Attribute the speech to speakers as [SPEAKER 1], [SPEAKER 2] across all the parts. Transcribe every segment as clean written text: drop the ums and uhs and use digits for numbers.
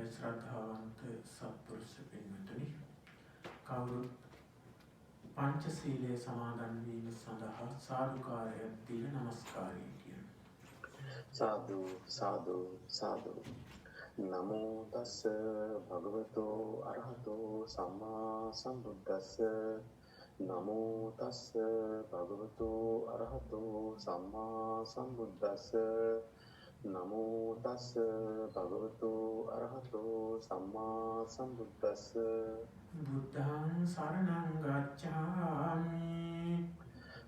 [SPEAKER 1] ශ්‍රද්ධාවන්ත සත්පුරුෂ පින්වතුනි කවුරුත් පංචශීලයේ සමාදන් වීම සඳහා සාදුකාරයක් දීලා නමස්කාරය කියනවා.
[SPEAKER 2] සාදු සාදු සාදු. නමෝ තස්ස භගවතෝ අරහතෝ සම්මා සම්බුද්දස්ස. නමෝ තස්ස භගවතෝ අරහතෝ සම්මා සම්බුද්දස්ස. නමෝ තස්ස භගවතෝ අරහතෝ සම්මා සම්බුද්දස්ස.
[SPEAKER 1] බුද්ධං සරණං ගච්ඡාමි.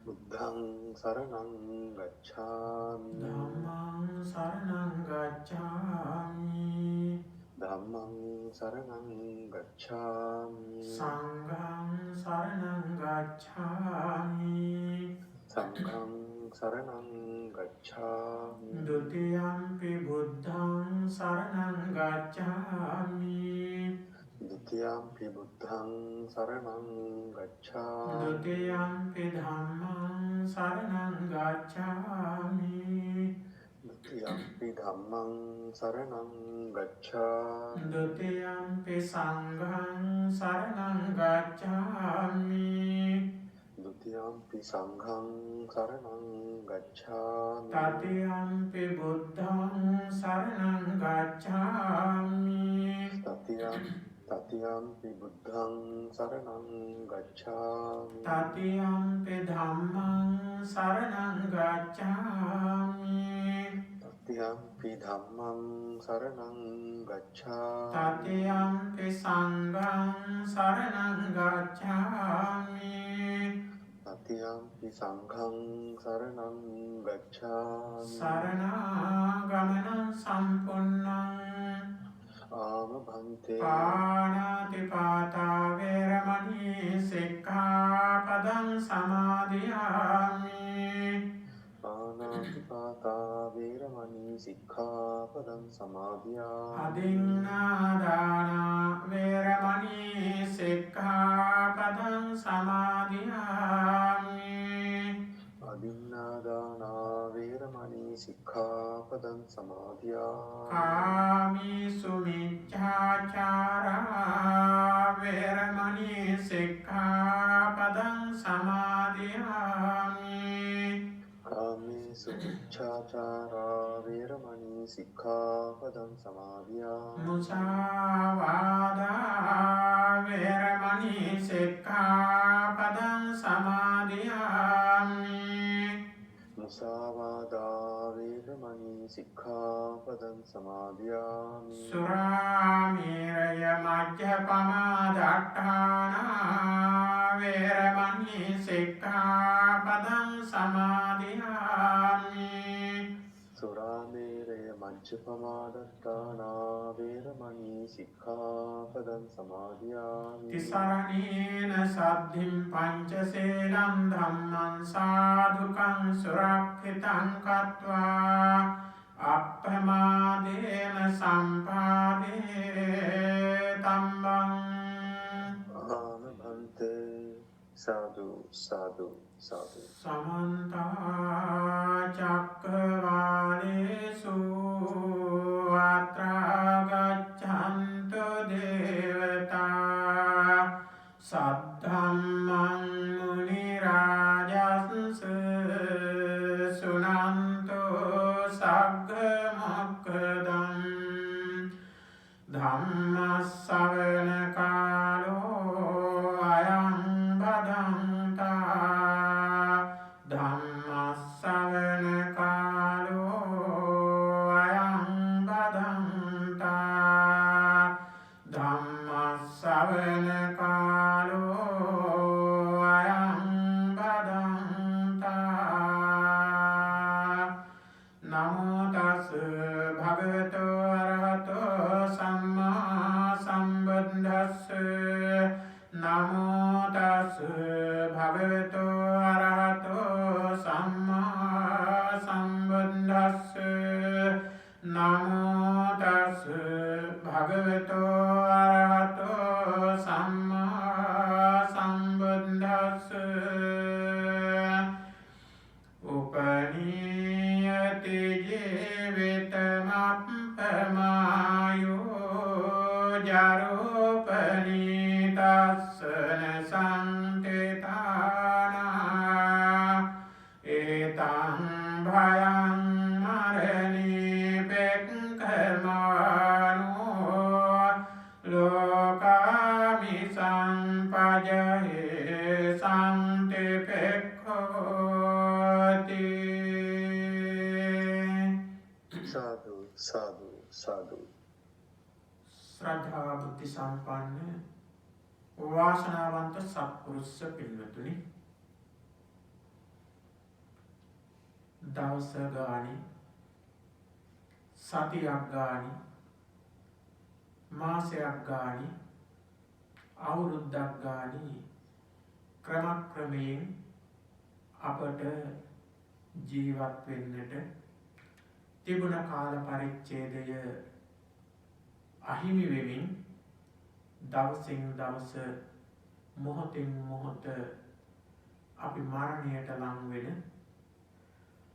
[SPEAKER 2] බුද්ධං සරණං ගච්ඡාමි.
[SPEAKER 1] ධම්මං සරණං ගච්ඡාමි.
[SPEAKER 2] ධම්මං සරණං ගච්ඡාමි.
[SPEAKER 1] සංඝං සරණං ගච්ඡාමි.
[SPEAKER 2] සංඝං සරණං ගච්ඡාමි.
[SPEAKER 1] ဒုတိယံ පි බුද්ධං සරණං ගච්ඡාමි.
[SPEAKER 2] ဒုတိယံ පි බුද්ධං සරණං ගච්ඡාමි.
[SPEAKER 1] ဒုတိယံ පි ධම්මං සරණං ගච්ඡාමි.
[SPEAKER 2] ဒုတိယံ පි ධම්මං සරණං ගච්ඡාමි.
[SPEAKER 1] ဒုတိယံ පි සංඝං සරණං ගච්ඡාමි.
[SPEAKER 2] ဒုတိယံ පි සංඝං සරණං ගච්ඡාමි.
[SPEAKER 1] တတိယံ පි බුද්ධං සරණං ගච්ඡාමි.
[SPEAKER 2] တတိယံ පි බුද්ධං සරණං ගච්ඡාමි.
[SPEAKER 1] တတိယံ පි ධම්මං සරණං ගච්ඡාමි.
[SPEAKER 2] တတိယံ පි ධම්මං සරණං ගච්ඡාමි.
[SPEAKER 1] တတိယံ පි සංඝං සරණං ගච්ඡාමි.
[SPEAKER 2] တတိယံ පි සංඝං සරණං ගච්ඡාමි.
[SPEAKER 1] සරණාගමනං සම්පුන්නං
[SPEAKER 2] ආම භන්තේ.
[SPEAKER 1] පාණාතිපාතා වේරමණී සික්ඛාපදං සමාදියාමි.
[SPEAKER 2] පාණාතිපාතා වේරමණී සික්ඛාපදං සමාදියාමි.
[SPEAKER 1] අදින්නාදානා වේරමණී සික්ඛාපදං සමාදියාමි.
[SPEAKER 2] අදින්නාදානා වේරමණී සික්ඛාපදං සමාදියාමි.
[SPEAKER 1] කාමීසු මිච්ඡාචාරා වේරමණී සික්ඛාපදං සමාදියාමි.
[SPEAKER 2] කාමේසු මිච්ඡාචාරා වේරමණී සික්ඛාපදං සමාදියාමි.
[SPEAKER 1] මුසාවාදා වේරමණී සික්ඛාපදං සමාදියාමි.
[SPEAKER 2] මුසාවාදා වේරමණී සික්ඛාපදං සමාදියාමි.
[SPEAKER 1] සුරාමේරය මජ්ජපමා දට්ඨානා වේරමණී සික්ඛාපදං සමාදියාමි.
[SPEAKER 2] සුරාමේරය මජ්ජපමාදත්තානා වේරමණී සික්ඛාපදං සමාදියාමි.
[SPEAKER 1] තිසරණේන සද්ධින් පංචසීලං ධම්මං සාදුකං සුරක්ඛිතං කତ୍වා අප්පමාදේන සම්පාදේ තම්බං.
[SPEAKER 2] ආම භන්තේ. සාදු සාදු සාදු.
[SPEAKER 1] සමන්ත චක්කවාලේසු අත්‍රා ගච්ඡන්තු දේවතා සද්ධම්මං මුනි රාජස්ස සුනන්තෝ සග්ග මොක්ඛදං. ධම්ම ශ්‍රවණ කාලෝ අයං බදන්තා. ධම්ම ශ්‍රවණ කාලෝ අයං බදන්තා. ධම්ම ශ්‍රවණ කාලෝ අයං බදන්තා. නමෝ තස් භගවතෝ අරහතෝ සම්මා සම්බුද්දස්ස. නමෝ තස් භගවතෝ අරහතෝ සම්මා සම්බුද්දස්ස. නමෝ තස් භගවතෝ අරහතෝ සම්මා සම්බුද්දස්ස. උපනීයති ජීවිතමප්පමායෝ මානෝ ලෝකාමි සංපජහේ සම්තිපෙක්ඛෝති.
[SPEAKER 2] සාදු සාදු සාදු.
[SPEAKER 1] ශ්‍රද්ධා බුද්ධ සම්පන්න වාසනාවන්ත සත්පුරුෂ පින්වතුනි, දවස ගානේ සතියක් ගානේ මාසයක් ගානේ අවුරුද්දක් ගානේ ක්‍රමක්‍රමයෙන් අපට ජීවත් වෙන්නට තිබුණ කාල පරිච්ඡේදය අහිමි වෙමින් දවසින් දවස මොහොතින් මොහොත අපි මරණයට ලං වෙන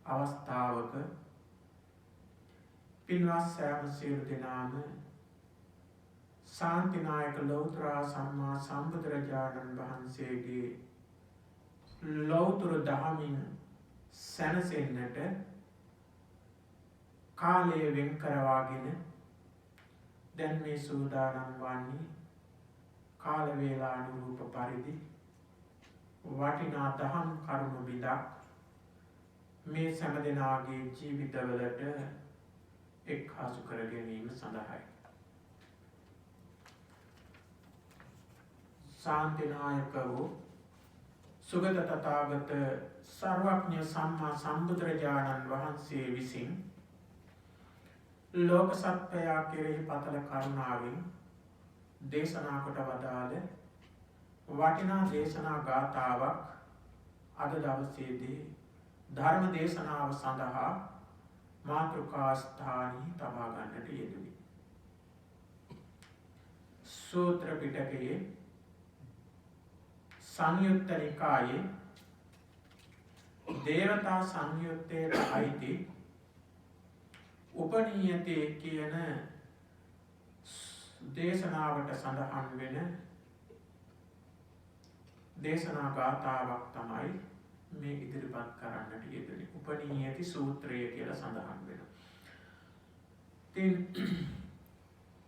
[SPEAKER 1] අවස්ථාවක පින්වත් සෑම සියලු දෙනාම ශාන්තිනායක ලෞතර සම්මා සම්බුදුරජාණන් වහන්සේගේ ලෞතර දහමින් සැනසෙන්නට කාලය වෙන් කරවාගෙන දැන් මේ සූදානම් වන්නේ කාල වේලානුරූප පරිදි වටිනා දහම් කරුණු බිඳක් මේ සෑම දෙනාගේ ජීවිතවලට එක්හසු කර ගැනීම සඳහායි. ශාන්තිනායක වූ සුගත තථාගත සර්වඥ සම්මා සම්බුදුරජාණන් වහන්සේ විසින් ලෝක සත්වයා කෙරෙහි පතල කරුණාවෙන් දේශනා කොට වදාළ වටිනා දේශනා ගාථාවක් අද දවසේදී ධර්ම දේශනාව සඳහා මාතෘකා ස්ථානයේ තබා ගන්නට යෙදුනි. සූත්‍ර පිටකයේ සංයුත්ත නිකායේ දේවතා සංයුත්තේට අයිති උපනීයතේ කියන දේශනාවට සඳහන් වෙන දේශනා ගාථාවක් තමයි මේ ඉදිරිපත් කරන්නට යෙදුනේ. උපනීයති සූත්‍රය කියලා සඳහන් වෙනවා.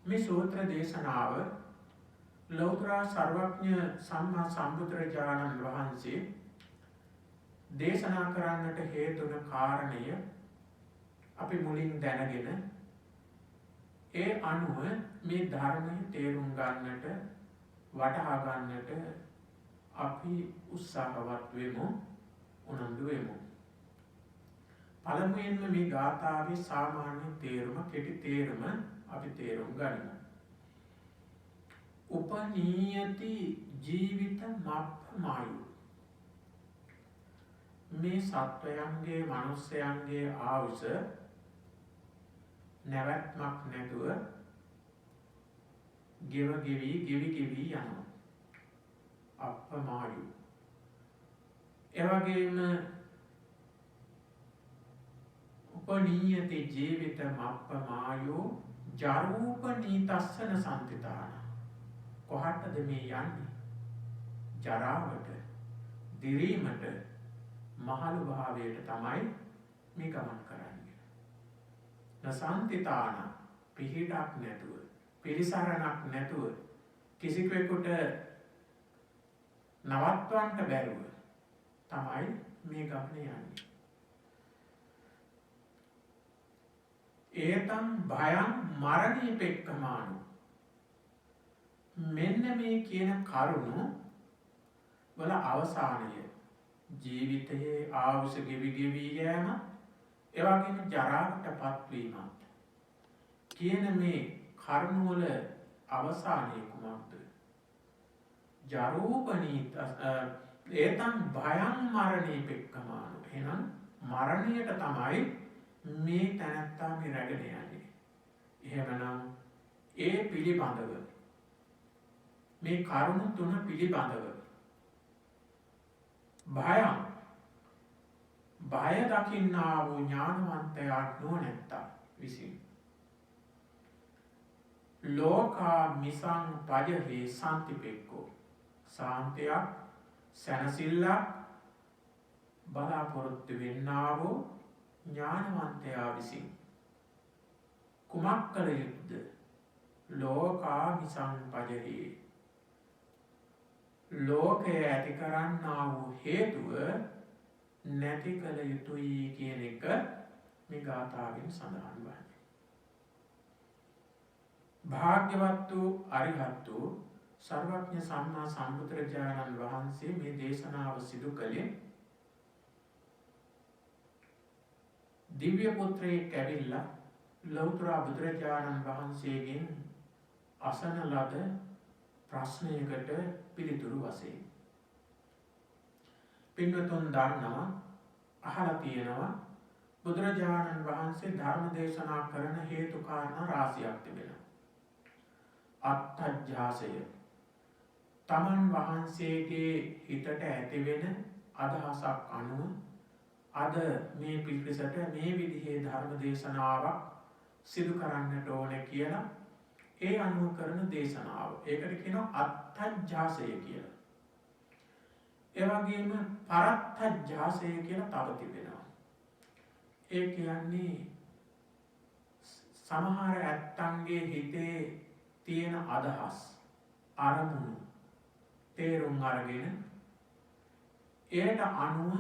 [SPEAKER 1] මේ සූත්‍ර දේශනාව ලෞතර සර්වඥ සම්මා සම්බුදුරජාණන් වහන්සේ දේශනා කරන්නට හේතුන කාරණය අපි මුලින් දැනගෙන ඒ අනුව මේ ධර්මය තේරුම් ගන්නට වටහා ගන්නට අපි උත්සාහවත් වෙමු, උනන්දු වෙමු. පළමුවෙන්ම මේ ගාථාවේ සාමාන්‍ය තේරුම, කෙටි තේරුම අපි තේරුම් ගනිමු. උපනීයති ජීවිත මප්පමායු. මේ සත්වයන්ගේ මනුස්සයන්ගේ ආයුෂ නැවැත්මක් නැතුව ගෙවි යනවා. අප්පමායු. එවැගේම උපනීයති ජීවිත මප්පමායෝ ජරූපනීතස්සන සම්තිතාන. කොහටද මේ යන්නේ? ජරාවට, දිරීමට, මහලු භාවයට තමයි මේ ගමන් කරන්නේ. නසන්තිතාන, පිහිටක් නැතුව, පිරිසරණක් නැතුව, කිසිවෙකුට නවත්වන්න බැරුව තමයි මේ ගමන යන්නේ. ඒතම් භයං මරණී පෙක්කමානු. මෙන්න මේ කියන කරුණු වල අවසානය ජීවිතයේ ආයුෂ ගෙවි යෑම, එවැගේම ජරාවට පත්වීමත් කියන මේ කරුණු වල අවසානය කුමක්ද? ජරූපනීත ඒතං භයං මරණී පෙක්කමානු. එහෙනම් මරණයට තමයි මේ තැනැත්තා මේ රැගෙන යන්නේ. එහෙමනම් ඒ පිළිබඳව මේ කරුණු තුන පිළිබඳව බය දකින්නා වූ ඥානවන්තයා නුවණැත්තා විසින් ලෝකා මිසං පජහේ සම්තිපෙක්කෝ. සාන්තයක්, සැනසෙල්ලක් බලාපොරොත්තු වෙන්නා වූ ඥානවන්තයා විසින් කුමක් කළ යුතුද? ලෝකාමි සංපජහි. ලෝකය ඇති කරන්නා වූ හේතුව නැති කළ යුතුයි කියන එක මේ ගාථාවෙන් සඳහන් වන්නේ. භාග්‍යවත් වූ අරිහත් වූ සර්වඥ සම්මා සම්බුදුරජාණන් වහන්සේ මේ දේශනාව සිදු කළේ දිව්‍ය පුත්‍රයෙක් ඇවිල්ලා ලෞතර බුදුරජාණන් වහන්සේගෙන් අසන ලද ප්‍රශ්නයකට පිළිතුරු වශයෙන්. පින්වතුන් දන්නවා, අහලා තියෙනවා බුදුරජාණන් වහන්සේ ධර්ම දේශනා කරන හේතු කාරණා රාශියක් තිබෙනවා. අත්ථජ්ජාසය, තමන් වහන්සේගේ හිතට ඇතිවෙන අදහසක් අනුව අද මේ පිරිසට මේ විදිහේ ධර්ම දේශනාවක් සිදු කරන්නට ඕනේ කියලා ඒ අනුව කරන දේශනාව. ඒකට කියනවා අත්ථජ්ජාසය කියලා. ඒ වගේම පරත්ථජ්ජාසය කියලා තව තිබෙනවා. ඒ කියන්නේ සමහර ඇත්තන්ගේ හිතේ තියෙන අදහස්, අරමුණු තේරුම් අරගෙන එයට අනුව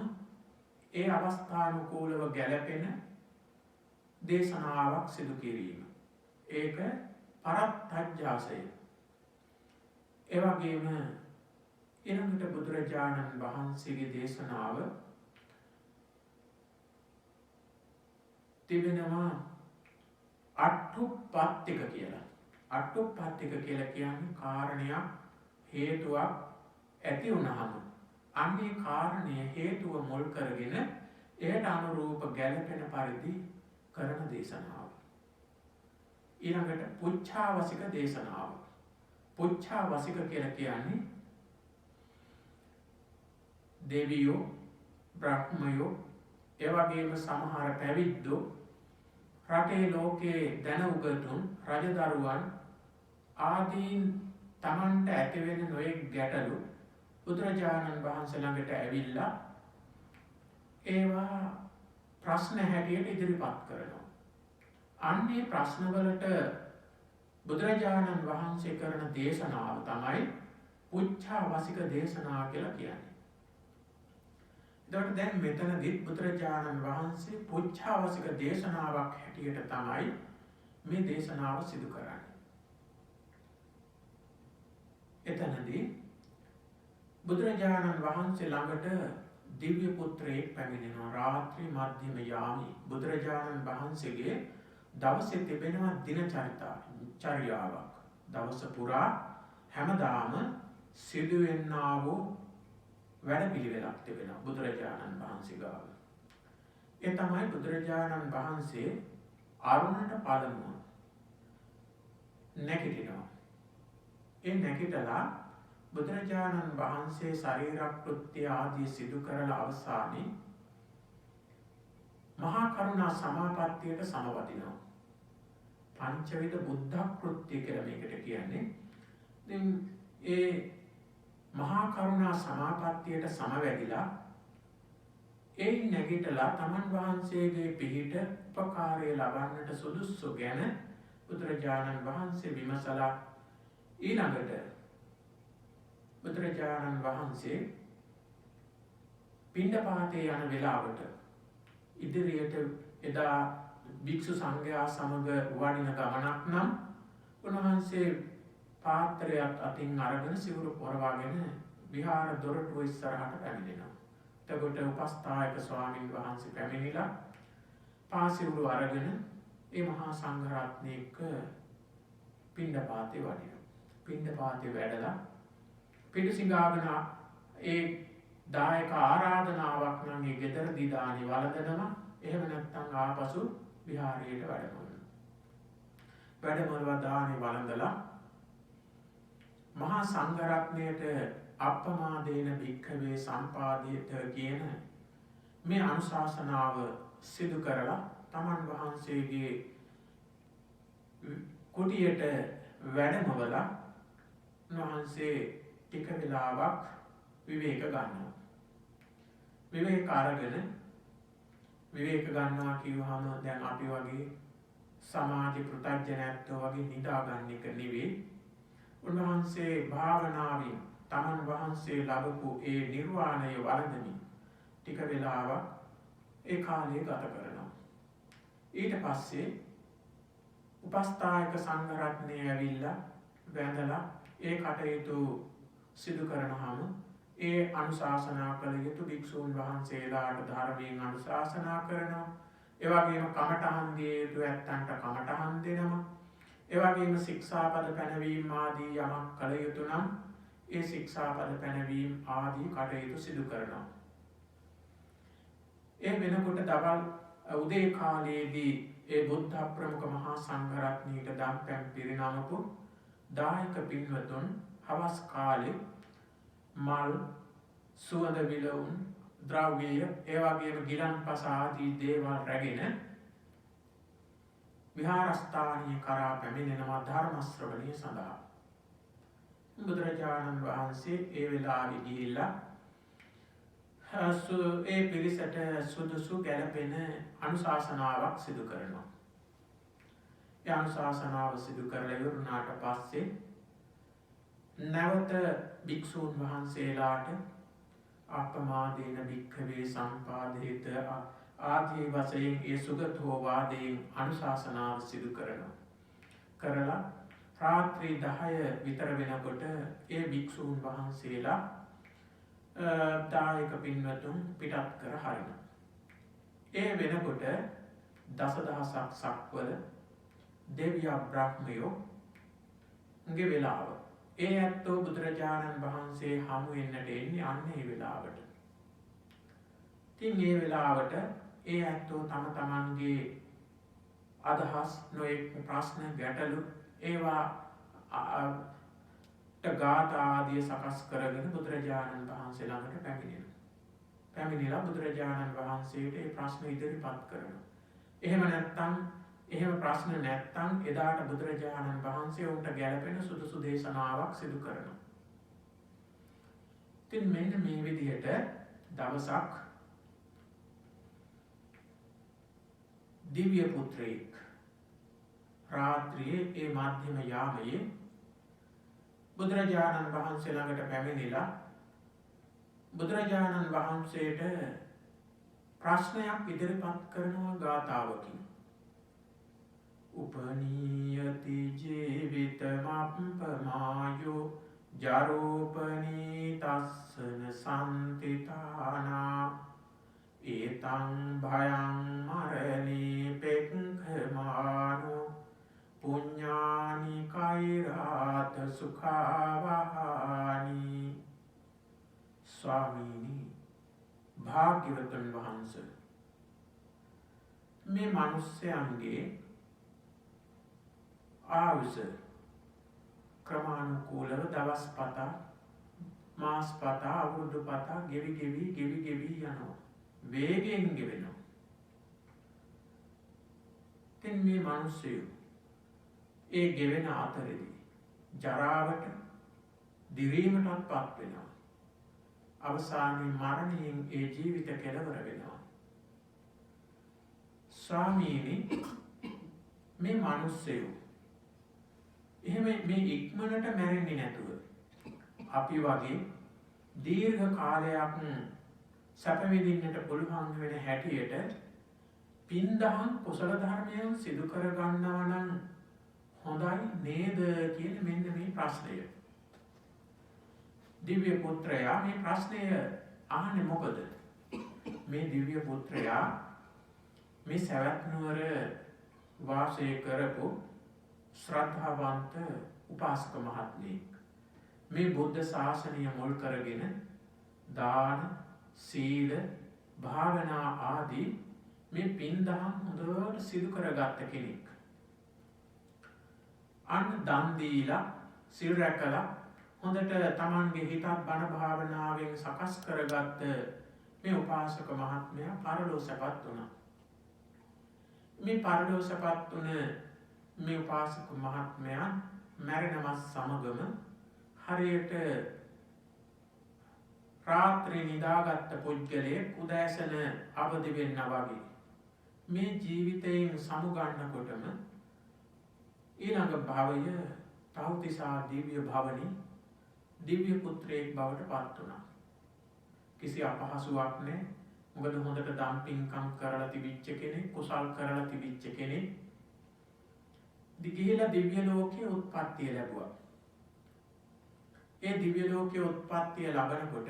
[SPEAKER 1] ඒ අවස්ථානුකූලව ගැලපෙන දේශනාවක් සිදු කිරීම. ඒක පරත්ථජ්ජාසය. ඒ වගේම ඊළඟට බුදුරජාණන් වහන්සේගේ දේශනාව තිබෙනවා අට්ඨුප්පත්තික කියලා. අට්ඨුප්පත්තික කියලා කියන්නේ කාරණයක්, හේතුවක් ඇති වුණාම අන්නේ කාරණය හේතුව මුල් කරගෙන එයට අනුරූප ගැලපෙන පරිදි කරන දේශනාව. ඊළඟට පුච්ඡාවසික දේශනාව. පුච්ඡාවසික කියලා කියන්නේ දෙවියෝ, බ්‍රහ්මයෝ, ඒ වගේම සමහර පැවිද්දෝ, රටේ ලෝකයේ දැන උගතුන්, රජදරුවන් ආදීන් තමන්ට ඇතිවෙන නොයෙක් ගැටලු බුදුරජාණන් වහන්සේ ළඟට ඇවිල්ලා ඒවා ප්‍රශ්න හැටියට ඉදිරිපත් කරනවා. අන්නේ ප්‍රශ්නවලට බුදුරජාණන් වහන්සේ කරන දේශනාව තමයි පුච්ඡාවසික දේශනා කියලා කියන්නේ. එතකොට දැන් මෙතනදිත් බුදුරජාණන් වහන්සේ පුච්ඡාවසික දේශනාවක් හැටියට තමයි මේ දේශනාව සිදු කරන්නේ. එතනදී බුදුරජාණන් වහන්සේ ළඟට දිව්‍ය පුත්‍රයෙක් පැමිණෙනවා. රාත්‍රී මධ්‍යම යාමේ බුදුරජාණන් වහන්සේගේ දවසේ තිබෙනවා දිනචරියාවක්. දවස පුරා හැමදාම සිදුවෙන්නා වූ වැඩපිළිවෙලක් තිබෙනවා බුදුරජාණන් වහන්සේ ගාව. ඒ තමයි බුදුරජාණන් වහන්සේ අරුණට පළමුව නැගිටිනවා. ඒ නැගිටලා බුදුරජාණන් වහන්සේ ශරීරකෘත්‍ය ආදී සිදු කරලා අවසානයේ මහා කරුණා සමාපත්තියට සමවදිනවා. පංචවිධ බුද්ධ කෘත්‍ය කියලා මේකට කියන්නේ. ඉතින් ඒ මහා කරුණා සමාපත්තියට සමවැදිලා ඒ නැගිටලා තමන් වහන්සේගේ පිහිට උපකාරය ලබන්නට සුදුසු ගැන බුදුරජාණන් වහන්සේ විමසලා ඊළඟට බුදුරජාණන් වහන්සේ පිණ්ඩපාතේ යන වෙලාවට ඉදිරියට එදා භික්ෂු සංඝයා සමග වඩින ගමනක් නම් උන්වහන්සේ පාත්‍රයක් අතින් අරගෙන සිවුරු පොරවාගෙන විහාර දොරටුව ඉස්සරහට පැමිණෙනවා. එතකොට උපස්ථායක ස්වාමීන් වහන්සේ පැමිණිලා පාසිවුරු අරගෙන ඒ මහා සංඝ රත්නය එක්ක පිණ්ඩපාතේ වඩිනවා. පිණ්ඩපාතේ වැඩලා පිඬුසිඟාගෙන ඒ දායක ආරාධනාවක් නම් ඒ ගෙදරදී දානි වළඳනවා. එහෙම නැත්නම් ආපසු විහාරයට වැඩමවනවා. වැඩමවලා දානි වළඳලා මහා සංඝ රත්නයට අප්පමාදේන භික්ඛවේ සම්පාදිත කියන මේ අනුශාසනාව සිදු කරලා තමන් වහන්සේගේ කුටියට වැඩමවලා උන්වහන්සේ ටික වෙලාවක් විවේක ගන්නවා. විවේක අරගෙන විවේක ගන්නවා කියවහම දැන් අපි වගේ සමාධි පෘථග්ජනයත්වෝ වගේ නිදාගන්න එක නෙවෙයි. උන්වහන්සේ භාවනාවෙන් තමන් වහන්සේ ලබපු ඒ නිර්වාණය වළඳමින් ටික වෙලාවක් ඒ කාලය ගත කරනවා. ඊට පස්සේ උපස්ථායක සංඝ රත්නය ඇවිල්ලා වැඳලා ඒ කටයුතු සිදු කරනහම ඒ අනුශාසනා කළ යුතු භික්ෂූන් වහන්සේලාට ධර්මයෙන් අනුශාසනා කරනවා. ඒ වගේම කමඨහන් දිය යුතු ඇත්තන්ට කමඨහන් දෙනවා. ඒ වගේම ශික්ෂාපද පැනවීම ආදී යමක් කළ යුතු නම් ඒ ශික්ෂාපද පැනවීම ආදී කටයුතු සිදු කරනවා. ඒ වෙනකොට දවල් උදේ කාලයේදී ඒ බුද්ධ ප්‍රමුඛ මහා සංඝ රත්නයට දම් පැන් පිරිනමපු දායක පින්වතුන් හවස් කාලේ මල් සුවඳ විලවුන් ද්‍රව්‍ය ඒ වගේම ගිලන්පස ආදී දේවල් රැගෙන විහාරස්ථානීය කරා පැමිණෙනවා ධර්ම ශ්‍රවණය සඳහා. බුදුරජාණන් වහන්සේ ඒ වෙලාවේ ගිහිල්ලා ඒ පිරිසට සුදුසු ගැලපෙන අනුශාසනාවක් සිදු කරනවා. ඒ අනුශාසනාව සිදු කරලා ඉවරුණාට පස්සේ නැවත භික්ෂූන් වහන්සේලාට අපමාදේන භික්ඛවේ සම්පාදේත ආදී වශයෙන් ඒ සුගතෝ වාදයෙන් අනුශාසනාව සිදු කරනවා. කරලා රාත්‍රී 10 විතර වෙනකොට ඒ භික්ෂූන් වහන්සේලා දායක පින්වතුන් පිටත් කර හරිනවා. ඒ වෙනකොට දසදහසක් සක්වල දෙවියෝ බ්‍රහ්මයෝ ගේ වෙලාව. ඒ ඇත්තෝ බුදුරජාණන් වහන්සේ හමු වෙන්නට එන්නේ අන්න ඒ වෙලාවට. ඉතින් ඒ වෙලාවට ඒ ඇත්තෝ තම තමන්ගේ අදහස් නොයෙක් ප්‍රශ්න ගැටලු ඒවා ගාථා ආදිය සකස් කරගෙන බුදුරජාණන් වහන්සේ ළඟට පැමිණෙනවා. පැමිණිලා බුදුරජාණන් වහන්සේට ඒ ප්‍රශ්න ඉදිරිපත් කරනවා. එහෙම ප්‍රශ්න නැත්තම් එදාට බුදුරජාණන් වහන්සේ උන්ට ගැලපෙන සුදුසු දේශනාවක් සිදු කරනවා. ඉතින් මෙන්න මේ විදිහට දවසක් දිව්‍ය පුත්‍රයෙක් රාත්‍රියේ ඒ මධ්‍යම යාමයේ බුදුරජාණන් වහන්සේ ළඟට පැමිණිලා බුදුරජාණන් වහන්සේට ප්‍රශ්නයක් ඉදිරිපත් කරනවා ගාථාවකින්. උපනීයති ජීවිතමප්පමායෝ ජරෝපනී තස්සන සම්තිතානා ඒතං භයං මරණී පෙක්ඛමානෝ පුඤ්ඤානි කෛරාත සුඛාවහානි. ස්වාමීනි භාග්‍යවතුන් වහන්සේ, මේ මිනිස්යන්ගේ ආයුෂ ක්‍රමානුකූලව දවස් පතා මාස පතා අවුරුදු පතා ගෙවි යනවා. වේගයෙන් ගෙවෙනවා. ඉතින් මේ මිනිස්සු ඒ ගෙවෙන අතරේදී ජරාවට දිරීමටත් පත් වෙනවා. අවසානයේ මරණයෙන් ඒ ජීවිත කෙලවර වෙනවා. ස්වාමීනි මේ මිනිස්සු එහෙම මේ ඉක්මනට මැරෙන්නේ නැතුව අපි වගේ දීර්ඝ කාලයක් සැප විඳින්නට පුළුවන් වෙන හැටියට පින්දහම් කුසල ධර්මයන් සිදු කර ගන්නවා නම් හොඳයි නේද කියන මෙන්න මේ ප්‍රශ්නය. දිව්‍ය පුත්‍රයා මේ ප්‍රශ්නය අහන්නේ මොකද? මේ දිව්‍ය පුත්‍රයා මේ සවැත් නුවර වාසය කරපු ශ්‍රද්ධාවන්ත උපාසක මහත්මයෙක්. මේ බුද්ධ ශාසනය මුල් කරගෙන දාන, සීල, භාවනා ආදී මේ පින්දහම් හොඳට සිදු කරගත්ත කෙනෙක්. අන්න දන් දීලා සිල් රැකලා හොඳට තමන්ගේ හිතත් බණ භාවනාවෙන් සකස් කරගත්ත මේ උපාසක මහත්මයා පරලෝ සැපත් වුණා. මේ පරලෝ සැපත් වුණ මේ උපාසක මහත්මයා මැරෙනවත් සමගම හරියට රාත්‍රී නිදාගත්ත පුද්ගලයෙක් උදෑසන අවදි වෙන්න වගේ මේ ජීවිතයෙන් සමුගන්නකොටම ඊළඟ භවය තව්තිසා දිව්‍ය භවනි දිව්‍ය පුත්‍රයෙක් බවට පත් වුණා. කිසි අපහසුාවක් නැහැ. මොකද හොඳට දම් පින්කම් කරලා තිබිච්ච කෙනෙක්, කුසල් කරලා තිබිච්ච කෙනෙක්. දිගිහිලා දිව්‍ය ලෝකයේ උත්පත්තිය ලැබුවා. ඒ දිව්‍ය ලෝකයේ උත්පත්තිය ලබනකොට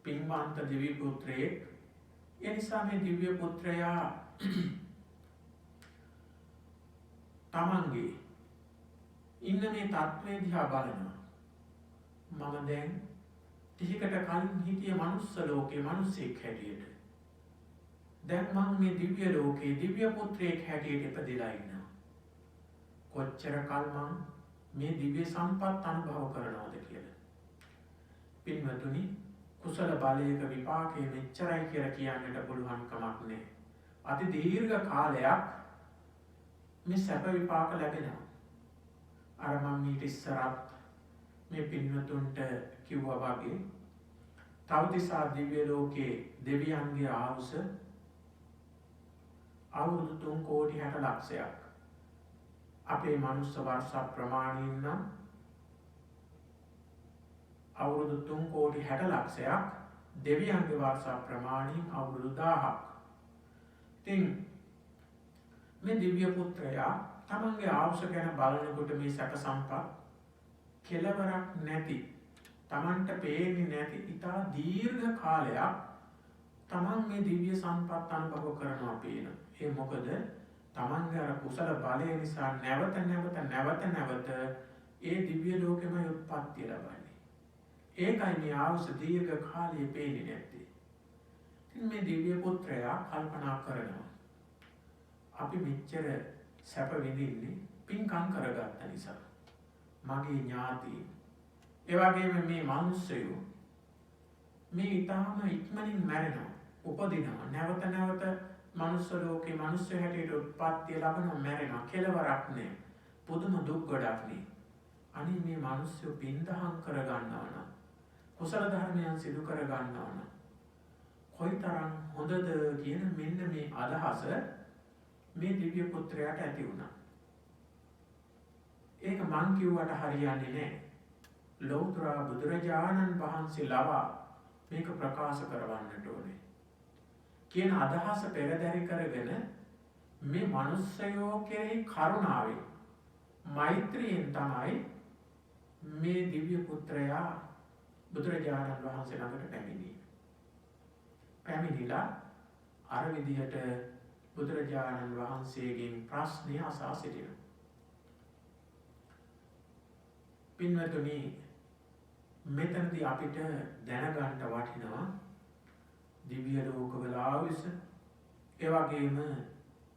[SPEAKER 1] පින්වන්ත දිව්‍ය පුත්‍රයෙක්. ඒ නිසා මේ දිව්‍ය පුත්‍රයා තමන්ගේ ඉන්න මේ තත්ත්වය දිහා බලනවා. මම දැන් ටිකකට කලින් හිටිය මනුස්ස ලෝකේ මිනිසෙක් හැටියට. දැන් මම මේ දිව්‍ය ලෝකේ දිව්‍ය පුත්‍රයෙක් හැටියට ඉපදෙලා ඉන්නවා. කොච්චර කල් මම මේ දිව්‍ය සම්පත් අනුභව කරනවද කියලා. පින්වතුනි, කුසල බලයක විපාකයේ මෙච්චරයි කියලා කියන්නට පුළුවන් කමක් නැහැ. අති දීර්ඝ කාලයක් මේ සැප විපාක ලැබෙනවා. අර මම ඊට ඉස්සරත් මේ පින්වතුන්ට කිව්වා වගේ තව්තිසා දිව්‍ය ලෝකේ දෙවියන්ගේ ආයුෂ අවුරුදු 3 කෝටි 60 ලක්ෂයක්. අපේ මනුස්ස වර්ෂ ප්‍රමාණයෙන් නම් අවුරුදු 3 කෝටි 60 ලක්ෂයක්. දෙවියන්ගේ වර්ෂ ප්‍රමාණයෙන් අවුරුදු 1000ක්. ඉතින් මේ දිව්‍ය පුත්‍රයා තමන්ගේ ආයුෂ ගැන බලනකොට මේ සැප සම්පත් කෙලවරක් නැති, තමන්ට පේන්නේ නැති ඉතා දීර්ඝ කාලයක් තමන් මේ දිව්‍ය සම්පත් අනුභව කරනවා පේන. ඒ මොකද තමන්ගේ අර කුසල බලය නිසා නැවත ඒ දිව්‍ය ලෝකෙම උත්පත්තිය ලබන්නේ. ඒකයි මේ ආයුෂ දීර්ඝ කාලයේ පේන්නේ නැත්තේ. ඉතින් මේ දිව්‍ය පුත්‍රයා කල්පනා කරනවා අපි මෙච්චර සැප විඳින්නේ පින්කම් කරගත්ත නිසා. මගේ ඥාතීන්, ඒ වගේම මේ මිනිස්සුયો මේ ඊටාම ඉක්මනින් මැරෙනවා, උපදිනවා, නැවත මනුස්ස ලෝකේ මිනිස්සු හැටියට උත්පත්ති ලැබෙනවා, මැරෙනවා, කෙලවරක් නෑ, පුදුම දුක් ගොඩක් නේ. අනිත් මේ මිනිස්සු පින්දහම් කරගන්නවා නම්, කුසල ධර්මයන් සිදු කරගන්නවා නම් කොයිතරම් හොඳද කියන මෙන්න මේ අදහස මේ දිව්‍ය පුත්‍රයාට ඇති වුණා. ඒක මං කිව්වට හරියන්නේ නැහැ. ලෞතර බුදුරජාණන් වහන්සේ ලවා මේක ප්‍රකාශ කරවන්නට ඕනේ කියන අදහස පෙරදරි කරගෙන මේ මිනිස්සයෝ කෙරෙහි කරුණාවෙන්, මෛත්‍රියෙන් තමයි මේ දිව්‍ය පුත්‍රයා බුදුරජාණන් වහන්සේ ළඟට පැමිණිලා අර විදිහට බුදුරජාණන් වහන්සේගෙන් ප්‍රශ්නය අසා සිටිනවා. පින්වතුනි, මෙතනදී අපිට දැනගන්න වටිනවා දිව්‍ය ලෝකවල ආයුෂ, ඒ වගේම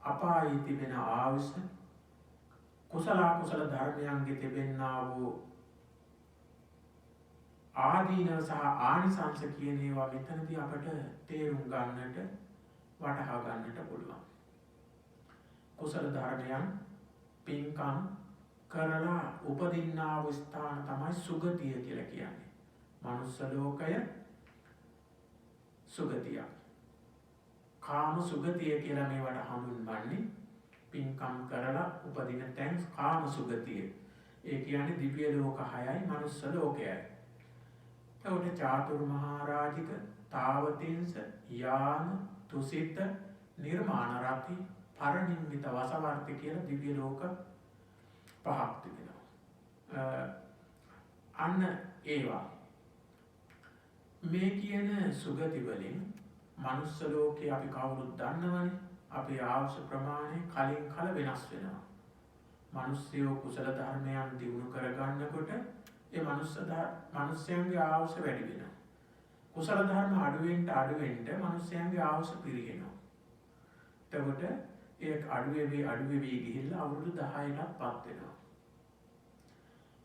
[SPEAKER 1] අපායේ තිබෙන ආයුෂ, කුසල ධර්මයන්ගේ තිබෙනා වූ ආදීනව සහ ආනිසංස කියන ඒවා මෙතනදී අපට තේරුම් ගන්නට, වටහා ගන්නට පුළුවන්. කුසල ධර්මයන් පින්කම් කරලා උපදින්නා වූ ස්ථාන තමයි සුගතිය කියලා කියන්නේ. මනුස්ස ලෝකය සුගතිය. කාම සුගතිය කියලා මේවට හඳුන්වන්නේ. පින්කම් කරලා උපදින තැන් කාම සුගතිය. ඒ කියන්නේ දිව්‍ය ලෝක 6යි මනුස්ස ලෝකයයි. එතකොට චාතුරු මහරජික, තාවතින්ස, යාම, තුසිත, නිර්මාණ රති, පරිනිම්මිත වසවර්ති කියලා දිව්‍ය ලෝක 5ක් තිබෙනවා. අන්න ඒවා මේ කියන සුගති වලින් මනුස්ස ලෝකේ අපි කවුරුත් දන්නවනේ. අපේ ආයුෂ ප්‍රමාණය කලින් කල වෙනස් වෙනවා. මිනිස්සුયો කුසල ධර්මයන් දිනු කරගන්නකොට ඒ මිනිස්යන්ගේ ආයුෂ වැඩි වෙනවා. කුසල ධර්ම අඩු වෙන්න මිනිස්යන්ගේ ආයුෂ පිරිහෙනවා. එතකොට ඒ අඩු වෙවි ගිහිල්ලා අවුරුදු 10කටපත් වෙනවා.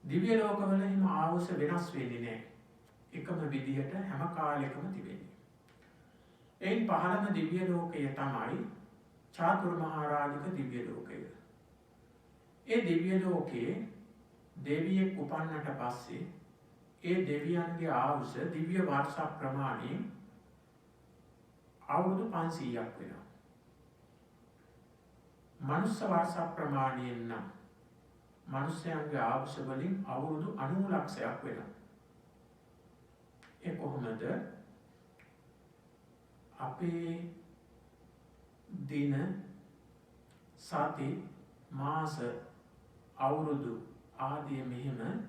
[SPEAKER 1] දිව්‍ය ලෝකවල හිම ආයුෂ වෙනස් වෙන්නේ නැහැ. එකම විදිහට හැම කාලෙකම තිබෙන්නේ. එයින් පහළම දිව්‍ය ලෝකය තමයි චාතුරු මහරජික දිව්‍ය ලෝකය. ඒ දිව්‍ය ලෝකයේ දෙවියෙක් උපන්නට පස්සේ ඒ දෙවියන්ගේ ආයුෂ දිව්‍ය වර්ෂ ප්‍රමාණයෙන් අවුරුදු 500ක් වෙනවා. මනුස්ස වර්ෂ ප්‍රමාණයෙන් නම් මනුස්සයන්ගේ ආයුෂ වලින් අවුරුදු 90 ලක්ෂයක් වෙනවා. ඒ කොහොමද? අපේ දින සති මාස අවුරුදු ආදී මෙහෙම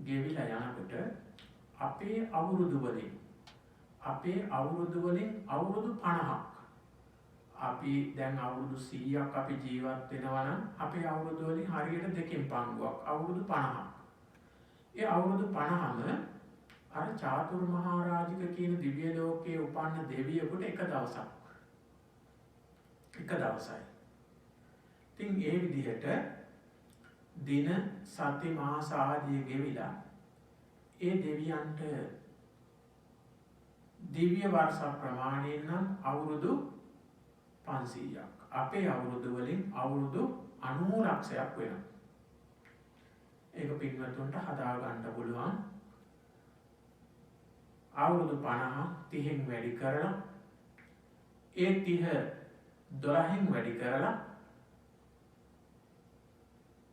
[SPEAKER 1] ගෙවිලා යනකොට අපේ අවුරුදු වලින් අවුරුදු 50ක් අපි දැන් අවුරුදු 100ක් අපි ජීවත් වෙනවා නම් අපේ අවුරුදු වලින් හරියට දෙකෙන් පංගුවක් අවුරුදු 50ක්. ඒ අවුරුදු 50ම අර චාතුරු මහා රාජික කියන දිව්‍ය ලෝකයේ උපන්න දෙවියෙකුට එක දවසක්. එක දවසයි. ඉතින් ඒ විදිහට දින සති මාස ආදී ගෙවිලා ඒ දෙවියන්ට දිව්‍ය වර්ෂ ප්‍රමාණයෙන් නම් අවුරුදු 500ක්. අපේ අවුරුදු වලින් අවුරුදු 90 ලක්ෂයක් වෙනවා. ඒක පින්වතුන්ට හදා ගන්න පුළුවන්. අවුරුදු 50 30න් වැඩි කරලා ඒ 30 12න් වැඩි කරලා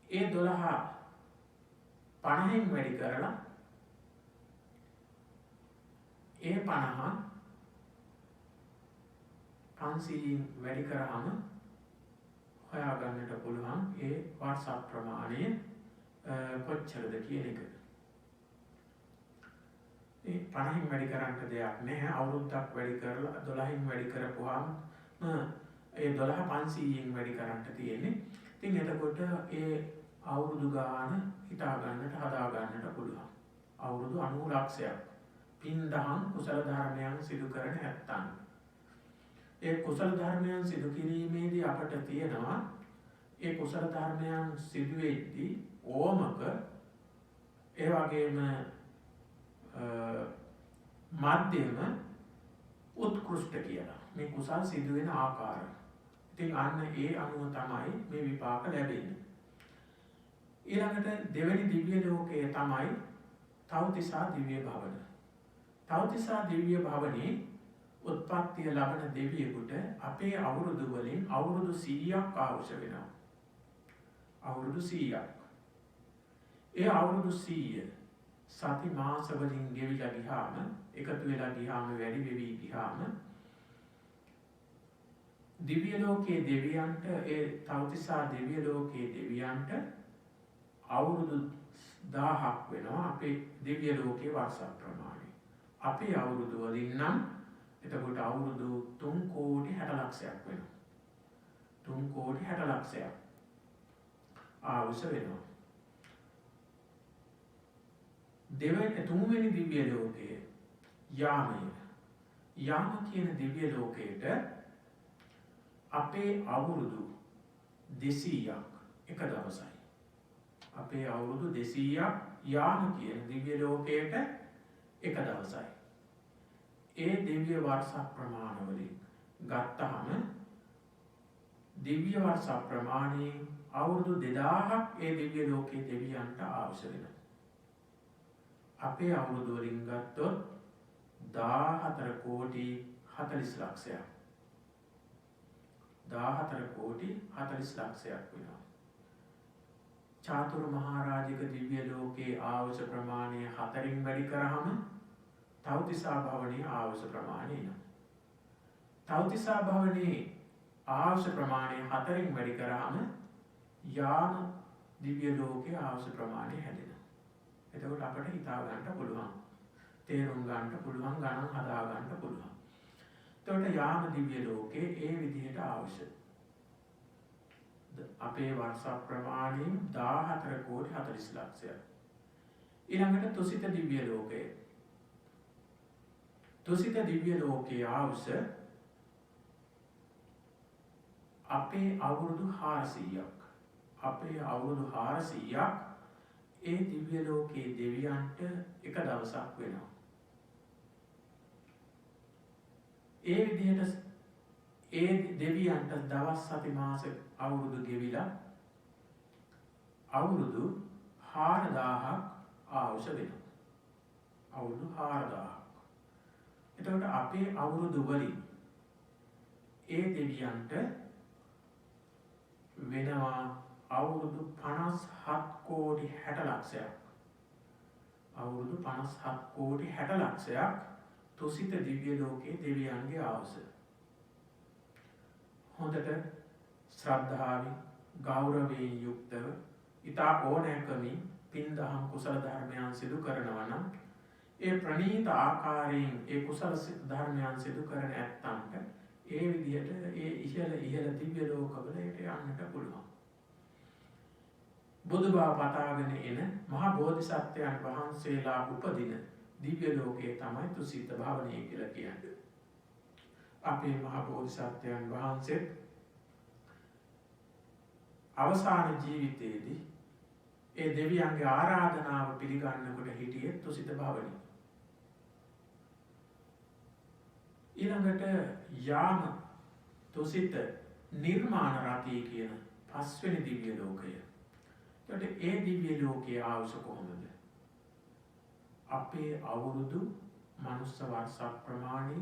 [SPEAKER 1] ඒ 12 50න් වැඩි කරලා ඒ 50 500න් වැඩි කරාම හොයාගන්නට පුළුවන් ඒ වර්ෂ ප්‍රමාණය කොච්චරද කියන එක. ඒ 50න් වැඩි කරන්න දෙයක් නැහැ. අවුරුද්දක් වැඩි කරලා 12න් වැඩි කරපුවාම ඒ 12 500න් වැඩි කරන්න තියෙන්නේ. ඉතින් එතකොට ඒ අවුරුදු ගාන හිතා ගන්නට හදා ගන්නට පුළුවන්. අවුරුදු 90 ලක්ෂයක්. පින්දහම් කුසල ධර්මයන් සිදු කරන හැත්තන්. ඒ කුසල ධර්මයන් සිදු කිරීමේදී අපට තියෙනවා ඒ කුසල ධර්මයන් සිදු වෙද්දී ඕමක ඒ වගේම මධ්‍යම උත්කෘෂ්ඨ කියලා. මේ කුසල් සිදු වෙන ආකාරය. ඉතින් අන්න ඒ අනුව තමයි මේ විපාක ලැබෙන්නේ. ඊළඟට දෙවෙනි දිව්‍ය ලෝකයේ තමයි තව්තිසා දිව්‍ය භවන. තව්තිසා දිව්‍ය භවනේ උත්පත්තිය ලබන දෙවියෙකුට අපේ අවුරුදු වලින් අවුරුදු 100ක් ආවුෂ වෙනවා. අවුරුදු 100ක්. ඒ අවුරුදු 100 සති මාස වලින් ගෙවිලා ගියාම එකතු වෙලා ගියාම වැඩි වෙවි ගියාම දිව්‍ය ලෝකයේ දෙවියන්ට ඒ තව්තිසා දිව්‍ය ලෝකයේ දෙවියන්ට අවුරුදු 1000ක් වෙනවා අපේ දිව්‍ය ලෝකයේ වර්ෂ ප්‍රමාණය. අපේ අවුරුදු වලින් නම් එතකොට අවුරුදු 3 කෝටි 60 ලක්ෂයක් වෙනවා. 3 කෝටි 60 ලක්ෂයක් ආවුෂ වෙනවා. තුන්වෙනි දිව්‍ය ලෝකයේ යාමය. යාම කියන දිව්‍ය ලෝකයට අපේ අවුරුදු 200ක් එක දවසයි. අපේ අවුරුදු 200ක් යාම කියන දිව්‍ය ලෝකයට එක දවසයි. ඒ දිව්‍ය වර්ෂ ප්‍රමාණ වලින් ගත්තහම දිව්‍ය වර්ෂ ප්‍රමාණයෙන් අවුරුදු 2000ක් ඒ දිව්‍ය ලෝකයේ දෙවියන්ට අවශ්‍ය වෙනවා. අපේ අවුරුදු වලින් ගත්තොත් 14 කෝටි 40 ලක්ෂයක්. 14 කෝටි 40 ලක්ෂයක් වෙනවා. චාතුරු මහා රාජික දිව්‍ය ලෝකයේ ආවුෂ ප්‍රමාණය 4න් වැඩි කරාම තව්තිසා භවනේ ආවුෂ ප්‍රමාණය එනවා. තව්තිසා භවනේ ආවුෂ ප්‍රමාණය 4න් වැඩි කරාම යාම දිව්‍ය ලෝකයේ ආවුෂ ප්‍රමාණය හැදෙනවා. එතකොට අපිට හිතා ගන්න පුළුවන්. තේරුම් ගන්න පුළුවන් ගණන් හදා ගන්න පුළුවන්. එතකොට යාම දිව්‍ය ලෝකයේ ඒ විදිහට ආවුෂ අපේ වර්ෂ ප්‍රමාණය 14 කෝටි 40 ලක්ෂයක්. ඊළඟට තුසිත දිව්‍ය ලෝකයේ. තුසිත දිව්‍ය ලෝකයේ ආවුෂ අපේ අවුරුදු 400ක්. අපේ අවුරුදු 400ක් ඒ දිව්‍ය ලෝකයේ දෙවියන්ට එක දවසක් වෙනවා. ඒ විදිහට ඒ දෙවියන්ට දවස් සති මාස අවුරුදු ගෙවිලා අවුරුදු 4000ක් ආවුෂ වෙනවා. අවුරුදු 4000ක්. එතකොට අපේ අවුරුදු වලින් ඒ දෙවියන්ට වෙනවා අවුරුදු 57 කෝටි 60 ලක්ෂයක්. අවුරුදු 57 කෝටි 60 ලක්ෂයක් තුසිත දිව්‍ය ලෝකයේ දෙවියන්ගේ ආවුස. හොඳට ශ්‍රද්ධාවෙන් ගෞරවයෙන් යුක්තව ඊතා ඕනෑකමින් පින්දහම් කුසල ධර්මයන් සිදු කරනවා නම් ඒ ප්‍රණීත ආකාරයෙන් ඒ කුසල ධර්මයන් සිදු කරන ඇත්තන්ට ඒ විදිහට ඒ ඉහළ දිව්‍ය ලෝකවලට යන්නට පුළුවන්. බුදුබව පතාගෙන එන මහා බෝධිසත්වයන් වහන්සේලා උපදින දිව්‍ය ලෝකයේ තමයි තුසිත භවනය කියලා කියන්නේ. අපේ මහා බෝධිසත්වයන් වහන්සේ අවසාන ජීවිතයේදී ඒ දෙවියන්ගේ ආරාධනාව පිළිගන්නකොට හිටියේ තුසිත භවනි. ඊළඟට යාම තුසිත නිර්මාණ රතී කියන 5 වෙනි දිව්‍ය ලෝකය. එතකොට ඒ දිව්‍ය ලෝකයේ ආවුස කොහොමද? අපේ අවුරුදු මනුස්ස වර්ෂ ප්‍රමාණය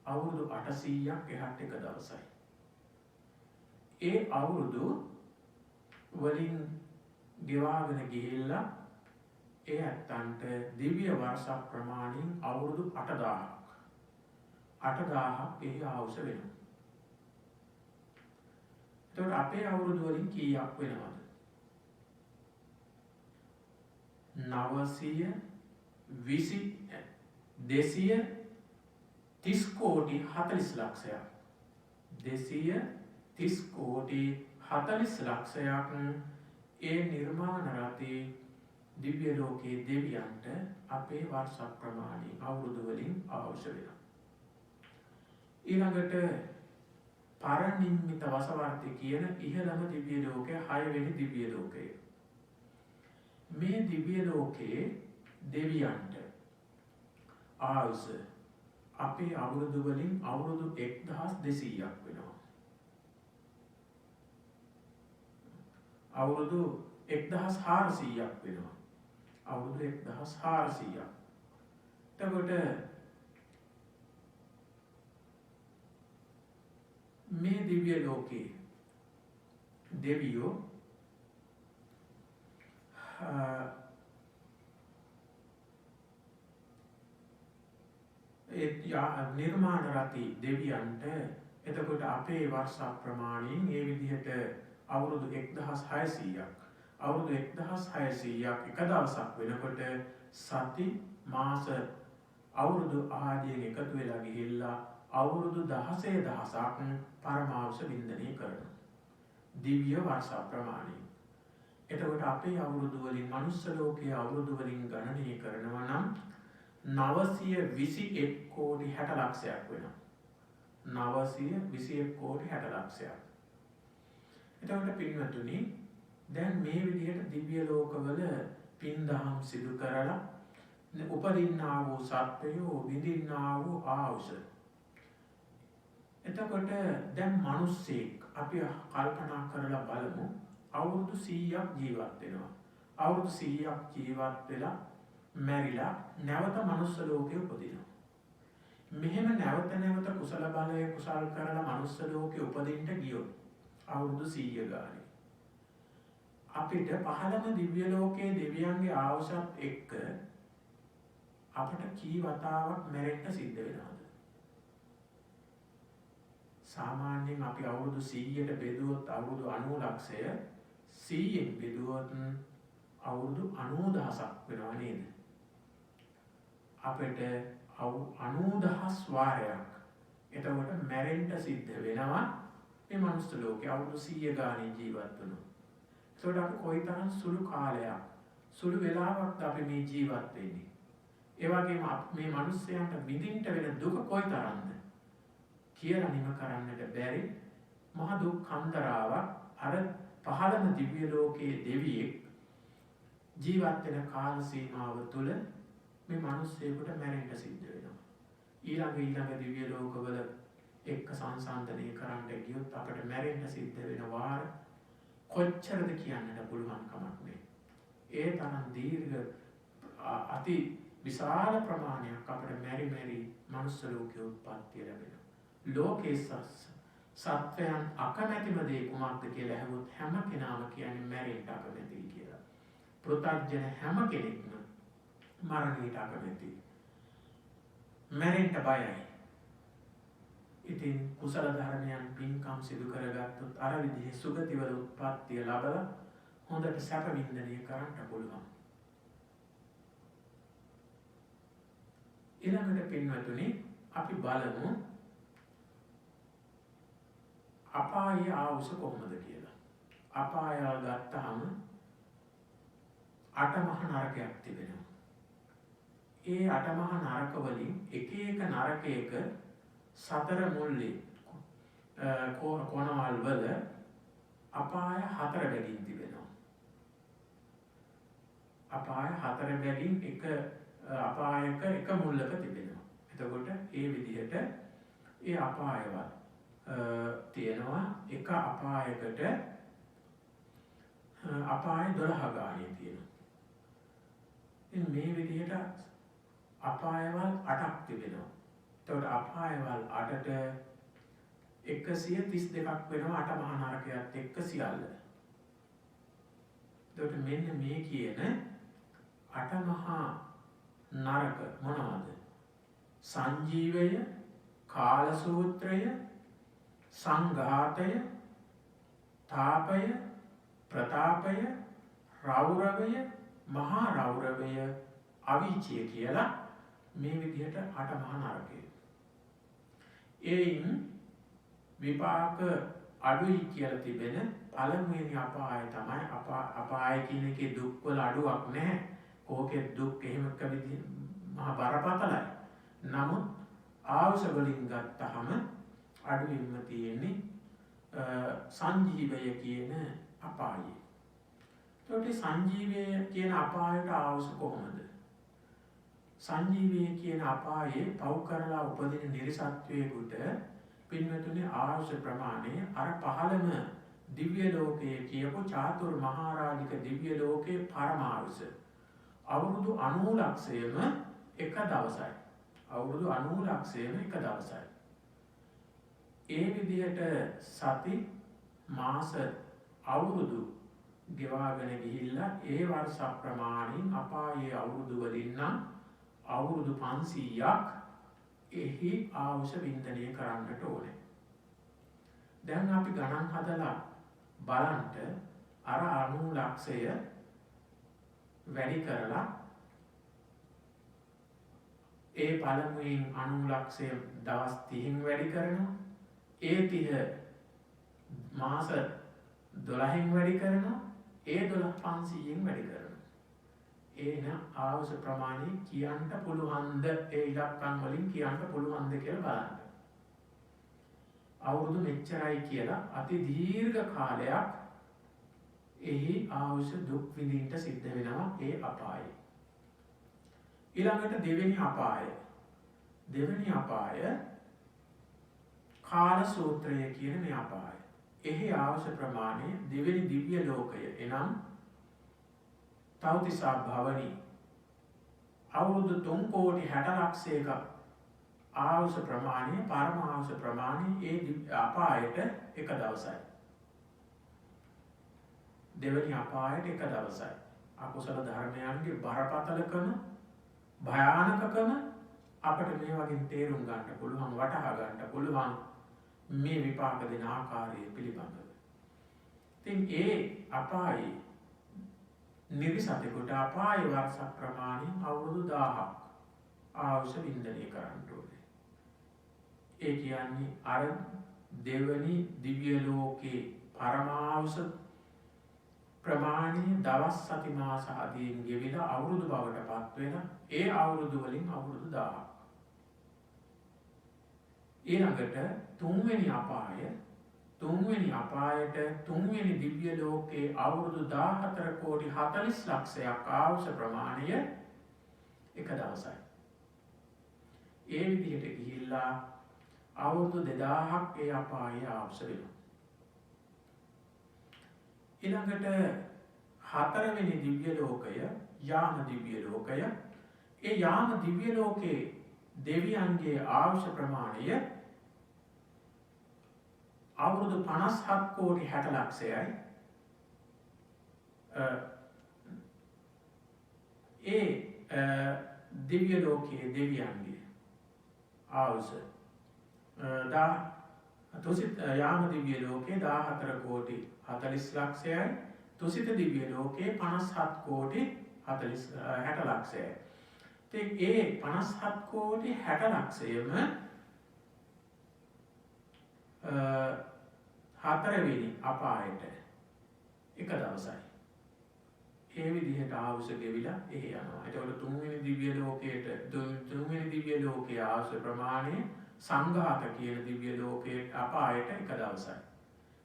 [SPEAKER 1] අවුරුදු 800ක් එහාට එක දවසයි. ඒ අවුරුදු වලින් ගෙවාගෙන ගිහිල්ලා ඒ ඇත්තන්ට දිව්‍ය වර්ෂ ප්‍රමාණයෙන් අවුරුදු 8000ක් ඒ ආවුස වෙනවා. එතකොට අපේ අවුරුදු වලින් කීයක් වෙනවද? 230 කෝටි 40 ලක්ෂයක්. 230 කෝටි 40 ලක්ෂයක් ඒ නිර්මාණ රතේ දිව්‍ය ලෝකයේ දෙවියන්ට අපේ වර්ෂ ප්‍රමාණය අවුරුදු වලින් අවශ්‍ය වෙනවා. ඊළඟට පරිනිම්මිත වසවර්ති කියන ඉහළම දිව්‍ය ලෝකය 6 වෙනි දිව්‍ය ලෝකය. මේ දිව්‍ය ලෝකයේ දෙවියන්ට ආයුෂ අපේ අවුරුදු වලින් අවුරුදු 1200ක් වෙනවා. අවුරුදු 1400ක් වෙනවා. අවුරුදු 1400ක්. එතකොට මේ දිව්‍ය ලෝකයේ දෙවියෝ නිර්මාණ රති දෙවියන්ට එතකොට අපේ වර්ෂ ප්‍රමාණයෙන් ඒ විදිහට අවුරුදු 1600ක් අවුරුදු 1600ක් එක දවසක් වෙනකොට සති මාස අවුරුදු ආදියෙන් එකතු වෙලා ගිහිල්ලා අවුරුදු 16000ක් පරමාවස වින්දනය කරනවා. දිව්‍ය වර්ෂ ප්‍රමාණය. එතකොට අපේ අවුරුදු වලින් මනුස්ස ලෝකයේ අවුරුදු වලින් ගණනය කරනවා නම් 921 කෝටි 60 ලක්ෂයක් වෙනවා. 921 කෝටි 60 ලක්ෂයක්. එතකොට පින්වතුනි දැන් මේ විදිහට දිව්‍ය ලෝකවල පින්දහම් සිදු කරලා උපදින්නා වූ සත්වයෝ විඳින්නා වූ ආයුෂ. එතකොට දැන් මිනිස්සෙක් අපි කල්පනා කරලා බලමු අවුරුදු 100ක් ජීවත් වෙනවා. අවුරුදු 100ක් ජීවත් වෙලා මැරිලා නැවත මනුස්ස ලෝකෙ උපදිනවා. මෙහෙම නැවත කුසල බලය කුසල් කරලා මනුස්ස ලෝකෙ උපදින්න ගියොත් අවුරුදු 100 ගානේ අපිට පහළම දිව්‍ය ලෝකයේ දෙවියන්ගේ ආවුසත් එක්ක අපට කී වතාවක් මැරෙන්න සිද්ධ වෙනවද? සාමාන්‍යයෙන් අපි අවුරුදු 100ට බෙදුවොත් අවුරුදු 90 ලක්ෂය 100ෙන් බෙදුවොත් අවුරුදු 90000ක් වෙනවා නේද? අපිට 90000 වාරයක් එතකොට මැරෙන්න සිද්ධ වෙනවා මේ මනුස්ස ලෝකේ අවුරුදු 100 ගානේ ජීවත් වෙනවා. ඒකට අපි කොයිතරම් සුළු කාලයක් සුළු වෙලාවක් අපි මේ ජීවත් වෙන්නේ. ඒ වගේම මේ මිනිස්යන්ට විඳින්න වෙන දුක කොයිතරම්ද කියලා නිම කරන්නට බැරි මහ දුක් කන්දරාවක් අර පහළම දිව්‍ය ලෝකයේ දෙවියෙක් ජීවත් වෙන කාල සීමාව තුළ මේ මිනිස්සෙකුට මැරෙන්න සිද්ධ වෙනවා. ඊළඟ දිව්‍ය ලෝකවල එක්ක සංසන්දනය කරන්න ගියොත් අපිට මැරෙන්න සිද්ධ වෙන වාර කොච්චරද කියන්නට පුළුවන් කමක් නැහැ. ඒ තරම් දීර්ඝ අති විශාල ප්‍රමාණයක් අපිට මෙරි මනුස්ස ලෝකයේ උත්පත්ති ලැබෙනවා. ලෝකේ සත්වයන් අකමැතිම දේ කුමක්ද කියලා ඇහුවොත් හැම කෙනාම කියන්නේ මැරෙන්න අකමැතියි කියලා. පෘථග්ජන හැම කෙනෙක්ම මරණයට අකමැතියි. මැරෙන්න බයයි. ඉතින් කුසල ධර්මයන් පින්කම් සිදු කරගත්තොත් අර විදිහේ සුගතිවල උත්පත්තිය ලබලා හොඳට සැප වින්දනය කරන්න පුළුවන්. ඊළඟට පින්වතුනි අපි බලමු අපායේ ආවුස කොහොමද කියලා. අපාය ගත්තාම අටමහ නරකයක් තිබෙනවා. ඒ අටමහ නරක වලින් එක එක නරකයක සතර මුල්ලේ කොනවල් වල අපාය 4 බැගින් තිබෙනවා. අපාය 4 බැගින් එක අපායක එක මුල්ලක තිබෙනවා. එතකොට ඒ විදිහට ඒ අපායවල තියෙනවා එක අපායකට අපාය 12 ගානේ තියෙනවා. ඉතින් මේ විදිහට අපායවල 8ක් තිබෙනවා. එතකොට අපායවල 8ට 132ක් වෙනවා අට මහා නරකයත් එක්ක සියල්ල. එතකොට මෙන්න මේ කියන අට මහා නරක මොනවද? සංජීවය, කාලසූත්‍රය, සංඝාතය, තාපය, ප්‍රතාපය, රෞරවය, මහා රෞරවය, අවීචය කියලා මේ විදිහට අට මහා නරකය. එයින් විපාක අඩුයි කියලා තිබෙන පළමුවෙනි අපාය තමයි අපාය කියන එකේ දුක් වල අඩුවක් නැහැ. කෝකේ දුක් එහෙම කවිදි මහා බරපතලයි. නමුත් ආවුස වලින් ගත්තහම අඩුවෙන්ම තියෙන්නේ සංජීවය කියන අපායයි. ඒකට සංජීවය කියන අපායට ආවුස කොහොමද? සංජීවය කියන අපායේ පව් කරලා උපදින නිර්සත්වයකට පින්වතුනි ආයුෂ ප්‍රමාණය අර පහළම දිව්‍ය ලෝකයේ කියපු චාතුර් මහරජික දිව්‍ය ලෝකයේ පරමායුෂ අවුරුදු 90 ලක්ෂයම එක දවසයි. අවුරුදු 90 ලක්ෂයම එක දවසයි. ඒ විදිහට සති මාස අවුරුදු ගෙවාගෙන ගිහිල්ලා ඒ වර්ෂ ප්‍රමාණින් අපායේ අවුරුදු වලින් නම් අවුරුදු 500ක් එහි ආවුෂ වින්දනය කරන්නට ඕනේ. දැන් අපි ගණන් හදලා බලන්ට අර 90 ලක්ෂය වැඩි කරලා ඒ පළමුවෙන් 90 ලක්ෂය දවස් 30න් වැඩි කරනවා. ඒ 30 මාස 12න් වැඩි කරනවා. ඒ 12 500න් වැඩි කරනවා. ඒන ආවුෂ ප්‍රමාණය කියන්න පුළුවන්ද? ඒ ඉලක්කම් වලින් කියන්න පුළුවන්ද කියලා බලන්න. අවුරුදු මෙච්චරයි කියලා අති දීර්ඝ කාලයක් එහි ආවුෂ දුක් විඳින්න සිද්ධ වෙනවා ඒ අපායේ. ඊළඟට දෙවෙනි අපාය. දෙවෙනි අපාය කාල සූත්‍රය කියන මේ අපාය. එහි ආවුෂ ප්‍රමාණය දෙවෙනි දිව්‍ය ලෝකය එනම් තවතිසා භවනි අවුරුදු 3 කෝටි 60 ලක්ෂයක ආවුෂ ප්‍රමාණය පරම ආවුෂ ප්‍රමාණය ඒ අපායට එක දවසයි. දෙවෙනි අපායට එක දවසයි. අකුසල ධර්මයන්ගේ බරපතලකම භයානකකම අපිට මේ වගේ තේරුම් ගන්න පුළුවන්, වටහා ගන්න පුළුවන් මේ විපාක දෙන ආකාරය පිළිබඳව. ඉතින් ඒ අපායේ නිර්සතෙකුට අපාය වර්ෂ ප්‍රමාණය අවුරුදු 1000ක් ආවුෂ වින්දනය කරන්න ඕනේ. ඒ කියන්නේ අර දෙවනි දිව්‍ය ලෝකේ පරමාවුෂ ප්‍රමාණය දවස් සති මාස ආදීන් ගෙවිලා අවුරුදු බවට පත් වෙන ඒ අවුරුදු වලින් අවුරුදු 1000ක්. ඊළඟට තුන්වෙනි අපායට තුන්වෙනි දිව්‍ය ලෝකේ අවුරුදු 14 කෝටි 40 ලක්ෂයක් ආවුෂ ප්‍රමාණය එක දවසයි. ඒ විදිහට ගිහිල්ලා අවුරුදු 2000ක් ඒ අපායේ ආවුෂ වෙනවා. ඊළඟට හතරවෙනි දිව්‍ය ලෝකය යාම දිව්‍ය ලෝකය. ඒ යාම දිව්‍ය ලෝකේ දෙවියන්ගේ ආයුෂ ප්‍රමාණය අවුරුදු 57 කෝටි 60 ලක්ෂයයි දිව්‍ය ලෝකයේ දෙවියන්ගේ ආයුෂ යාම දිව්‍ය ලෝකයේ 14 කෝටි 40 ලක්ෂයයි තුසිත දිව්‍ය ලෝකයේ 57 කෝටි 60 ලක්ෂයයි. ඉතින් ඒ 57 කෝටි 60 ලක්ෂයම හතරවෙනි අපායට එක දවසයි. ඒ විදිහට ආයුෂ ගෙවිලා එහි යනවා. ඒතකොට තුන්වෙනි දිව්‍ය ලෝකයේ ආයුෂ ප්‍රමාණය සංඝාත කියන දිව්‍ය ලෝකයේ අපායට එක දවසයි.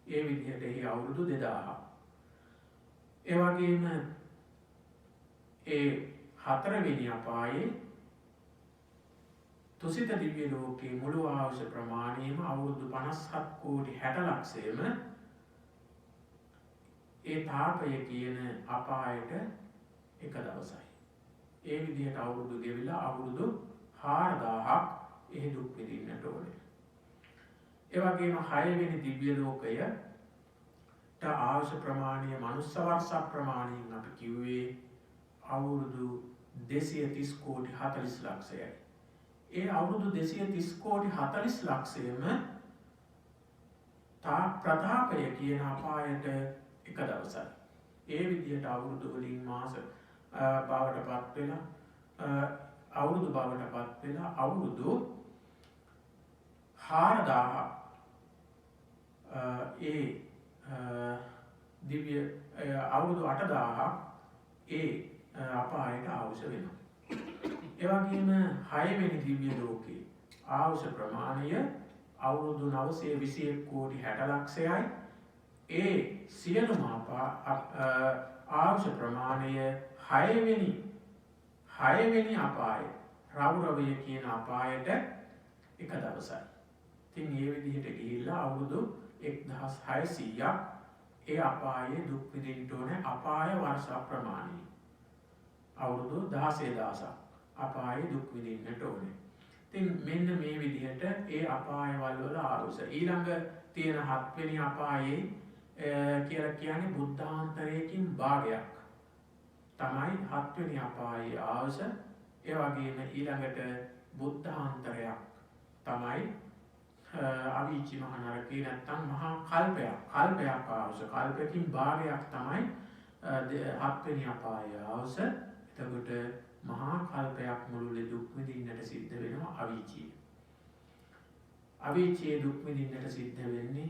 [SPEAKER 1] ඒ විදිහට එහි අවුරුදු 2000ක්. ඒ වගේම ඒ හතරවෙනි අපායේ තුසිත දිව්‍ය ලෝකයේ මුළු ආයුෂ ප්‍රමාණයම අවුරුදු 57 කෝටි 60 ලක්ෂයම ඒ තාපය කියන අපායට එක දවසයි. ඒ විදිහට අවුරුදු ගෙවිලා අවුරුදු 4000ක් එහි දුක් විඳින්නට ඕනේ. ඒ වගේම 6 වෙනි දිව්‍ය ලෝකයට ආයුෂ ප්‍රමාණය මනුස්ස වර්ෂ ප්‍රමාණයෙන් අපි කිව්වේ අවුරුදු 230 කෝටි 40 ලක්ෂයයි. ඒ අවුරුදු 230 කෝටි 40 ලක්ෂයම ප්‍රතාපය කියන අපායට එක දවසයි. ඒ විදිහට අවුරුදු වලින් මාස බවට පත් වෙලා අවුරුදු බවට පත් වෙලා අවුරුදු 4000 දිව්‍ය අවුරුදු 8000ක් ඒ අපායට ආයුෂ වෙනවා. ඒ වගේම 6 වෙනි දිව්‍ය ලෝකේ ආයුෂ ප්‍රමාණය අවුරුදු 921 කෝටි 60 ලක්ෂයයි. ඒ සියලුම ආයුෂ ප්‍රමාණය 6 වෙනි අපාය රෞරවය කියන අපායට එක දවසයි. ඉතින් මේ විදිහට ගිහිල්ලා අවුරුදු 1600ක් ඒ අපායේ දුක් විඳින්න ඕනේ අපාය වර්ෂ ප්‍රමාණය. අවුරුදු 16000ක් අපායේ දුක් විඳින්නට ඕනේ. ඉතින් මෙන්න මේ විදිහට ඒ අපායවල වල ආයුෂ ඊළඟ තියෙන 7 වෙනි අපායේ කියලා කියන්නේ බුද්ධාන්තරයකින් භාගයක් තමයි 7 වෙනි අපායේ ආයුෂ. ඒ වගේම ඊළඟට බුද්ධාන්තරයක් තමයි අවීචි මහ නරකේ නැත්තම් මහා කල්පයක් ආයුෂ. කල්පකින් භාගයක් තමයි 7 වෙනි අපායේ ආයුෂ. එතකොට මහා කල්පයක් මුළුල්ලේ දුක් විඳින්නට සිද්ධ වෙනවා අවීචිය. අවීචියේ දුක් විඳින්නට සිද්ධ වෙන්නේ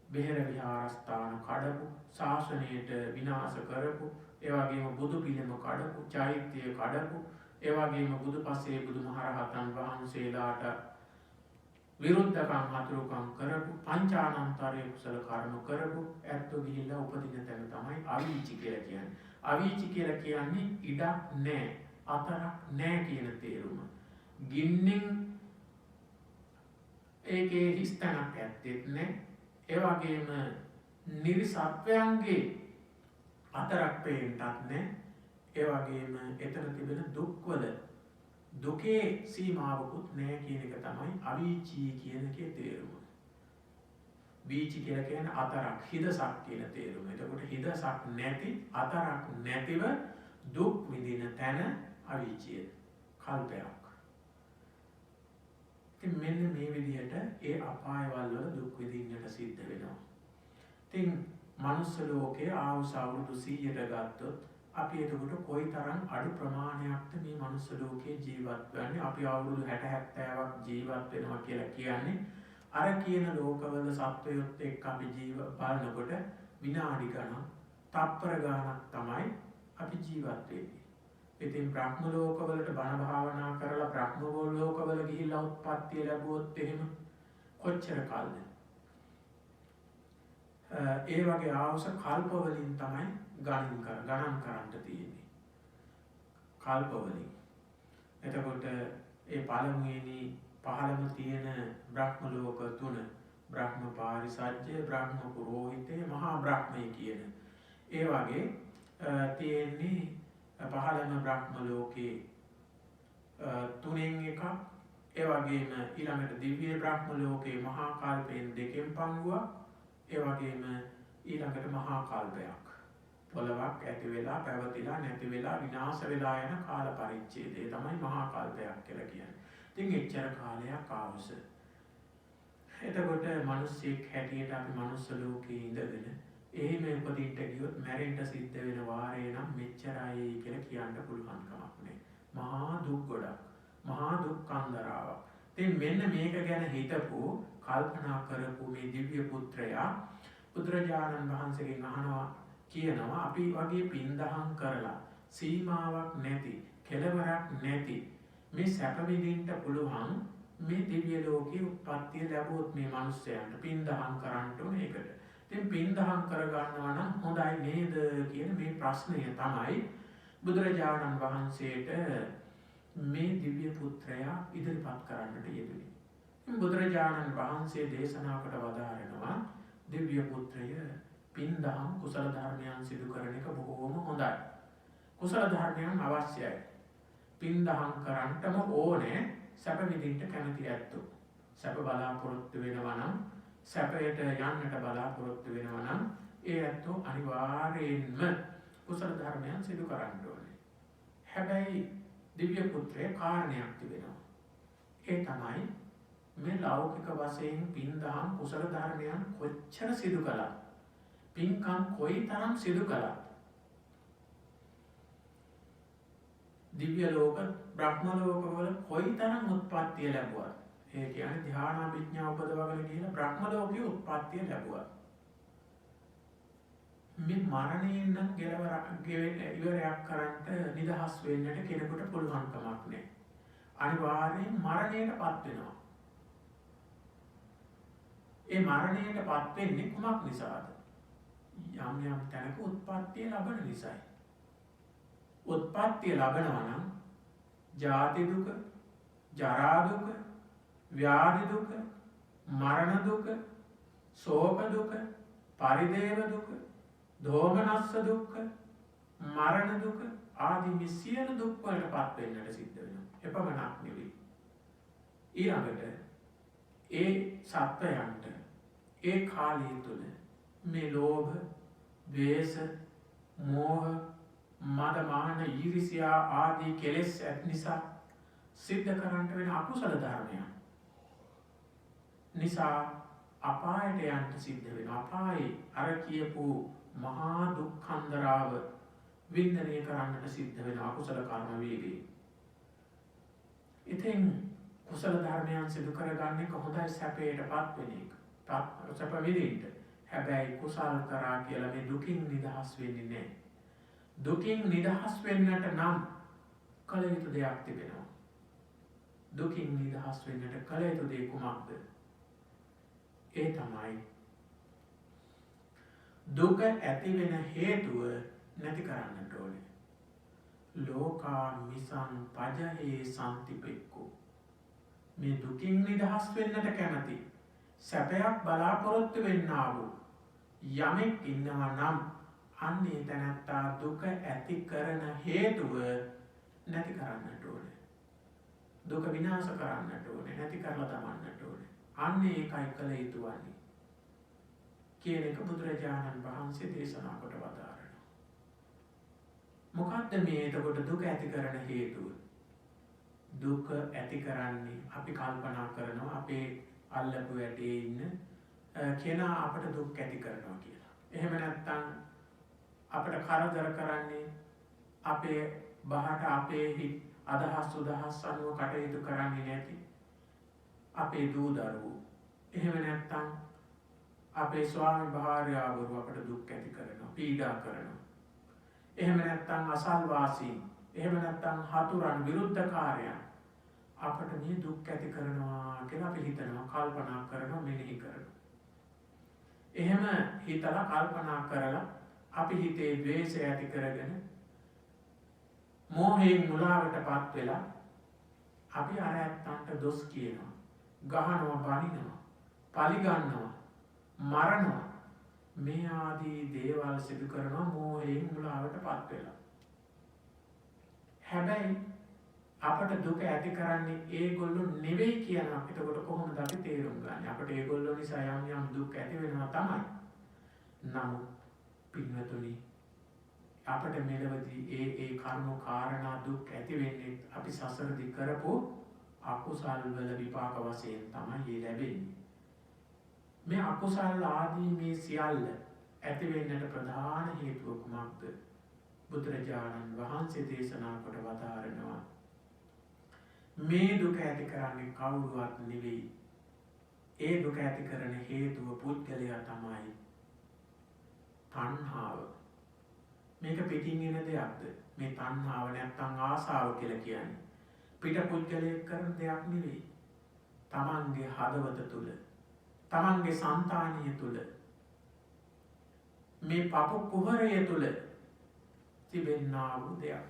[SPEAKER 1] බෙහෙර විහාරස්ථාන කඩපු, ශාසනයට විනාශ කරපු, ඒ වගේම බුදු පිළිම කඩපු, චෛත්‍ය කඩපු, ඒ වගේම බුදුපසේ බුදුමහරහතන් වහන්සේලාට විරුද්ධකම් හතුරුකම් කරපු, පංචානන්තරය කුසල කර්ම කරපු ඇත්තෝ ගිහිල්ලා උපදින තැන තමයි අවීචි කියලා කියන්නේ. අවීචි කියලා කියන්නේ ඉඩක් නැහැ, අතරක් නැහැ කියන තේරුම. ගින්නෙන් ඒකේ හිස්තැනක් ඇත්තෙත් නැහැ. ඒ වගේම නිර්සත්වයන්ගේ අතරක් පේන්නත් නැහැ. ඒ වගේම එතන තිබෙන දුකේ සීමාවකුත් නැහැ කියන එක තමයි අවීචි කියන එකේ තේරුම. වීචි කියලා කියන්නේ අතරක්, හිදසක් කියන තේරුම. එතකොට හිදසක් නැති, අතරක් නැතිව දුක් විඳින තැන අවීචිය. කල්පයක්. ඉතින් මෙන්න මේ විදිහට ඒ අපායවල වල දුක් විඳින්නට සිද්ධ වෙනවා. ඉතින් මනුස්ස ලෝකයේ ආයුෂ අවුරුදු 100ට ගත්තොත් අපි එතකොට කොයිතරම් අඩු ප්‍රමාණයක්ද මේ මනුස්ස ලෝකයේ ජීවත් වෙන්නේ. අපි අවුරුදු 60-70ක් ජීවත් වෙනවා කියලා කියන්නේ අර කියන ලෝකවල සත්වයොත් එක්ක අපි බලනකොට විනාඩි ගණන්, තප්පර ගණනක් තමයි අපි ජීවත් වෙන්නේ. ඉතින් බ්‍රහ්ම ලෝකවලට බණ භාවනා කරලා බ්‍රහ්ම ලෝකවල ගිහිල්ලා උත්පත්තිය ලැබුවොත් එහෙම කොච්චර කාලද? ඒ වගේ ආවස කල්ප වලින් තමයි ගණන් කරන්න තියෙන්නේ. කල්ප වලින්. එතකොට ඒ පළමුවෙනි පහළම තියෙන බ්‍රහ්ම ලෝක තුන බ්‍රහ්ම පාරිසජ්‍ය, බ්‍රහ්ම පුරෝහිතය, මහා බ්‍රහ්මය කියන ඒ වගේ තියෙන්නේ පහළම බ්‍රහ්ම ලෝකේ තුනෙන් එකක්. ඒ වගේම ඊළඟට දිව්‍ය බ්‍රහ්ම ලෝකේ මහා කල්පයෙන් දෙකෙන් පංගුවක්. ඒ වගේම ඊළඟට මහා කල්පයක්. පොළවක් ඇති වෙලා පැවතිලා නැති වෙලා විනාශ වෙලා යන කාල පරිච්ඡේදය තමයි මහා කල්පයක් කියලා කියන්නේ. ඉතින් එච්චර කාලයක් ආවස. එතකොට මිනිස්සෙක් හැටියට අපි මනුස්ස ලෝකේ ඉඳගෙන එහෙම උපදින්න ගියොත් මැරෙන්න සිද්ධ වෙන වාරේ නම් මෙච්චරයි කියලා කියන්න පුළුවන් කමක් නැහැ. මහා දුක් ගොඩක්. මහා දුක් කන්දරාවක්. ඉතින් මෙන්න මේක ගැන හිතපු කල්පනා කරපු මේ දිව්‍ය පුත්‍රයා බුදුරජාණන් වහන්සේගෙන් අහනවා කියනවා අපි වගේ පින්දහම් කරලා සීමාවක් නැති කෙලවරක් නැති මේ සැප විඳින්න පුළුවන් මේ දිව්‍ය ලෝකේ උත්පත්තිය ලැබුවොත් මේ මිනිස්යන්ට පින්දහම් කරන්න ඕනේ ඒකට. ඉතින් පින්දහම් කරගන්නවා නම් හොඳයි නේද කියන මේ ප්‍රශ්නය තමයි බුදුරජාණන් වහන්සේට මේ දිව්‍ය පුත්‍රයා ඉදිරිපත් කරන්නට යෙදුනේ. බුදුරජාණන් වහන්සේ දේශනා කොට වදාරනවා දිව්‍ය පුත්‍රය පින්දහම් කුසල ධර්මයන් සිදු කරන එක බොහෝම හොඳයි. කුසල ධර්මයන් අවශ්‍යයි. පින්දහම් කරන්නටම ඕනේ සැප විඳින්න කැමති ඇත්තෝ. සැප බලාපොරොත්තු වෙනවා නම් සැපයට යන්නට බලාපොරොත්තු වෙනවා නම් ඒ ඇත්තෝ අනිවාර්යයෙන්ම කුසල ධර්මයන් සිදු කරන්න ඕනේ. හැබැයි දිව්‍ය පුත්‍රයේ කාරණයක් තිබෙනවා. ඒ තමයි මේ ලෞකික වශයෙන් පින්දහම් කුසල ධර්මයන් කොච්චර සිදු කළා පින්කම් කොයිතරම් සිදු කළා දිව්‍ය ලෝක බ්‍රහ්ම ලෝකවල කොයිතරම් උත්පත්තිය ලැබුවා ඒ කියන්නේ ධ්‍යාන අභිඥා උපදවගෙන ගිහින් බ්‍රහ්ම ලෝකයේ උත්පත්තිය ලැබුවා මේ මරණයෙන් නම් ඉවරයක් කරන්නට නිදහස් වෙන්නට කෙනෙකුට පුළුවන් කමක් නැහැ අනිවාර්යෙන් මරණයටපත් වෙනවා ඒ මරණයටපත් වෙන්නේ කුමක් නිසාද? යම් යම් තැනක උත්පත්තිය ලබන නිසායි. උත්පත්තිය ලබනවා නම් ජාති දුක, ජරා දුක, ව්‍යාධි දුක, මරණ දුක, ශෝක දුක, පරිදේව දුක, දෝමනස්ස දුක්ඛ, මරණ දුක ආදී මේ සියලු දුක් වලටපත් වෙන්නට සිද්ධ වෙනවා. එපමණක් නෙවෙයි. ඊළඟට ඒ සත්වයන්ට ඒ කාලය තුළ මේ ලෝභ, ද්වේෂ, මෝහ, මද මාන, ඊර්ෂ්‍යා ආදී කෙලෙස් ඇති නිසා සිද්ධ කරන්නට වෙන අකුසල ධර්මයන් නිසා අපායට යන්න සිද්ධ වෙනවා. අපායේ අර කියපු මහා දුක්ඛන්දරාව වින්දනය කරන්නට සිද්ධ වෙනවා අකුසල කර්ම වේගයෙන්. ඉතින් කුසල ධර්මයන් සිදු කරගන්න එක හොඳයි සැපයටපත් වෙන එක. සැප විඳින්න. හැබැයි කුසල් කරා කියලා මේ දුකින් නිදහස් වෙන්නේ නැහැ. දුකින් නිදහස් වෙන්නට නම් කල යුතු දෙයක් තිබෙනවා. දුකින් නිදහස් වෙන්නට කල යුතු දේ කුමක්ද? ඒ තමයි දුක ඇති වෙන හේතුව නැති කරන්නට ඕනේ. ලෝකා මිසං පජහේ සම්තිපෙක්කෝ මේ දුකින් නිදහස් වෙන්නට කැමති සැපයක් බලාපොරොත්තු වෙන්නා වූ යමෙක් ඉන්නවා නම් අන්නේ තැනැත්තා දුක ඇති කරන හේතුව නැති කරන්නට ඕනේ. දුක විනාශ කරන්නට ඕනේ, නැති කරලා දමන්නට ඕනේ. අන්නේ ඒකයි කළ යුතු වන්නේ කියන එක බුදුරජාණන් වහන්සේ දේශනා කොට වදාරනවා. මොකක්ද මේ එතකොට දුක ඇති කරන හේතුව? දුක ඇති කරන්නේ අපි කල්පනා කරනවා අපේ අල්ලපු වැටේ ඉන්න කෙනා අපට දුක් ඇති කරනවා කියලා. එහෙම නැත්නම් අපට කරදර කරන්නේ අපේ බහට අපේ අදහස් උදහස් අනුව කටයුතු කරන්නේ නැති අපේ දූ දරුවෝ. එහෙම නැත්නම් අපේ ස්වාමි භාර්යාවරු අපට දුක් ඇති කරනවා, පීඩා කරනවා. එහෙම නැත්නම් අසල්වාසීන්, එහෙම නැත්නම් හතුරන්, විරුද්ධකාරයන් අපට මේ දුක් ඇති කරනවා කියලා අපි හිතනවා, කල්පනා කරනවා, මෙනෙහි කරනවා. එහෙම හිතලා කල්පනා කරලා අපි හිතේ ද්වේෂය ඇති කරගෙන මෝහයෙන් මුලාවටපත් වෙලා අපි අර ඇත්තන්ට දොස් කියනවා, ගහනවා, බනිනවා, පලිගන්නවා, මරනවා. මේ ආදී දේවල් සිදු කරනවා මෝහයෙන් මුලාවටපත් වෙලා. හැබැයි අපට දුක ඇති කරන්නේ ඒගොල්ලෝ නෙවෙයි කියනවා. එතකොට කොහොමද අපි තේරුම් ගන්නේ? අපට ඒගොල්ලෝ නිසා යම් දුක් ඇති වෙනවා තමයි. නමුත් පින්වතුනි අපට මෙලවදී ඒ කර්ම කාරණා දුක් ඇති වෙන්නේ අපි සසරදී කරපු අකුසල් වල විපාක වශයෙන් තමයි ලැබෙන්නේ. මේ අකුසල් ආදී මේ සියල්ල ඇති වෙන්නට ප්‍රධාන හේතුව කුමක්ද? බුදුරජාණන් වහන්සේ දේශනා කොට වදාරනවා මේ දුක ඇති කරන්නේ කවුරුවත් නෙවෙයි. ඒ දුක ඇති කරන හේතුව පුද්ගලයා තමයි තණ්හාව. මේක පිටින් එන දෙයක්ද? මේ තණ්හාව නැත්තම් ආසාව කියලා කියන්නේ පිට පුද්ගලයෙක් කරන දෙයක් නෙවෙයි. තමන්ගේ හදවත තුල, තමන්ගේ సంతානිය තුල, මේ පපු කුහරය තුල තිබෙනා වූ දෙයක්.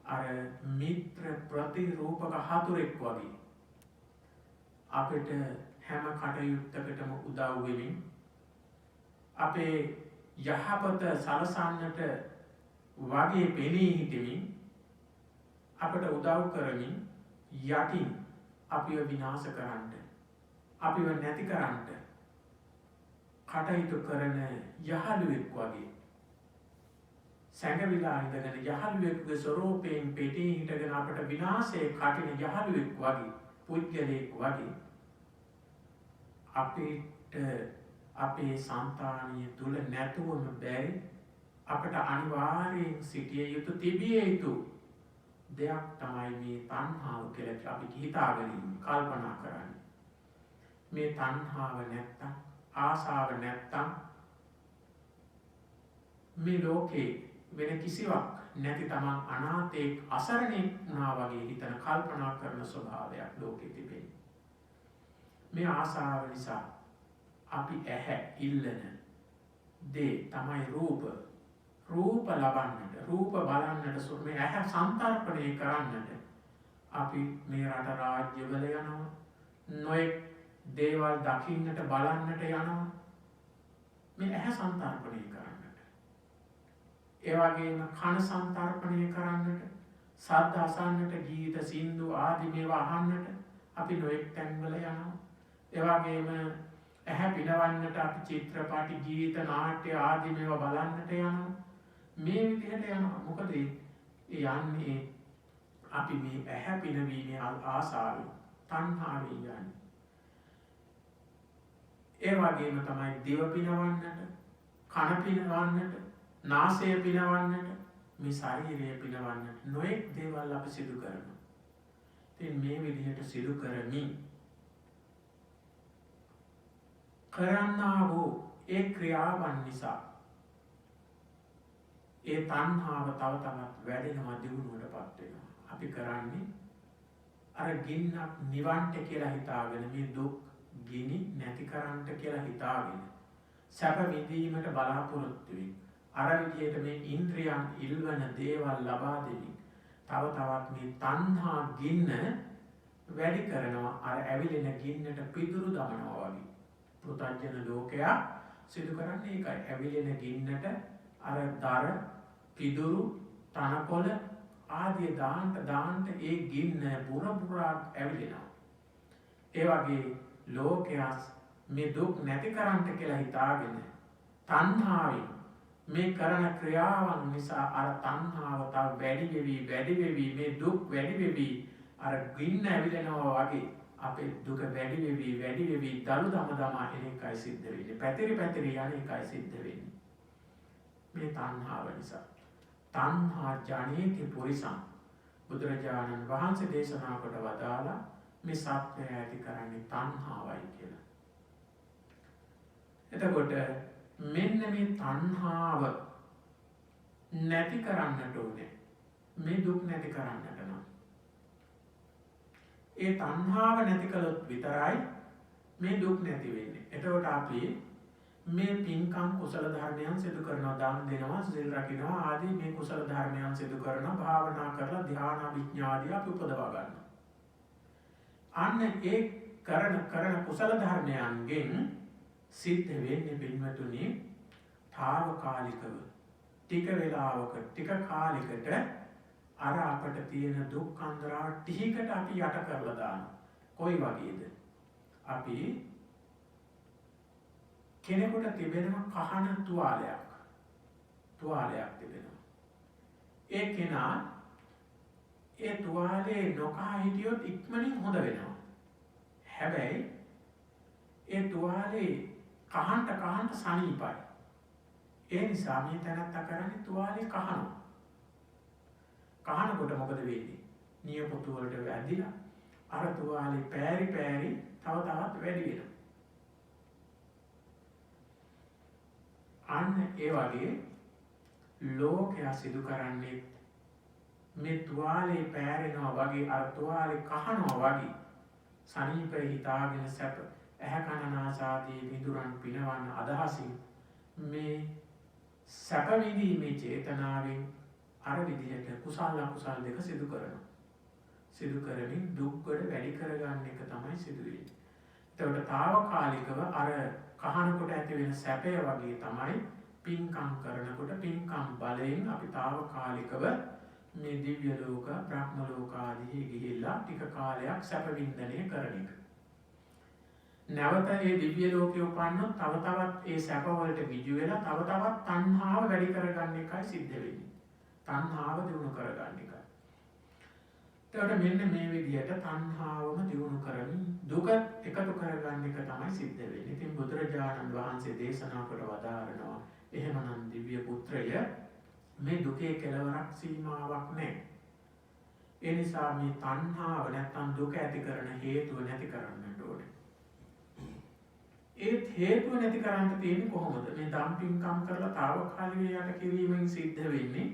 [SPEAKER 1] අර මිත්‍ර ප්‍රතිරූපක හතුරෙක් වගේ අපිට හැම කටයුත්තකටම උදව් වෙමින් අපේ යහපත සලසන්නට වගේ පෙනී හිටමින් අපට උදව් කරමින් යටින් අපිව විනාශ කරන්න, අපිව නැති කරන්න කටයුතු කරන යහළුවෙක් වගේ සැඟවිලා ඉඳගෙන යහළුවෙකුගේ ස්වරූපයෙන් පිටේ හිටගෙන අපට විනාශයේ කටින යහළුවෙක් වගේ පුද්ගලයෙක් වගේ අපිට අපේ సంతානිය තුල නැතුවම බැරි අපට අනිවාර්යයෙන් සිටිය යුතු තිබිය යුතු දෙයක් තමයි මේ තණ්හාව කියලා අපි හිතාගෙන කල්පනා කරන්නේ. මේ තණ්හාව නැත්තම්, ආසාව නැත්තම් මේ ලෝකේ වෙන කිසිවක් නැති තමන් අනාථයෙක් අසරණෙක් වුණා වගේ හිතන කල්පනා කරන ස්වභාවයක් ලෝකෙ තිබෙනවා. මේ ආසාව නිසා අපි ඇහැ ඉල්ලන දේ තමයි රූප ලබන්නට, රූප බලන්නට, මේ ඇහැ සංතරපණය කරන්නට අපි මේ රට රාජ්‍යවල යනවා, නොයෙක් දේවල් දකින්නට බලන්නට යනවා, මේ ඇහැ සංතරපණය කරන්නට. ඒ වගේම කන සංතරපණය කරන්නට, ශබ්ද අසන්නට, ගීත සින්දු ආදී මේවා අහන්නට අපි නොයෙක් තැන්වල යනවා. ඒ වගේම ඇහැ පිනවන්නට අපි චිත්‍රපටි, ගීත, නාට්‍ය ආදී මේවා බලන්නට යනවා. මේ විදිහට යනවා. මොකද යන්නේ අපි මේ ඇහැ පිනවීමේ ආසාවෙන්, තණ්හාවෙන් යන්නේ. ඒ වගේම තමයි දිව පිනවන්නට, කන පිනවන්නට, නාසය පිනවන්නට, මේ ශරීරය පිනවන්නට නොයෙක් දේවල් අපි සිදු කරනවා. ඉතින් මේ විදිහට සිදු කරමින් කරන්නා වූ ඒ ක්‍රියාවන් නිසා ඒ තණ්හාව තව තවත් වැඩෙනවා, දියුණුවටපත් වෙනවා. අපි කරන්නේ අර ගින්නක් නිවන්ට කියලා හිතාගෙන, මේ දුක් ගිනි නැති කරන්නට කියලා හිතාගෙන සැප විඳීමට බලාපොරොත්තු වෙමින් අර විදිහට මේ ඉන්ද්‍රියන් ඉල්වන දේවල් ලබා දෙමින් තව තවත් මේ තණ්හා ගින්න වැඩි කරනවා. අර ඇවිලෙන ගින්නට පිදුරු දමනවා වගේ. පෘථග්ජන ලෝකයා සිදු කරන්නේ ඒකයි. ඇවිලෙන ගින්නට අර දර, පිදුරු, තනකොළ ආදී දාන්න ඒ ගින්න පුරා ඇවිලෙනවා. ඒ වගේ ලෝකයා මේ දුක් නැති කරන්නට කියලා හිතාගෙන තණ්හාවෙන් මේ කරන ක්‍රියාවන් නිසා අර තණ්හාව තව වැඩි වෙවි මේ දුක් වැඩි වෙවි අර ගින්න ඇවිලෙනවා වගේ අපේ දුක වැඩි වෙවි දලු දමා එන එකයි සිද්ධ වෙන්නේ. පැතිරි යන එකයි සිද්ධ වෙන්නේ. මේ තණ්හාව නිසා. තණ්හා ජනේති පුරිසං බුදුරජාණන් වහන්සේ දේශනා කොට වදාලා මේ සත්‍යය ඇති කරන්නේ තණ්හාවයි කියලා. එතකොට මෙන්න මේ තණ්හාව නැති කරන්නට ඕනේ. මේ දුක් නැති කරන්නට නම් ඒ තණ්හාව නැති කළොත් විතරයි මේ දුක් නැති වෙන්නේ. එතකොට අපි මේ පින්කම් කුසල ධර්මයන් සිදු කරනවා, දාන දෙනවා, සිල් රකින්නවා ආදී මේ කුසල ධර්මයන් සිදු කරනවා, භාවනා කරලා ධ්‍යාන විඥාදී අපි උපදවා ගන්නවා. අන්න ඒ කරන කුසල ධර්මයන්ගෙන් සිද්ධ වෙන්නේ පින්වතුනි తాවකාලිකව ටික වේලාවක ටික කාලයකට අර අපට තියෙන දුක් අන්දරාව ටිකකට අපි යට කරලා දානවා. කොයි වගේද? අපි කෙනෙකුට තිබෙනවා කහන තුවාලයක්. තුවාලයක් තිබෙනවා. ඒ කෙනා ඒ තුවාලේ නොකා හිටියොත් ඉක්මනින් හොඳ වෙනවා. හැබැයි ඒ තුවාලේ කහන්ට සනීපයි. ඒ නිසා මේ තැනත්තා කරන්නේ තුවාලේ කහනවා. කහනකොට මොකද වෙන්නේ? නියපොතු වලට වැදිලා අර තුවාලේ පෑරි තව තවත් වැඩි වෙනවා. අන්න ඒ වගේ ලෝකයා සිදු කරන්නේ මේ තුවාලේ පෑරෙනවා වගේ අර තුවාලේ කහනවා වගේ සනීපේ හිතාගෙන සැප ඇහැ කන නාසාදී විඳුරන් පිනවන්න අදහසින් මේ සැප විඳීමේ චේතනාවෙන් අර විදිහට කුසල අකුසල දෙක සිදු කරනවා. සිදු කරමින් දුක් වල වැඩි කරගන්න එක තමයි සිදු වෙන්නේ. එතකොට తాවකාලිකව අර කහනකොට ඇති වෙන සැපය වගේ තමයි පින්කම් කරනකොට පින්කම් බලයෙන් අපි తాවකාලිකව මේ දිව්‍ය ලෝක, බ්‍රහ්ම ලෝක ආදී ගිහිල්ලා ටික කාලයක් සැප වින්දනය කරන එක. නැවත මේ දිව්‍ය ලෝකේ උපන්නොත් තව තවත් ඒ සැප වලට ගිජු වෙලා තව තවත් තණ්හාව වැඩි කරගන්න එකයි සිද්ධ වෙන්නේ. තණ්හාව දිනු කරගන්න එකයි. එතකොට මෙන්න මේ විදිහට තණ්හාවම දිනු කරමින් දුක එකතු කරගන්න එක තමයි සිද්ධ වෙන්නේ. ඉතින් බුදුරජාණන් වහන්සේ දේශනා කොට වදාරනවා එහෙමනම් දිව්‍ය පුත්‍රය මේ දුකේ කෙලවරක් සීමාවක් නැහැ. ඒ නිසා මේ තණ්හාව නැත්තම් දුක ඇති කරන හේතුව නැති කරන්නට ඕනේ. ඒ හේතුව නැති කරන්න තියෙන්නේ කොහොමද? මේ දම්පින්කම් කරලා తాවකාලික යට කිරීමෙන් සිද්ධ වෙන්නේ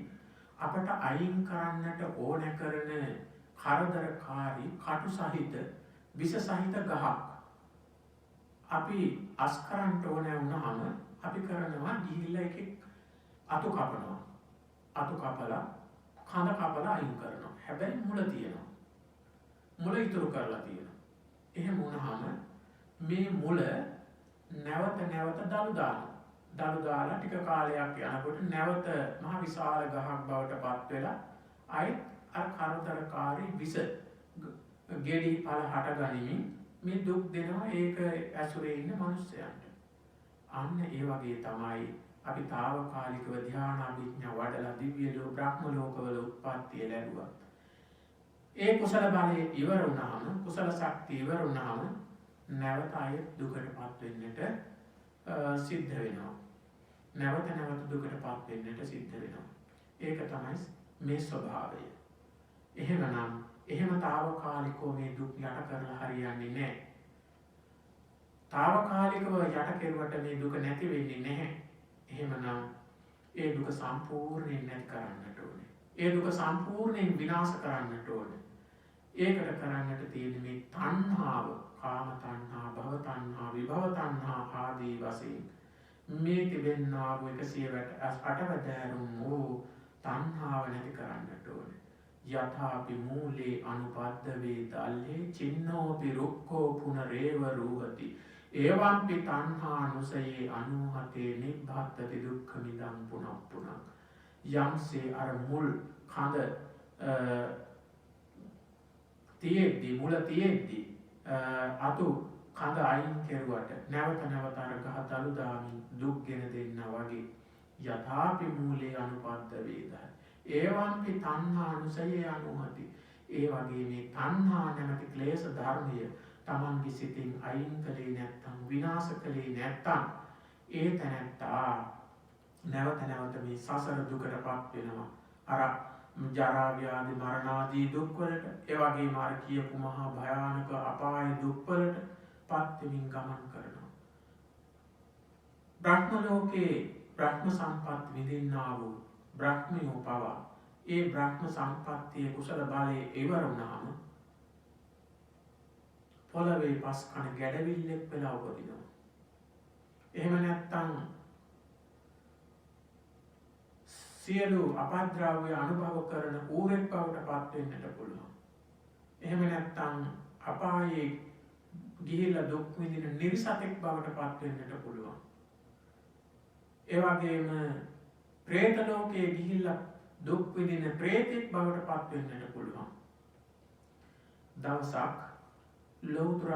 [SPEAKER 1] අපට අයින් කරන්නට ඕන කරන කරදරකාරී කටු සහිත විස සහිත ගහක් අපි අස් කරන්න ඕන වුණාම අපි කරනවා ගිහිල්ලා එකෙක් අතු කපනවා. අතු කපලා කඳ කපලා අයින් කරනවා. හැබැයි මුල තියෙනවා. මුල ඉතුරු කරලා තියෙනවා. එහෙම වුණාම මේ මුල නැවත දළු දානවා. දළු දාලා ටික කාලයක් යනකොට නැවත මහ විශාල ගහක් බවට පත් වෙලා ආයෙත් අර කරදරකාරී විස ගෙඩි පළ හට ගනිමින් මේ දුක් දෙනවා ඒක ඇසුරේ ඉන්න මිනිස්සයන්ට. අන්න ඒ වගේ තමයි අපි తాවකාලිකව ධානාභිඥා වඩලා දිව්‍ය ලෝක බ්‍රහ්ම ලෝකවල උත්පත්තිය ලැබුවා. ඒ කුසල බලයේ ඉවර වුණාම කුසල ශක්තිය ඉවර වුණාම නැවත ආයෙත් දුකටපත් වෙන්නට සිද්ධ වෙනවා. නැවත දුකටපත් වෙන්නට සිද්ධ වෙනවා. ඒක තමයි මේ ස්වභාවය. එහෙම తాවකාලිකව මේ දුක් යට කරලා හරියන්නේ නැහැ. తాවකාලිකව යට කෙරුවට මේ දුක නැති වෙන්නේ නැහැ. එහෙමනම් ඒ දුක සම්පූර්ණයෙන් නැති කරන්නට ඕනේ. ඒ දුක සම්පූර්ණයෙන් විනාශ කරන්නට ඕනේ. ඒකට කරන්නට තියෙන්නේ මේ තණ්හාව, කාම තණ්හා, භව තණ්හා, විභව තණ්හා ආදී වශයෙන් මේ තිබෙනා වූ 108 වදෑරුම් වූ තණ්හාව නැති කරන්නට ඕනේ. යථාපි මූලේ අනුපද්ද වේදල්හි චින්නෝපි රුක්ඛෝ පුනරේව රූහති එවම්පි තණ්හානුසයේ අනුහතේ නිබ්බත්තති දුක්ඛ මිදං පුනප්පුනං. යම්සේ අර මුල් කඳ මුල තියෙද්දි අතු කඳ අයින් කෙරුවට නැවත අර ගහ දළු දාමින් දුක් ගෙන දෙන්නා වගේ යථාපි මූලේ අනුපද්ද වේදයි ඒවම්පි තණ්හානුසයේ අනුහති. ඒ වගේ මේ තණ්හා නැමැති ක්ලේශ ධර්මය තමන්ගේ සිතින් අයින් කළේ නැත්තම් විනාශ කළේ නැත්තම් ඒ තැනැත්තා නැවත මේ සසර දුකටපත් වෙනවා. අර ජරා ව්‍යාධි මරණ ආදී දුක් වලට, ඒ වගේම අර කියපු මහා භයානක අපාය දුක් වලට පත් වෙමින් ගමන් කරනවා. බ්‍රහ්ම ලෝකේ බ්‍රහ්ම සම්පත් විඳින්නා වූ බ්‍රහ්මයෝ පවා ඒ බ්‍රහ්ම සම්පත්තිය කුසල බලයේ ඉවර වුණාම පොළවේ පස් කන ගැඩවිල්ලෙක් වෙලා උපදිනවා. එහෙම නැත්තම් සියලු අපද්‍රව්‍ය අනුභව කරන ඌරෙක් බවට පත් වෙන්නට පුළුවන්. එහෙම නැත්තම් අපායේ ගිහිල්ලා දුක් විඳින නිර්සතෙක් බවට පත් වෙන්නට පුළුවන්. ඒ වගේම പ്രേත ලෝකයේ ගිහිල්ලා දුක් විඳින ප්‍රේතෙක් බවට පත් වෙන්නට පුළුවන්. දවසක් ලෞතර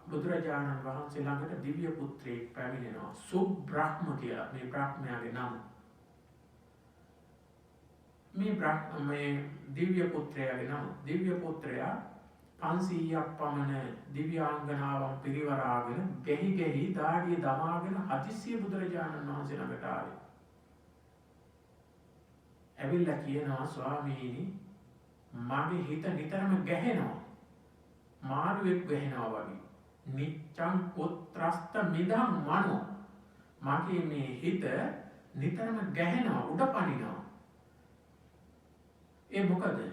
[SPEAKER 1] බුදුරජාණන් වහන්සේ ළඟට දිව්‍ය පුත්‍රයෙක් පැමිණෙනවා. සුබ්‍රහ්ම කියලා මේ බ්‍රහ්මයාගේ නම. මේ දිව්‍ය පුත්‍රයාගේ නම. දිව්‍ය පුත්‍රයා 500ක් පමණ දිව්‍යාංගනාවන් පිරිවරාගෙන ගෙහි දාඩිය දමාගෙන හදිස්සිය බුදුරජාණන් වහන්සේ ළඟට ආවේ. ඇවිල්ලා කියනවා ස්වාමීනි මගේ හිත නිතරම ගැහෙනවා. මාළුවෙක් ගැහෙනවා වගේ. නිච්ඡං පුත්‍රස්ත මිදං මනෝ. මගේ මේ හිත නිතරම ගැහෙනවා, උඩ පනිනවා. ඒ මොකද?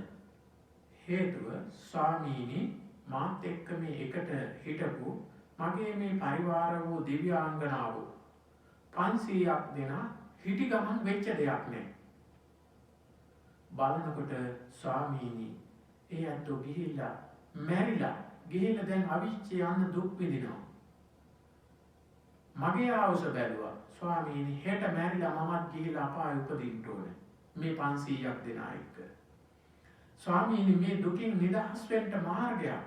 [SPEAKER 1] හේතුව ස්වාමීනි මාත් එක්ක මේ එකට හිටපු මගේ මේ පරිවාර වූ දිව්‍යාංගනාවෝ 500ක් දෙනා හිටි ගමන් වෙච්ච දෙයක් නේ. බලනකොට ස්වාමීනි ඒ අතෝ ගිහිල්ලා මැරිලා ගිහිල්ලා දැන් අවීචේ යන දුක් විඳිනවා. මගේ ආවුස බැලුවා ස්වාමීනි හෙට මැරිලා මමත් ගිහිල්ලා අපාය උපදින්න ඕනේ. මේ 500ක් දෙනා එක්ක. ස්වාමීනි මේ දුකින් නිදහස් වෙන්න මාර්ගයක්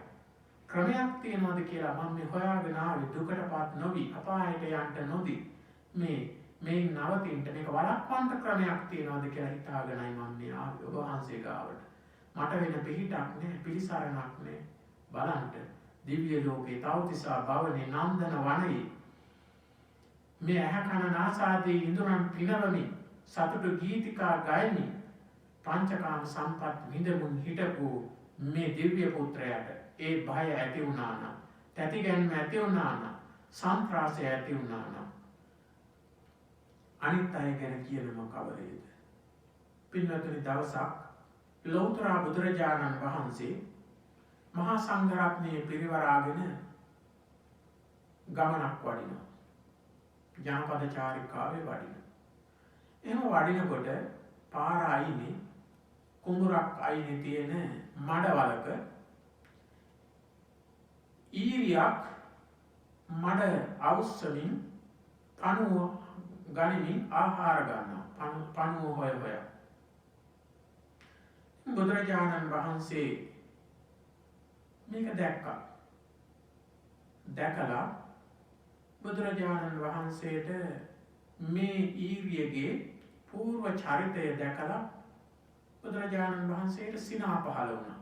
[SPEAKER 1] ක්‍රමයක් තියෙනවද කියලා මම මේ හොයාගෙන ආවේ. දුකටපත් නොවි අපායට යන්න නොදී මේ නවතින්න මේක වළක්වන්න ක්‍රමයක් තියෙනවද කියලා හිතාගෙනයි මම මේ ආවේ ඔබ වහන්සේ ගාවට. මට වෙන පිහිටක් නැහැ, පිළිසරණක් නැහැ. බලන්න දිව්‍ය ලෝකේ තවතිසා භවනේ නන්දන වනයේ මේ ඇහැ කන නාසාදී ඉඳුරන් පිනවමින් සතුටු ගීතිකා ගයමින් පංචකාම සම්පත් විඳමුන් හිටපු මේ දිව්‍ය පුත්‍රයාට ඒ භය ඇති වුණා නම්, තැතිගැන්ම ඇති වුණා නම්, සන්ත්‍රාසය ඇති වුණා නම් අනිත් අය ගැන කියනම කවරේද? පින්වතුනි දවසක් ලෞතර බුදුරජාණන් වහන්සේ මහා සංඝරත්නයේ පිරිවරාගෙන ගමනක් වඩිනවා. ජනපද චාරිකාවේ වඩිනවා. එහෙම වඩිනකොට පාර අයිනේ කුඹුරක් අයිනේ තියෙන මඩවලක ඊරියක් මඩ අවුස්සමින් පණුව ගනිමින් ආහාර ගන්නවා. පණුව හොය හොය. බුදුරජාණන් වහන්සේ මේක දැක්කා. දැකලා බුදුරජාණන් වහන්සේට මේ ඊරියගේ పూర్ව චරිතය දැකලා බුදුරජාණන් වහන්සේට සිනා පහළ වුණා.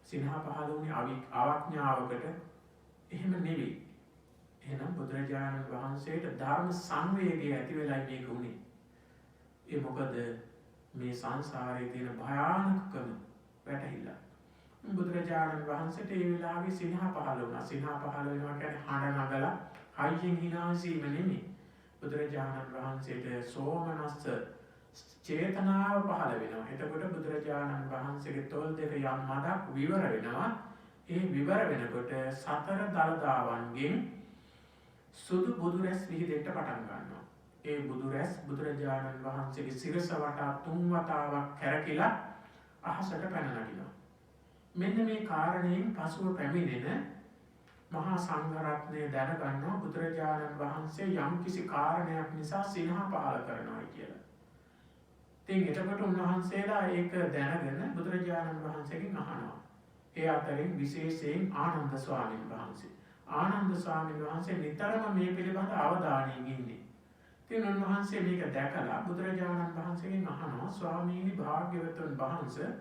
[SPEAKER 1] සිනා පහළ වුණේ අවඥාවකට එහෙම නෙවෙයි. එහෙනම් බුදුරජාණන් වහන්සේට ධර්ම සංවේගය ඇති වෙලා මේක උනේ. ඒ මොකද මේ සංසාරයේ තියෙන භයානකකම වැටහිලා. බුදුරජාණන් වහන්සේට ඒ වෙලාවේ සිනා පහළ වුණා. සිනා පහළ වෙනවා කියන්නේ හඬ නගලා හයියෙන් හිනාසීම නෙමෙයි. බුදුරජාණන් වහන්සේට සෝමනස්ස චේතනාව පහළ වෙනවා. එතකොට බුදුරජාණන් වහන්සේගේ තොල් දෙක යම් මඩක් විවර වෙනවා. ඒ විවර වෙනකොට සතර දළදාවන්ගෙන් සුදු බුදු රැස් විහිදෙන්න පටන් ගන්නවා. ඒ බුදු රැස් බුදුරජාණන් වහන්සේගේ සිරස වටා 3 වතාවක් කැරකිලා අහසට පැන නගිනවා. මෙන්න මේ කාරණයෙන් පසුව පැමිණෙන මහා සංඝරත්නය දැනගන්නවා බුදුරජාණන් වහන්සේ යම් කිසි කාරණයක් නිසා සිනහ පහළ කරනවා කියලා. ඉතින් එතකොට උන්වහන්සේලා ඒක දැනගෙන බුදුරජාණන් වහන්සේගෙන් අහනවා. ඒ අතරින් විශේෂයෙන් ආනන්ද ස්වාමීන් වහන්සේ. ආනන්ද ස්වාමීන් වහන්සේ නිතරම මේ පිළිබඳ අවධානයෙන් ඉන්නේ. ඉතින් උන්වහන්සේ මේක දැකලා බුදුරජාණන් වහන්සේගෙන් අහනවා ස්වාමීනි භාග්‍යවතුන් වහන්සේ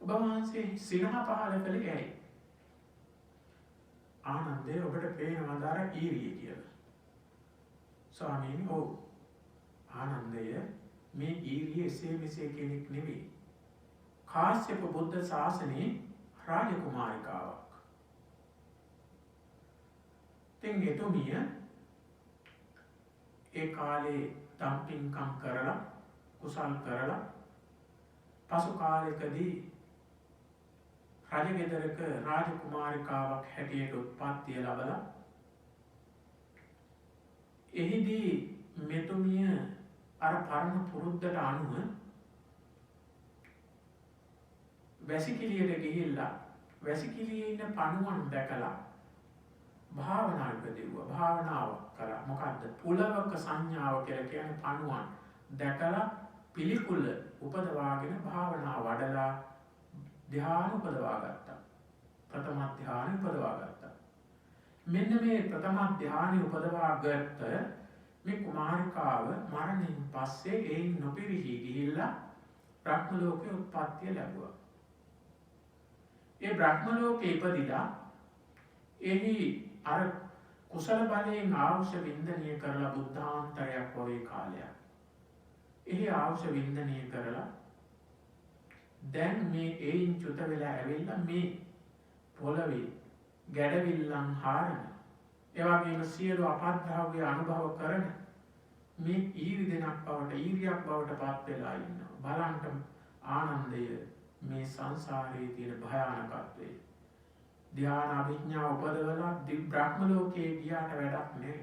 [SPEAKER 1] ඔබ වහන්සේ සිනහ පහළ කළේ ඇයි? ආනන්දේ ඔබට පේනවද අර ඊරිය කියලා? ස්වාමීනි ඔව්. ආනන්දය මේ ඊරිය එසේ මෙසේ කෙනෙක් නෙවෙයි. කාශ්‍යප බුද්ධ ශාසනයේ රාජකුමාරිකාවක්. ඉතින් එතුමිය ඒ කාලේ දම්පින්කම් කරලා කුසල් කරලා පසු කාලයකදී රජගෙදරක රාජකුමාරිකාවක් හැටියට උත්පත්තිය ලබලා එහිදී මෙතුමිය අර පරණ පුරුද්දට අනුව වැසිකිළියට ගිහිල්ලා වැසිකිළියේ ඉන්න පණුවන් දැකලා භාවනා ඉපදෙව්වා. භාවනාව කළා. මොකද්ද? පුලවක සංඥාව කියලා කියන්නේ පණුවන් දැකලා පිළිකුල උපදවාගෙන භාවනා වඩලා ධ්‍යාන උපදවා ගත්තා. ප්‍රථම ධ්‍යාන උපදවා ගත්තා. මෙන්න මේ ප්‍රථම ධ්‍යාන උපදවා ගත්ත මේ කුමාරිකාව මරණයෙන් පස්සේ එයින් නොපිරිහි ගිහිල්ලා බ්‍රහ්ම ලෝකේ උත්පත්තිය ලැබුවා. ඒ බ්‍රහ්ම ලෝකේ ඉපදිලා එහි අර කුසල බලයෙන් ආවුෂ වින්දනය කරලා බුද්ධාන්තරයක් වගේ කාලයක්. එහි ආවුෂ වින්දනය කරලා දැන් මේ එයින් චුත වෙලා ඇවිල්ලා මේ පොළවේ ගැඩවිල්ලන් හාරන එවැගේම සියලු අපද්‍රව්‍ය අනුභව කරන මේ ඊරි දෙනක් බවට ඊරියක් බවට පත් වෙලා ඉන්නවා. බලන්න ආනන්දය මේ සංසාරයේ තියෙන භයානකත්වය. ධ්‍යාන අභිඥා උපදවලා බ්‍රහ්ම ලෝකයේ ගියාට වැඩක් නෑ.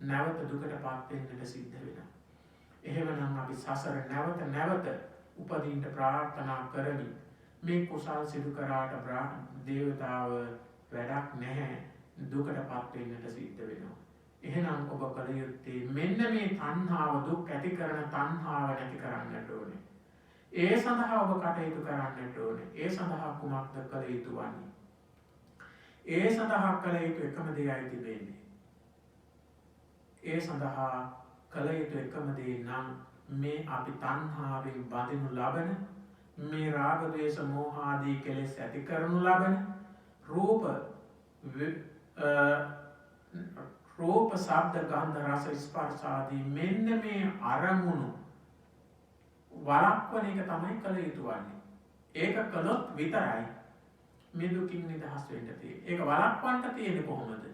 [SPEAKER 1] නැවත දුකට පත් වෙන්නට සිද්ධ වෙනවා. එහෙමනම් අපි සසර නැවත උපදින්න ප්‍රාර්ථනා කරමි. මේ කුසල් සිදු කරාට දේවතාව වැඩක් නැහැ. දුකට පත් වෙන්නට සිද්ධ වෙනවා. එහෙනම් ඔබ කල යුත්තේ මෙන්න මේ තණ්හාව දුක් ඇති කරන තණ්හාව නැති කරන්නට ඕනේ. ඒ සඳහා ඔබ කටයුතු කරන්නට ඕනේ. ඒ සඳහා කුමක්ද කළ යුතු වන්නේ? ඒ සඳහා කළ යුතු එකම දෙයයි තිබෙන්නේ. ඒ සඳහා කළ යුතු එකම දේ නම් මේ අපි තණ්හාවෙන් බඳිනු ලබන මේ රාග ද්වේෂ මෝහ ආදී කෙලෙස් ඇති කරනු ලබන රූප ශබ්ද ගන්ධ රස ස්පර්ශ ආදී මෙන්න මේ අරමුණු වළක්වන එක තමයි කළ යුතු වන්නේ. ඒක කළොත් විතරයි මේ දුකින් නිදහස් වෙන්න තියෙන්නේ. ඒක වළක්වන්න තියෙන්නේ කොහොමද?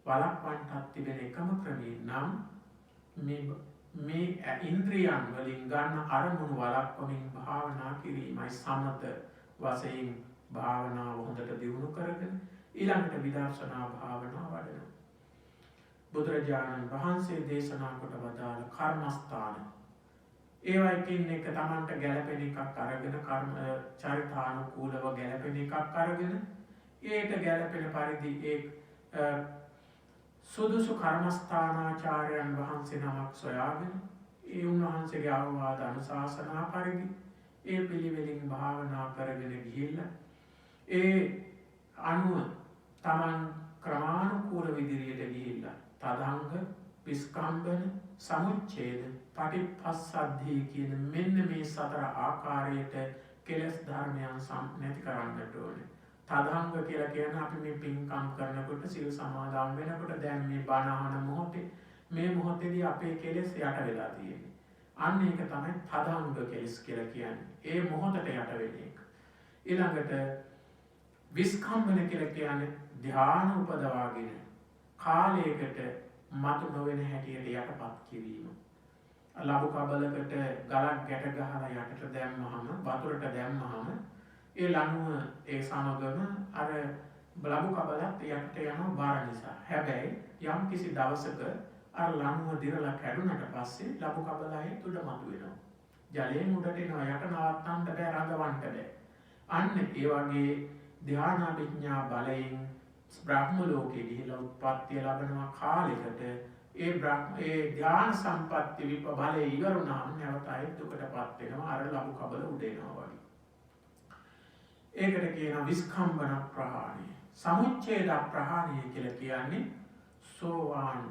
[SPEAKER 1] වළක්වන්නත් තිබෙන එකම ක්‍රමය නම් මේ ඉන්ද්‍රියන් වලින් ගන්න අරමුණු වළක්වමින් භාවනා කිරීමයි. සමත වශයෙන් භාවනාව හොඳට දියුණු කරගෙන ඊළඟට විදර්ශනා භාවනා වඩනවා. බුදුරජාණන් වහන්සේ දේශනා කොට වදාළ කර්මස්ථාන ඒවයිකින් එක තමන්ට ගැලපෙන එකක් අරගෙන කර්ම චරිතානුකූලව ගැලපෙන එකක් අරගෙන ඒට ගැලපෙන පරිදි ඒ සුදුසු කර්මස්ථානාචාර්යයන් වහන්සේ නමක් සොයාගෙන ඒ උන්වහන්සේගේ අවවාද අනුශාසනා පරිදි ඒ පිළිවෙලින් භාවනා කරගෙන ගිහිල්ලා ඒ අනුව තමන් ක්‍රමානුකූල විදිහට ගිහිල්ලා තදංග විස්කම්බන සමුච්ඡේද පටිපස්සද්ධිය කියන මෙන්න මේ සතර ආකාරයට කෙලස් ධර්මයන් නැති කරන්නට ඕනේ. තදංග කියලා කියන අපි මේ පින්කම් කරනකොට සිල් සමාදන් වෙනකොට දැන් මේ බණ අහන මොහොතේ මේ මොහොතේදී අපේ කෙලස් යට වෙලා තියෙන්නේ. අන්න ඒක තමයි තදංග කෙලස් කියලා කියන්නේ. ඒ මොහොතට යට වෙන එක. ඊළඟට විස්කම්බන කියලා කියන්නේ ධ්‍යාන උපදවාගෙන කාලයකට මතු නොවන හැටියට යටපත් කිරීම. ලබු කබලකට ගලක් ගැට ගහලා යටට දැම්මහම වතුරට දැම්මහම ඒ ලණුව ඒ සමගම අර ලබු කබලත් යටට යනවා බාර නිසා. හැබැයි යම් කිසි දවසක අර ලණුව දිරලා කැඩුනට පස්සේ ලබු කබලයි උඩ මතුවෙනවා. ජලයෙන් උඩට එනවා යට නවත්තන්න බෑ රඳවන්න බෑ. අන්න ඒ වගේ ධ්‍යානාභිඥා බලයෙන් බ්‍රහ්ම ලෝකෙ ගිහිලා උත්පත්තිය ලබනවා කාලයකට ඒ ධ්‍යාන සම්පatti විප බලය ඉවර වුණාම නැවත ආයෙත් දුකටපත් වෙනවා අර ලබු කබල උඩ එනවා වගේ. ඒකට කියනවා විස්කම්බන ප්‍රහාණය. සමුච්ඡේද ප්‍රහාණය කියලා කියන්නේ සෝවාන්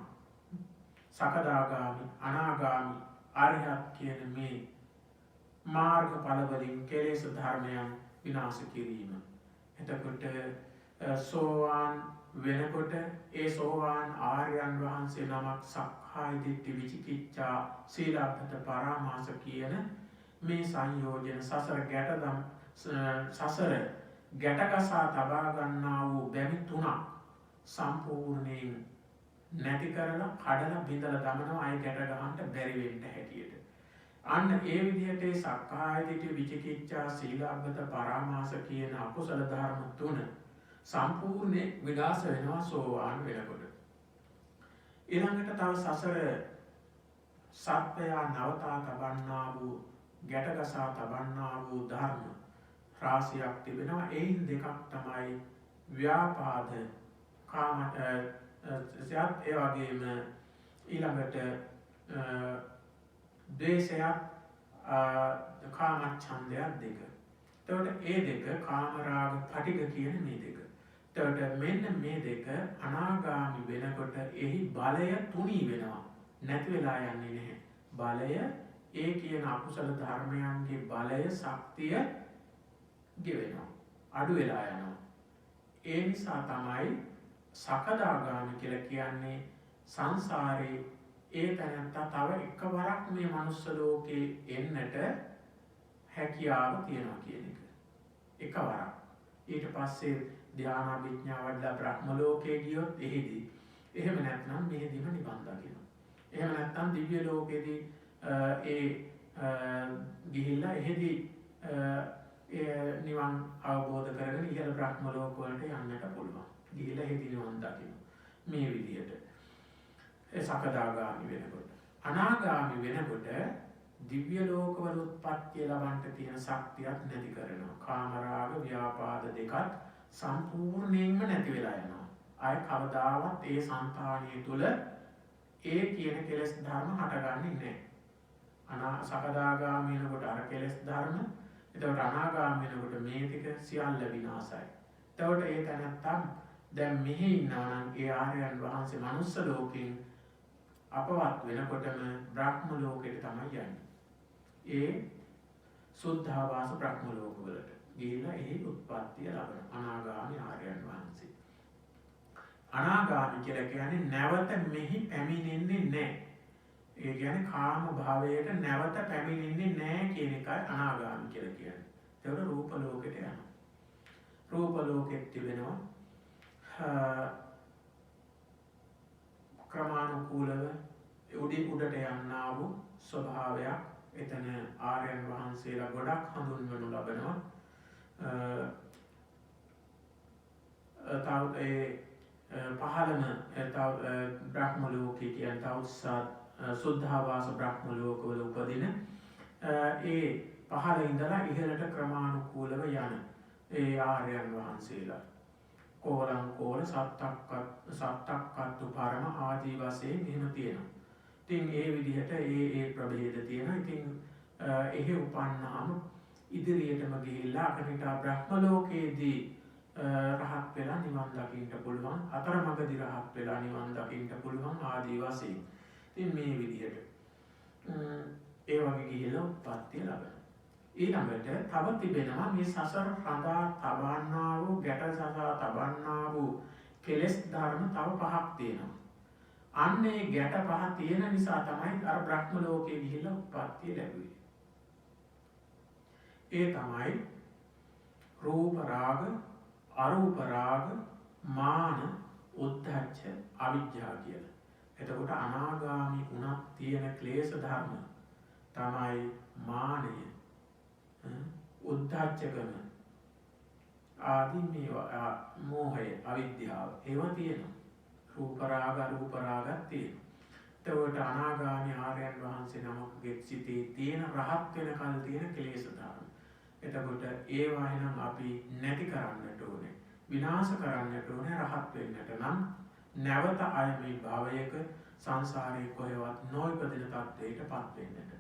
[SPEAKER 1] සකදාගාමි අනාගාමි අරිහත් කියන මේ මාර්ගඵල වලින් කෙලෙස් ධර්මයන් විනාශ කිරීම. එතකොට සෝවාන් වෙනකොට ඒ සෝවාන් ආර්යයන් වහන්සේ නමක් සක්කාය දිට්ඨි විචිකිච්ඡා සීලබ්බත පරාමාස කියන මේ සංයෝජන සසර ගැටගසා තබා ගන්නා වූ බැමි තුනක් සම්පූර්ණයෙන් නැති කරලා කඩලා බිඳලා දමනවා අය ගැට ගහන්න බැරි වෙන්න හැටියට. අන්න ඒ විදිහට ඒ සක්කාය දිට්ඨි විචිකිච්ඡා සීලබ්බත පරාමාස කියන අකුසල ධර්ම තුන සම්පූර්ණ විනාශ වෙනවා සෝවාන් වෙනකොට. ඊළඟට තව සසර සත්වයා නවතා තබන්නා වූ ගැටගසා තබන්නා වූ ධර්ම රාශියක් තිබෙනවා. එයින් දෙකක් තමයි ව්‍යාපාද කාම සයත් ඒ වගේම ඊළඟට ද්වේෂයත් කාමච්ඡන්දයක් දෙක. එතකොට ඒ දෙක කාමරාග පටිඝ කියන මේ දෙක. එතකොට මෙන්න මේ දෙක අනාගාමි වෙනකොට එහි බලය තුනී වෙනවා. නැති වෙලා යන්නේ නැහැ. බලය ඒ කියන අකුසල ධර්මයන්ගේ බලය ශක්තිය ගෙවෙනවා. අඩු වෙලා යනවා. ඒ නිසා තමයි සකදාගාමි කියලා කියන්නේ සංසාරේ ඒ තැනත්තා තව එකවරක් මේ මනුස්ස ලෝකේ එන්නට හැකියාව තියනවා කියන එක. එකවරක්. ඊට පස්සේ ධ්‍යාන විඥා වඩලා බ්‍රහ්ම ලෝකේ ගියොත් එහෙදී. එහෙම නැත්නම් මෙහෙදීම නිවන් දකිනවා. එහෙම නැත්නම් දිව්‍ය ලෝකෙදී ගිහිල්ලා එහෙදී නිවන් අවබෝධ කරගෙන ඉහළ බ්‍රහ්ම ලෝක වලට යන්නට පුළුවන්. ගිහිල්ලා එහෙදී නිවන් දකිනවා. මේ විදිහට. ඒ සකදාගාමි වෙනකොට. අනාගාමි වෙනකොට දිව්‍ය ලෝකවල උත්පත්ති ලබන්න තියෙන ශක්තියක් නැති කරනවා. කාමරාග ව්‍යාපාද දෙකත් සම්පූර්ණයෙන්ම නැති වෙලා යනවා. ආය කවදාවත් ඒ సంతානිය තුල ඒ කියන කෙලෙස් ධර්ම හටගන්නේ නැහැ. සකදාගාමි වෙනකොට අර කෙලෙස් ධර්ම, එතකොට අනාගාමි වෙනකොට මේ ටික සියල්ල විනාශයි. එතකොට ඒ තැනත්තම් දැන් මෙහි ඉන්නවා නම් ඒ ආර්යයන් වහන්සේ මනුස්ස ලෝකෙන් අපවත් වෙනකොටම බ්‍රහ්ම ලෝකෙට තමයි යන්නේ. ඒ සුද්ධාවාස බ්‍රහ්ම ලෝකවලට ගිහිල්ලා එහි උත්පත්තිය ලබන අනාගාමී ආර්යයන් වහන්සේ. අනාගාමී කියලා කියන්නේ නැවත මෙහි පැමිණෙන්නේ නැහැ. ඒ කියන්නේ කාම භාවයට නැවත පැමිණෙන්නේ නැහැ කියන එකයි අනාගාමී කියලා කියන්නේ. ඒකට රූප ලෝකෙට යනවා. රූප ලෝකෙත් තිබෙනවා ක්‍රමානුකූලව උඩට යන්නා වූ ස්වභාවයක්. එතන ආර්යයන් වහන්සේලා ගොඩක් හඳුන්වනු ලබනවා. තව පහළම බ්‍රහ්ම ලෝකේ කියන තවුස්සත් සුද්ධාවාස බ්‍රහ්ම ලෝකවල උපදින ඒ පහළ ඉඳලා ඉහළට ක්‍රමානුකූලව යන ඒ ආර්යයන් වහන්සේලා කෝලං කෝල සත්තක්කත්තු පරම ආදී වශයෙන් එහෙම තියෙනවා. ඉතින් ඒ විදිහට ඒ ප්‍රභේද තියෙනවා. ඉතින් එහෙ උපන්නාම ඉදිරියටම ගිහිල්ලා අකනිටා බ්‍රහ්ම ලෝකයේදී රහත් වෙලා නිවන් දකින්න පුළුවන්. අතරමඟදී රහත් වෙලා නිවන් දකින්න පුළුවන් ආදී වශයෙන්. ඉතින් මේ විදිහට ඒ වගේ ගිහිල්ලා උත්පත්තිය ලබනවා. ඊළඟට තව තිබෙනවා මේ සසර රඳා තබන්නා වූ ගැට සසා තබන්නා වූ කෙලෙස් ධර්ම තව පහක් තියෙනවා. අන්නේ ගැට පහ තියෙන නිසා තමයි අර බ්‍රහ්ම ලෝකේ ගිහිල්ලා උත්පත්තිය ලැබුවේ. ඒ තමයි රූප රාග, අරූප රාග, මාන, උද්ධච්ච, අවිජ්ජා කියලා. එතකොට අනාගාමී වුණත් තියෙන ක්ලේශ ධර්ම තමයි මානය, උද්ධච්චකම ආදී මේවා මෝහය, අවිද්‍යාව ඒවා තියෙනවා. රූප රාග, අරූප රාගත් තියෙනවා. එතකොට අනාගාමී ආර්යයන් වහන්සේ නමකගේ සිතේ තියෙන රහත් වෙනකල් තියෙන ක්ලේශ ධර්ම. එතකොට ඒවා එහෙනම් අපි නැති කරන්නට ඕනේ. විනාශ කරන්නට ඕනේ රහත් වෙන්නට නම් නැවත අය මේ භවයක සංසාරේ කොහෙවත් නොඉපදින තත්ත්වයකටපත් වෙන්නට.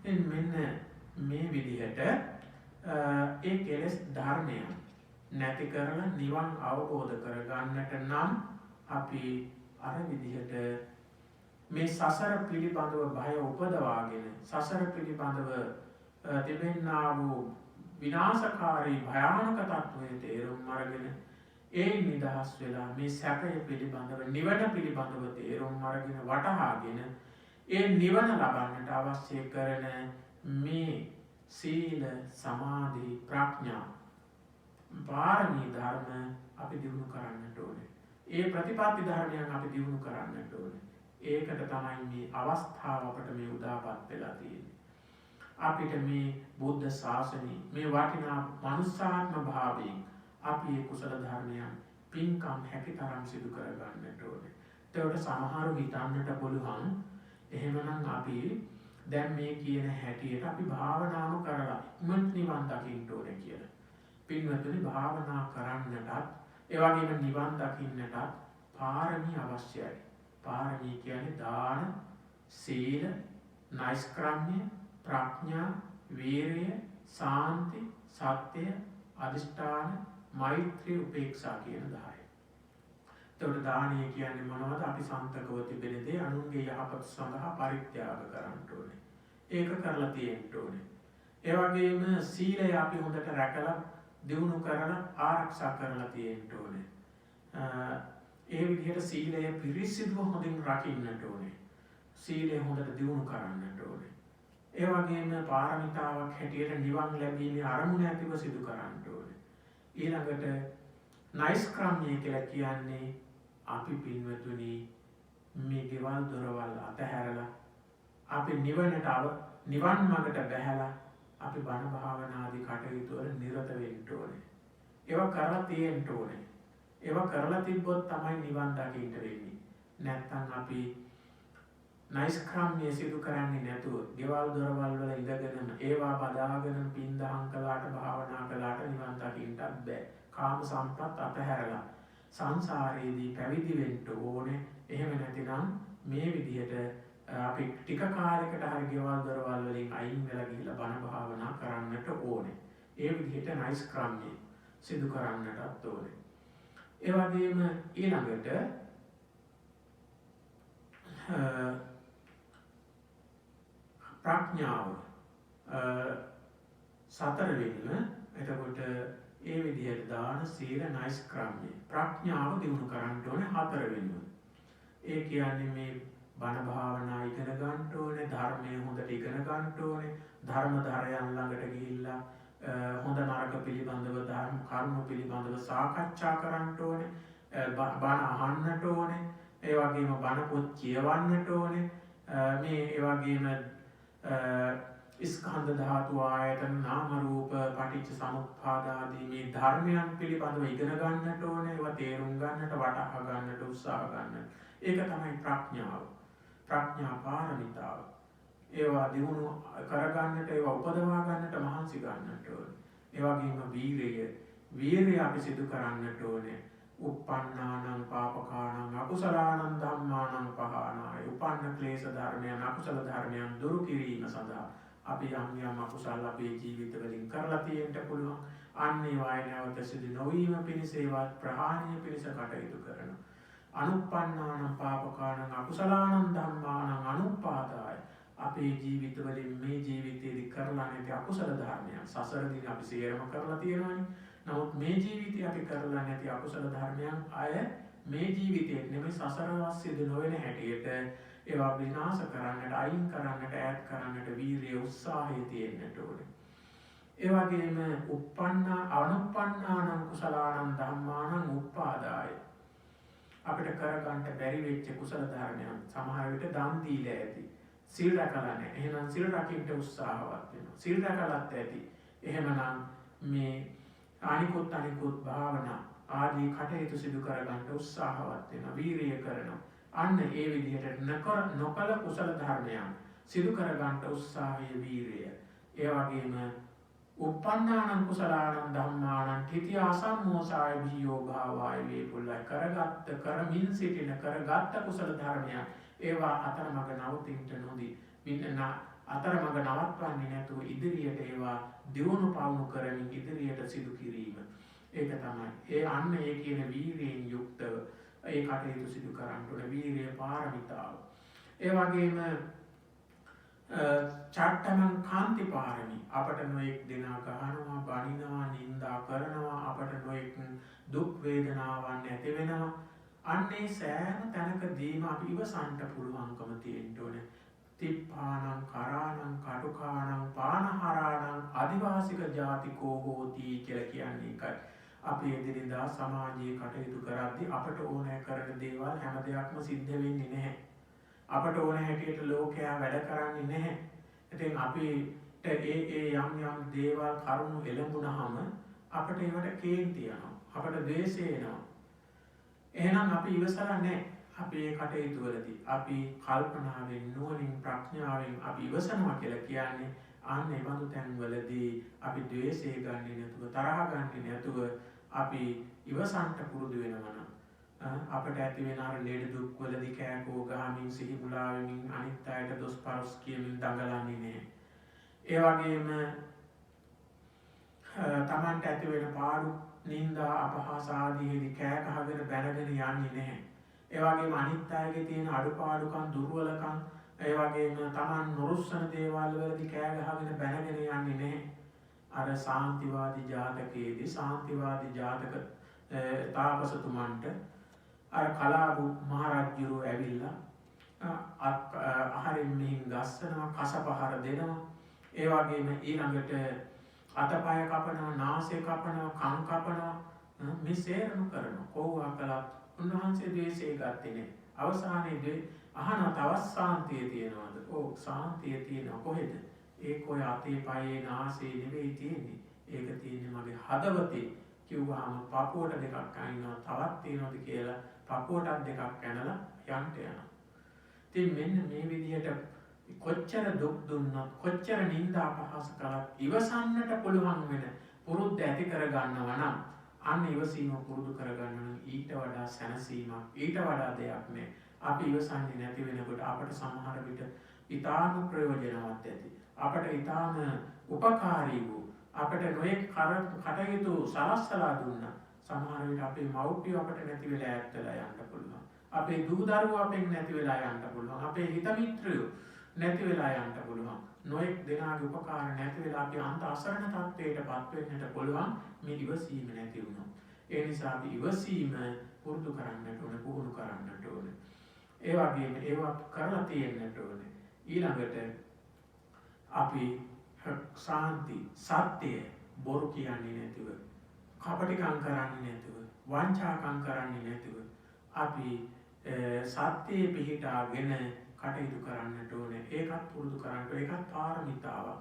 [SPEAKER 1] එන් මෙන්න මේ විදිහට ඒ කෙලෙස් ධර්මයන් නැති කරලා නිවන් අවබෝධ කරගන්නට නම් අපි අර විදිහට මේ සසර පිළිබඳව භය උපදවාගෙන සසර පිළිබඳව තිබෙන්නා වූ විනාශකාරී භයානක තත්ත්වයේ තේරුම් අරගෙන ඒ නිදහස් වෙලා මේ සැපය පිළිබඳව නිවන පිළිබඳව තේරුම් අරගෙන වටහාගෙන ඒ නිවන ලබන්නට අවශ්‍ය කරන මේ සීල, සමාධි, ප්‍රඥා පාරමී ධර්ම අපි දියුණු කරන්නට ඕනේ. ඒ ප්‍රතිපත්ති ධර්මයන් අපි දියුණු කරන්නට ඕනේ. ඒකට තමයි මේ අවස්ථාව අපට මේ උදාපත් වෙලා තියෙන්නේ. අපිට මේ බුද්ධ ශාසනය මේ වටිනා මනුෂ්‍යාත්ම භාවයෙන් අපි මේ කුසල ධර්මයන් පින්කම් හැකිතරම් සිදු කරගන්නට ඕනේ. ඒකට සමහරු හිතන්නට පුළුවන් එහෙමනම් අපි දැන් මේ කියන හැටියට අපි භාවනාව කරලා ඉක්මනට නිවන් දකින්න ඕනේ කියලා. පින්වතුනි භාවනා කරන්නටත් ඒ වගේම නිවන් දකින්නටත් පාරමී අවශ්‍යයි. පාරමී කියන්නේ දාන, සීල, නෛෂ්ක්‍රම්‍ය, ප්‍රඥා, වීරිය, සාන්ති, සත්‍ය, අදිෂ්ඨාන, මෛත්‍රී, උපේක්ෂා කියන 10. එතකොට දානය කියන්නේ මොනවද? අපි සන්තකව තිබෙන දේ අනුන්ගේ යහපත සඳහා පරිත්‍යාග කරන්න ඕනේ. ඒක කරලා තියෙන්න ඕනේ. ඒ වගේම සීලය අපි හොඳට රැකලා දියුණු කරලා ආරක්ෂා කරලා තියෙන්න ඕනේ. ඒ විදිහට සීලය පිරිසිදුව හොඳින් රකින්නට ඕනේ. සීලය හොඳට දියුණු කරන්නට ඕනේ. ඒ වගේම පාරමිතාවක් හැටියට නිවන් ලැබීමේ අරමුණ ඇතිව සිදු කරන්න ඕනේ. ඊළඟට නෛෂ්ක්‍රම්‍ය කියලා කියන්නේ අපි පින්වතුනි මේ ගෙවල් දොරවල් අතහැරලා අපි නිවන් මඟට බැහැලා අපි බණ භාවනාදී කටයුතු වල නිරත වෙන්න ඕනේ. ඒවා කරලා තියෙන්න ඕනේ. ඒවා කරලා තිබ්බොත් තමයි නිවන් දකින්න වෙන්නේ. නැත්තම් අපි නෛෂ්ක්‍රම්‍ය සිදු කරන්නේ නැතුව ගෙවල් දොරවල් වල ඉඳගෙන ඒවා බදාගෙන පින් දහම් කළාට භාවනා කළාට නිවන් දකින්නත් බෑ. කාම සම්පත් අතහැරලා සංසාරයේදී පැවිදි වෙන්න ඕනේ. එහෙම නැතිනම් මේ විදිහට අපි ටික කාලයකට හරි ගෙවල් දොරවල් වලින් අයින් වෙලා ගිහිල්ලා බණ භාවනා කරන්නට ඕනේ. ඒ විදිහට නෛෂ්ක්‍රම්‍ය සිදු කරන්නටත් ඕනේ. ඒ වගේම ඊළඟට ප්‍රඥාව සතරවෙනිම. එතකොට ඒ විදිහට දාන, සීල, නෛෂ්ක්‍රම්‍ය, ප්‍රඥාව දිනු කරන්න ඕනේ හතරවෙනිම. ඒ කියන්නේ මේ බණ භාවනා ඉගෙන ගන්න ඕනේ, ධර්මය හොඳට ඉගෙන ගන්න ඕනේ, ධර්මධරයන් ළඟට ගිහිල්ලා හොඳ නරක පිළිබඳව ධර්ම කරුණු පිළිබඳව සාකච්ඡා කරන්න ඕනේ, බණ අහන්නට ඕනේ, ඒ වගේම බණ පොත් කියවන්නට ඕනේ. මේ ඒ වගේම ස්කන්ධ ධාතු, ආයතන, නාම රූප, පටිච්ච සමුප්පාද ආදී මේ ධර්මයන් පිළිබඳව ඉගෙන ගන්නට ඕනේ. ඒවා තේරුම් ගන්නට, වටහා ගන්නට උත්සාහ ගන්න. ඒක තමයි ප්‍රඥාව. ප්‍රඥා පාරමිතාව. ඒවා දිනු කරගන්නට, ඒවා උපදවා ගන්නට මහන්සි ගන්නට ඕනේ. ඒ වගේම වීරිය. වීරිය අපි සිදු කරන්නට ඕනේ. uppannānaṁ pāpakānaṁ akusalaanaṁ dhammānaṁ pahānāය. උපන්න ක්ලේශ ධර්මයන්, අකුසල ධර්මයන් දුරු කිරීම සඳහා අපි යම් අකුසල අපේ ජීවිතවලින් කරලා තියෙන්න පුළුවන්. අන්න ඒවායි නැවත සිදු නොවීම පිණිස, ඒවා ප්‍රහාණය පිණිස කටයුතු කරනවා. අනුප්පන්නානං පාපකානං අකුසලානං ධම්මානං අනුපාදාය. අපේ ජීවිතවලින් මේ ජීවිතයේදී කරලා නැති අකුසල ධර්මයන් සසරදී අපි සියරම කරලා තියෙනවානේ. නමුත් මේ ජීවිතේ අපි කරලා නැති අකුසල ධර්මයන් අය මේ ජීවිතේ නෙමෙයි සසර වාසයේදී නොවන හැටියට ඒවා විනාශ කරන්නට, අයින් කරන්නට, ඈත් කරන්නට වීරිය උත්සාහය තියෙන්නට ඕනේ. ඒ වගේම අනුප්පන්නානං කුසලානං ධම්මානං උපාදාය. අපිට කරගන්න බැරි වෙච්ච කුසල ධර්මයන් සමහර විට දන් දීලා ඇති. සිල් රැකලා නැහැ. එහෙනම් සිල් රකින්න උත්සාහවත් වෙනවා. සිල් රැකලත් ඇති. එහෙමනම් මේ අනිකුත් භාවනා ආදී කටයුතු සිදු කරගන්න උත්සාහවත් වෙනවා. වීරිය කරනවා. අන්න ඒ විදිහට නොකල කුසල ධර්මයන් සිදු කරගන්න උත්සාහය වීරිය. ඒ වගේම uppannānaṁ කුසලානං ධම්මානං තිතිය අසම්මෝසාය භීයෝ භාවාය වේපුල්ලයි. කරමින් සිටින කරගත්ත කුසල ධර්මයන් ඒවා අතරමඟ නවතින්න නොදී අතරමඟ නවත්වන්නේ නැතුව ඉදිරියට ඒවා දියුණු පවුණු කරමින් ඉදිරියට සිදු කිරීම. ඒක තමයි අන්න ඒ කියන වීරියෙන් යුක්තව ඒ කටයුතු සිදු කරන්න ඕන. වීරිය පාරමිතාව. ඒ වගේම චට්ටමං කාන්ති පාරමි. අපට නොඑක් දෙනා ගහනවා, බනිනවා, නින්දා කරනවා, අපට නොඑක් දුක් වේදනාවන් ඇති වෙනවා. අන්නේ සෑම තැනකදීම අපි ඉවසන්න පුළුවන්කම තියෙන්න ඕනේ. තිප්පානං කරානං කටුකානං පානහරානං අදිවාසික ජාතිකෝ හෝති කියලා කියන්නේ ඒකයි. අපි එදිනෙදා සමාජයේ කටයුතු කරද්දී අපට ඕනෑ කරන දේවල් හැම දෙයක්ම සිද්ධ වෙන්නේ නැහැ. අපට ඕන හැටියට ලෝකයා වැඩ කරන්නේ නැහැ. ඉතින් අපිට ඒ යම් දේවල් කරුණු එළඹුණාම අපට ඒවට කේන්ති යනවා. අපට ද්වේෂය එනවා. එහෙනම් අපි ඉවසලා නැහැ. අපි මේ කටයුතු වලදී අපි කල්පනාවෙන්, නුවණින්, ප්‍රඥාවෙන් අපි ඉවසනවා කියලා කියන්නේ අන්න ඒ වගේ තැන්වලදී අපි ද්වේෂය ගන්නේ නැතුව, තරහ ගන්නේ නැතුව අපි ඉවසන්ට පුරුදු වෙනවා නම් අපට ඇති වෙන අර ලෙඩ දුක් වලදී කෑකෝ ගහමින්, සිහි මුලා වෙමින්, අනිත් අයට දොස් පරොස් කියමින් දඟලන්නේ නැහැ. ඒ වගේම තමන්ට ඇති වෙන පාඩු නින්දා අපහාස ආදීදී කෑ ගහගෙන බැනගෙන යන්නේ නැහැ. ඒ වගේම අනිත් අයගේ තියෙන අඩුපාඩුකම් දුර්වලකම් ඒ වගේම තමන් නොරුස්සන දේවල් වලදී කෑ ගහගෙන බැනගෙන යන්නේ නැහැ. අර සාන්තිවාදී ජාතකයේදී සාන්තිවාදී ජාතක තාපසතුමන්ට අර කලාබු මහරජුරු ඇවිල්ලා අහරින් මෙහින් ගස්සනවා කසපහර දෙනවා. ඒ වගේම ඊළඟට අතපය කපනවා නාසය කපනවා කන් කපනවා මේ සේරම කරනවා. කොහොම කළත් උන්වහන්සේ ද්වේෂය ගත්තේ නැහැ. අවසානයේදී අහන තවත් සාන්තිය තියනවාද? ඔව් සාන්තිය තියෙනවා. කොහෙද? ඒක ඔය අතේ පයේ නාසයේ නෙවෙයි තියෙන්නේ. ඒක තියෙන්නේ මගේ හදවතේ. කිව්වහම පපුවට දෙකක් අයින්නවා. තවත් තියෙනවද කියලා පපුවටත් දෙකක් ඇනලා යන්න යනවා. ඉතින් මෙන්න මේ විදිහට කොච්චර දුක් දුන්නත් කොච්චර නිന്ദා අපහාස කළත් ඉවසන්නට පුළුවන් වෙන පුරුද්ද ඇති කරගන්නවා නම් අන්න ඉවසීම පුරුදු කරගන්න නම් ඊට වඩා සැනසීමක් ඊට වඩා දෙයක් නෑ. අපි ඉවසන්නේ නැති වෙනකොට අපට සමහර විට ඊටාම ප්‍රයෝජනවත් ඇති. අපට ඊටාම උපකාරී වූ අපට නොයෙක් කටයුතු සලස්සලා දුන්නා. සමහර විට අපේ මව්පියෝ අපට නැති වෙලා ඈත් වෙලා යන්න පුළුවන්. අපේ දූ දරුවෝ අපෙන් නැති වෙලා යන්න පුළුවන්. අපේ හිත මිත්‍රයෝ නැති වෙලා යන්න පුළුවන්. නොයෙක් දෙනාගේ උපකාර නැති වෙලා අපි අන්ත අසරණ තත්ත්වයටපත් වෙන්නට පුළුවන් මේ ඉවසීම නැති වුණොත්. ඒ නිසා අපි ඉවසීම පුරුදු කරන්නට ඕනේ, පුහුණු කරන්නට ඕනේ. ඒ වගේම ඒවා කරලා තියෙන්නට ඕනේ. ඊළඟට අපි ශාන්ති සත්‍ය බොරු කියන්නේ නැතුව, කපටිකම් කරන්නේ නැතුව, වංචාකම් කරන්නේ නැතුව අපි සත්‍යයේ පිහිටාගෙන කටයුතු කරන්නට ඕනේ. ඒකත් පුරුදු කරන්නට. ඒකත් පාරමිතාවක්.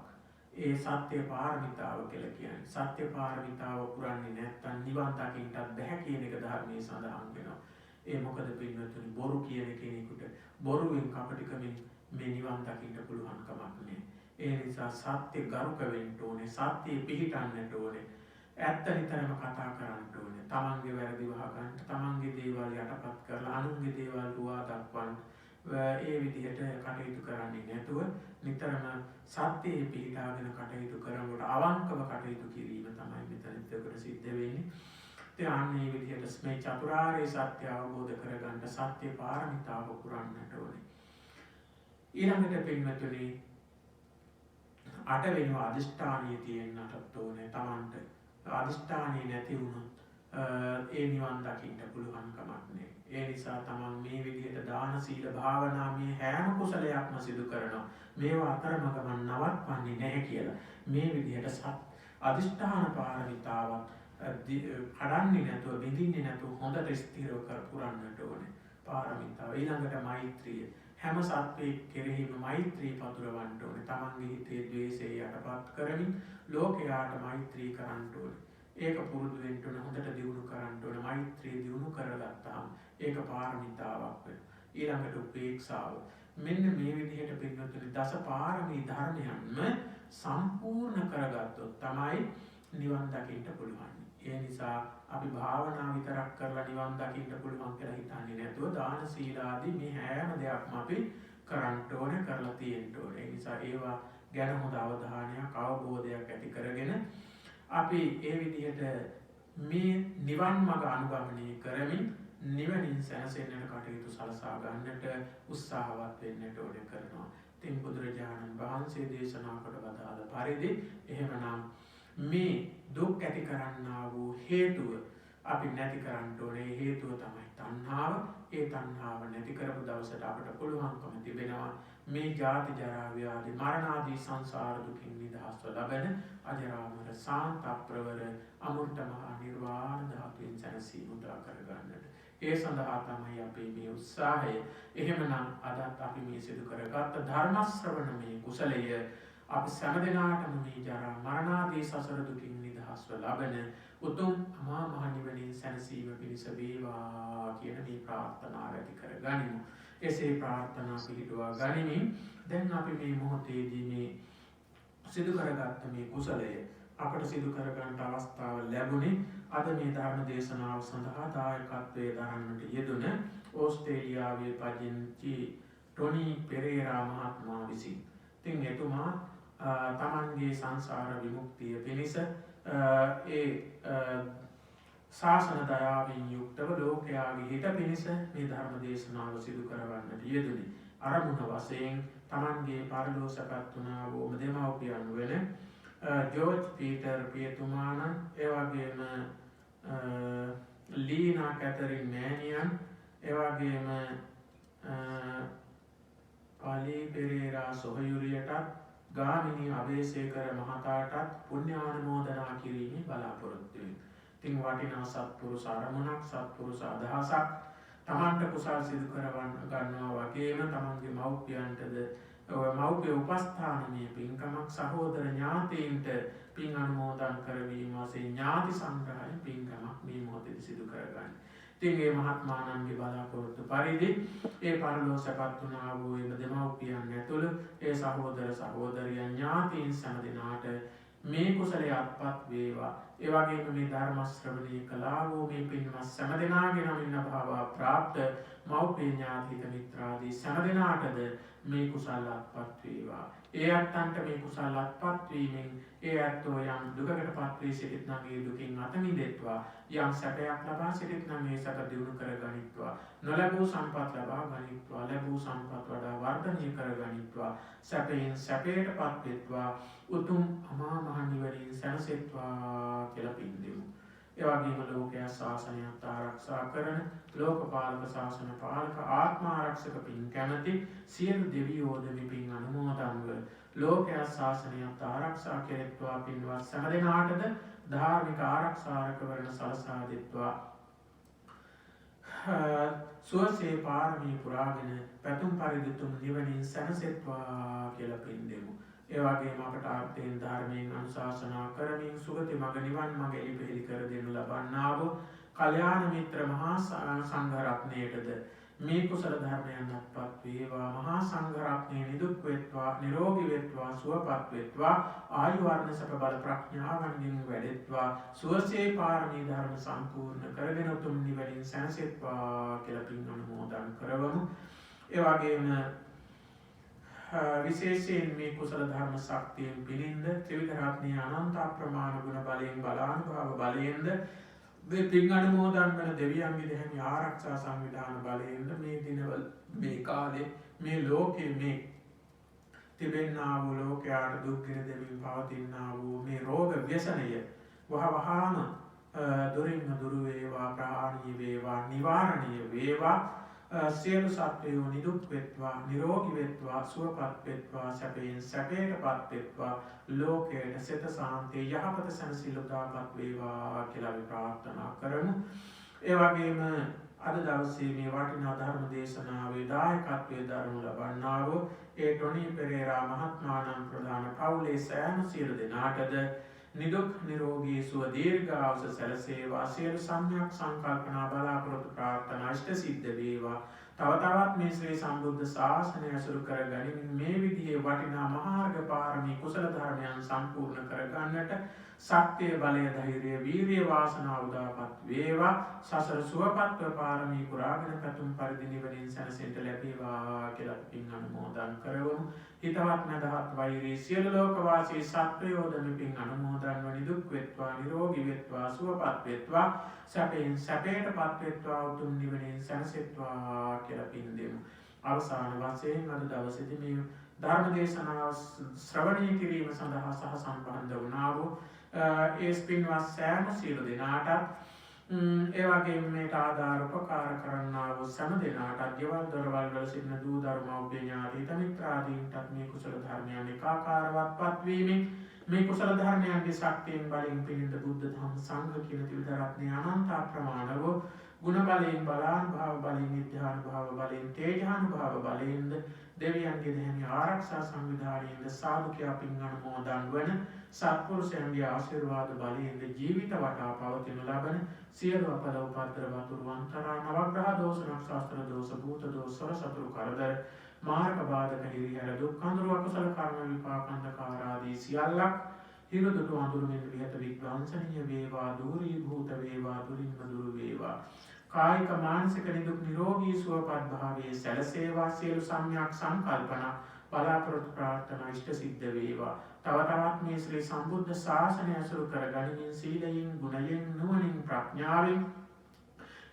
[SPEAKER 1] ඒ සත්‍ය පාරමිතාව කියලා කියන්නේ. සත්‍ය පාරමිතාව පුරන්නේ නැත්නම් නිවන් දකින්නත් බැහැ කියන එක ධර්මයේ සඳහන් වෙනවා. ඒ මොකද පින්වත්නි බොරු කියන කෙනෙකුට බොරුවෙන් කපටිකමින් මේ නිවන් දකින්න පුළුවන් කමක් නැහැ. ඒ නිසා සත්‍ය ගරුක වෙන්න ඕනේ. සත්‍යයේ පිහිටන්නට ඕනේ. ඇත්ත නිතරම කතා කරන්න ඕනේ. තමන්ගේ වැරදි වහගන්න, තමන්ගේ දේවල් යටපත් කරලා අනුන්ගේ දේවල් දුවා දක්වන්න. ඒ විදිහට කටයුතු කරන්නේ නැතුව නිතරම සත්‍යයේ පිහිටාගෙන කටයුතු කරනකොට අවංකව කටයුතු කිරීම තමයි මෙතනට සිද්ධ වෙන්නේ. ඉතින් අන්න මේ විදිහට මේ චතුරාර්ය සත්‍ය අවබෝධ කරගන්න සත්‍ය පාරමිතාව පුරන්නට ඕනේ. ඊළඟට පින්වතුනි අටවෙනි අදිෂ්ඨානිය තියෙන්නට ඕනේ. තමන්ට අදිෂ්ඨානිය නැති වුණොත් ඒ නිවන් දකින්න පුළුවන් කමක් නැහැ. ඒ නිසා තමන් මේ විදිහට දාන සීල භාවනා මේ හැම කුසලයක්ම සිදු කරනවා. මේවා අතරමඟ මම නවත්වන්නේ නැහැ කියලා. මේ විදිහට අදිෂ්ඨාන පාරමිතාවක් කඩන්නේ නැතුව බිඳින්නේ නැතුව හොඳට ස්ථිරව පුරන්නට ඕනේ. පාරමිතාව. ඊළඟට මෛත්‍රිය. හැම සත්වෙක් කෙරෙහිම මෛත්‍රී පතුරවන්න ඕනේ. තමන්ගේ හිතේ ද්වේෂය යටපත් කරමින් ලෝකයාට මෛත්‍රී කරන්න ඕනේ. ඒක පුරුදු වෙන්න ඕන. හොඳට දියුණු කරන්න ඕන. මෛත්‍රිය දියුණු කරගත්තාම ඒක පාරමිතාවක් වෙනවා. ඊළඟට උපේක්ෂාව. මෙන්න මේ විදිහට පින්වත්නි දස පාරමී ධර්මයන්ම සම්පූර්ණ කරගත්තොත් තමයි නිවන් දකින්න පුළුවන්. ඒ නිසා අපි භාවනා විතරක් කරලා නිවන් දකින්න පුළුවන් කියලා හිතන්නේ නැතුව දාන සීල ආදී මේ හැම දෙයක්ම අපි කරන්න ඕනේ, කරලා තියෙන්න ඕනේ. ඒ නිසා ඒවා ගැන හොඳ අවධානයක්, අවබෝධයක් ඇති කරගෙන අපි ඒ විදිහට මේ නිවන් මඟ අනුගමනය කරමින් නිවනින් සැනසෙන්නට කටයුතු සලසා ගන්නට උත්සාහවත් වෙන්නට ඕනේ කරනවා. ඉතින් බුදුරජාණන් වහන්සේ දේශනා කොට වදාළ පරිදි එහෙමනම් මේ දුක් ඇති කරන්නා වූ හේතුව අපි නැති කරන්න ඕනේ. හේතුව තමයි තණ්හාව. ඒ තණ්හාව නැති කරපු දවසට අපට පුළුවන්කම තිබෙනවා මේ ජාති ජරා ව්‍යාධි මරණ ආදී සංසාර දුකින් නිදහස්ව ලබන අජරාමර සාන්ත ප්‍රවර අමෘත මහා නිර්වාණ ධාතුවෙන් සැනසීම උදා කරගන්නට. ඒ සඳහා තමයි අපේ මේ උත්සාහය. එහෙමනම් අදත් අපි මේ සිදු කරගත් ධර්ම ශ්‍රවණමේ කුසලය අපි සෑම දිනාටම මේ ජරා මරණ ආදී සසර දුකින් නිදහස්ව ලබන උතුම් අමා මහ නිවනින් සැනසීම පිණිස වේවා කියන මේ ප්‍රාර්ථනාව ඇති කරගනිමු. එසේ ප්‍රාර්ථනා පිළිටුවා ගනිමින් දැන් අපි මේ මොහොතේදී මේ සිදු කරගත්ත මේ කුසලය අපට සිදු කරගන්නට අවස්ථාව ලැබුණේ අද මේ ධර්ම දේශනාව සඳහා දායකත්වයේ දරන්නට යෙදුන ඕස්ට්‍රේලියාවේ පදිංචි ටොනි පෙරේරා මහත්මයා විසින්. ඉතින් එතුමා තමන්ගේ සංසාර විමුක්තිය පිණිස ඒ ශාසන දයාවෙන් යුක්තව ලෝකයාගේ හිත පිණිස මේ ධර්ම දේශනාව සිදු කරවන්නට යෙදුනි. අරමුණ වශයෙන් තමන්ගේ පරලෝ සැපත් වුණා වූ දෙමව්පියන් වෙන ජෝර්ජ් පීටර් පියතුමාණන්, එවැගේම ලීනා කැතරින් මෑනියන්, එවැගේම පාලි පෙරේරා සොහයුරියටත් ගාමිණී අබේසේකර මහතාටත් පුණ්‍යානුමෝදනා කිරීමේ බලාපොරොත්තු වෙමි. ඉතින් වටිනා සත්පුරුෂ අරමුණක්, සත්පුරුෂ අදහසක් තමන්ට කුසල් සිදු කරවන්න ගන්නවා වගේම තමන්ගේ මව්පියන්ටද මව්පිය උපස්ථානමය පින්කමක්, සහෝදර ඥාතීන්ට පින් අනුමෝදන් කරවීම වශයෙන් ඥාති සංග්‍රහයෙන් පින්කමක් මේ මොහොතේදී සිදු කරගන්න. ඉතින් මේ මහත්මාණන්ගේ බලාපොරොත්තු පරිදි ඒ පරලෝ සැපත් වුණා වූ එම දෙමව්පියන් ඇතුළු ඒ සහෝදර සහෝදරියන් ඥාතීන් සෑම දෙනාට මේ කුසලයේ අත්පත් වේවා. ඒ වගේම මේ ධර්ම ශ්‍රවණය කළා වූ මේ පින්වත් සෑම දෙනාගේ නමින් අභාවා ප්‍රාප්ත මව්පිය ඥාතික මිත්‍රාදී සෑම දෙනාටද මේ කුසල අත්පත් වේවා. ඒ අත්තන්ට මේ කුසල අත්පත් වීමෙන් ඒ අත්තෝ යම් දුකකටපත් වී සිටිනම් ඒ දුකින් අත මිදෙත්වා. යම් සැපයක් ලබා සිටිනම් ඒ සැප දියුණු කර ගනිත්වා. නොලැබූ සම්පත් ලබා ගනිත්වා. ලැබූ සම්පත් වඩා වර්ධනය කර ගනිත්වා. සැපයෙන් සැපයටපත් වෙත්වා. උතුම් අමා මහ නිවනින් සැනසෙත්වා කියලා පින් දෙමු. ඒ වගේම ලෝකයා ශාසනයත් ආරක්ෂා කරන ලෝකපාලක ශාසන පාලක ආත්ම ආරක්ෂක පින් කැමැති සියලු දෙවියෝද මේ පින් අනුමෝදන්ව ලෝකයා ශාසනයත් ආරක්ෂා කෙරෙත්වා. පින්වත් සෑම දෙනාටද ධාර්මික ආරක්ෂාරක වරණ සලසා දෙත්වා. සුවසේ පාරමී පුරාගෙන පැතුම් පරිදි තුම් නිවනින් සැනසෙත්වා කියලා පින් දෙමු. ඒ වගේම අපට ආර්ථයෙන් ධර්මයෙන් අනුශාසනා කරමින් සුගති මඟ නිවන් මඟ එළිපෙහෙළි කර දෙනු ලබන්නා වූ කල්යාණ මිත්‍ර මහා සංඝ රත්නයටද මේ කුසල ධර්මයන් අත්පත් වේවා. මහා සංඝ රත්නය නිදුක් වෙත්වා, නිරෝගී වෙත්වා, සුවපත් වෙත්වා, ආයු වර්ණ සැප බල ප්‍රඥාවන්ගෙන් වැඩෙත්වා. සුවසේ පාරමී ධර්ම සම්පූර්ණ කරගෙන උතුම් නිවනින් සැනසෙත්වා කියලා පින් අනුමෝදන් කරවමු. ඒ වගේම විශේෂයෙන් මේ කුසල ධර්ම ශක්තියෙන් පිළින්ද ත්‍රිවිධ රත්නයේ අනන්ත අප්‍රමාණ ගුණ බලයෙන් බලානුභාව බලයෙන්ද මේ පින් අනුමෝදන් වන දෙවියන්ගේ දෙහැමි ආරක්ෂා සංවිධාන බලයෙන්ද මේ දිනවල මේ කාලේ මේ ලෝකයේ මේ තිබෙන්නා වූ ලෝකයාට දුක්ගෙන දෙමින් පවතිනා වූ මේ රෝග ව්‍යසනය වහවහාම දුරින්ම දුරු වේවා, ප්‍රහාණය වේවා, නිවාරණය වේවා. සියලු සත්වයෝ නිදුක් වෙත්වා, නිරෝගී වෙත්වා, සුවපත් වෙත්වා, සැපයෙන් සැපයටපත් වෙත්වා. ලෝකයට සිත සාන්තිය යහපත සැනසෙල්ල උදාපත් වේවා කියලා අපි ප්‍රාර්ථනා කරමු. ඒ වගේම අද දවසේ මේ වටිනා ධර්ම දේශනාවේ දායකත්වයේ දරනු ලබන්නා වූ ඒ ටොනි පෙරේරා මහත්මයාණන් ප්‍රධාන පවුලේ සෑම සියලු දෙනාටද නිදුක් නිරෝගී සුව දීර්ඝායුෂ සැලසේවා. සියලු සම්‍යක් සංකල්පනා බලාපොරොත්තු ප්‍රාර්ථනා ඉෂ්ට සිද්ධ වේවා. තව තවත් මේ ශ්‍රී සම්බුද්ධ ශාසනය ඇසුරු කර ගනිමින් මේ විදිහේ වටිනා මහාර්ග පාරමී කුසල ධර්මයන් සම්පූර්ණ කර ගන්නට ශක්තිය, බලය, ධෛර්යය, වීරිය, වාසනාව උදාපත් වේවා. සසර සුවපත්ව පාරමී පුරාගෙන පැතුම් පරිදි නිවනින් සැනසෙන්න ලැබේවා කියලා පින් අනුමෝදන් කරවමු. හිතවත් නැදහත් වෛරී සියලු ලෝකවාසී සත්වයෝද මේ පින් අනුමෝදන් වන දුක් වෙත්වා, නිරෝගී වෙත්වා, සුවපත් වෙත්වා, සැපයෙන් සැපයටපත් වෙත්වා, උතුම් නිවනින් සැනසෙත්වා කියලා පින් දෙමු. අවසාන වශයෙන් අද දවසේදී මේ ධර්ම දේශනාව ශ්‍රවණය කිරීම සඳහා සහ සම්බන්ධ වුණා වූ ඒ පින්වත් සෑම සියලු දෙනාටත් ඒ වගේම මේට ආධාර උපකාර කරන්නා වූ සෑම දෙනාටත් ගෙවල් දොරවල් වල සිටින දූ දරු මව්පිය ඥාති මිත්‍රාදීන්ටත් මේ කුසල ධර්මයන් ඒකාකාරවත්පත් වීමෙන් මේ කුසල ධර්මයන්ගේ ශක්තියෙන් බලයෙන් පිළිඳ බුද්ධ ධම්ම සංඝ කියන ත්‍රිවිධ රත්නය අනන්ත අප්‍රමාණ වූ ගුණ බලයෙන්, බලානුභාව බලයෙන්, නිත්‍යානුභාව බලයෙන්, තේජානුභාව බලයෙන්ද දෙවියන්ගේ දෙහැමි ආරක්ෂා සංවිධානයෙන්ද සාදුකියා පින් අනුමෝදන් වන සත්පුරුෂයන්ගේ ආශිර්වාද බලයෙන්ද ජීවිත වටා පවතින ලබන සියලු අපල උපද්දර වතුරු අන්තරා නවග්‍රහ දෝෂ, නක්ෂත්‍ර දෝෂ, භූත දෝෂ, සතුරු කරදර, මාර්ග බාධක, හිරිහැර දුක්, අඳුරු අකුසල කර්ම විපාක අන්ධකාරාදී සියල්ලක් හිරුදුටු අඳුරුමින් විහත විද්වංසනීය වේවා, දූරීභූත වේවා, දුරින්ම දුරු වේවා. කායික මානසික නිදුක් නිරෝගී සුවපත් භාවයේ සැලසේවා. සියලු සම්‍යක් සංකල්පන බලාපොරොත්තු ප්‍රාර්ථනා ඉෂ්ට සිද්ධ වේවා. තව තවත් මේ ශ්‍රී සම්බුද්ධ ශාසනය අසුරු කර ගනිමින් සීලයෙන්, ගුණයෙන්, නුවණින්, ප්‍රඥාවෙන්,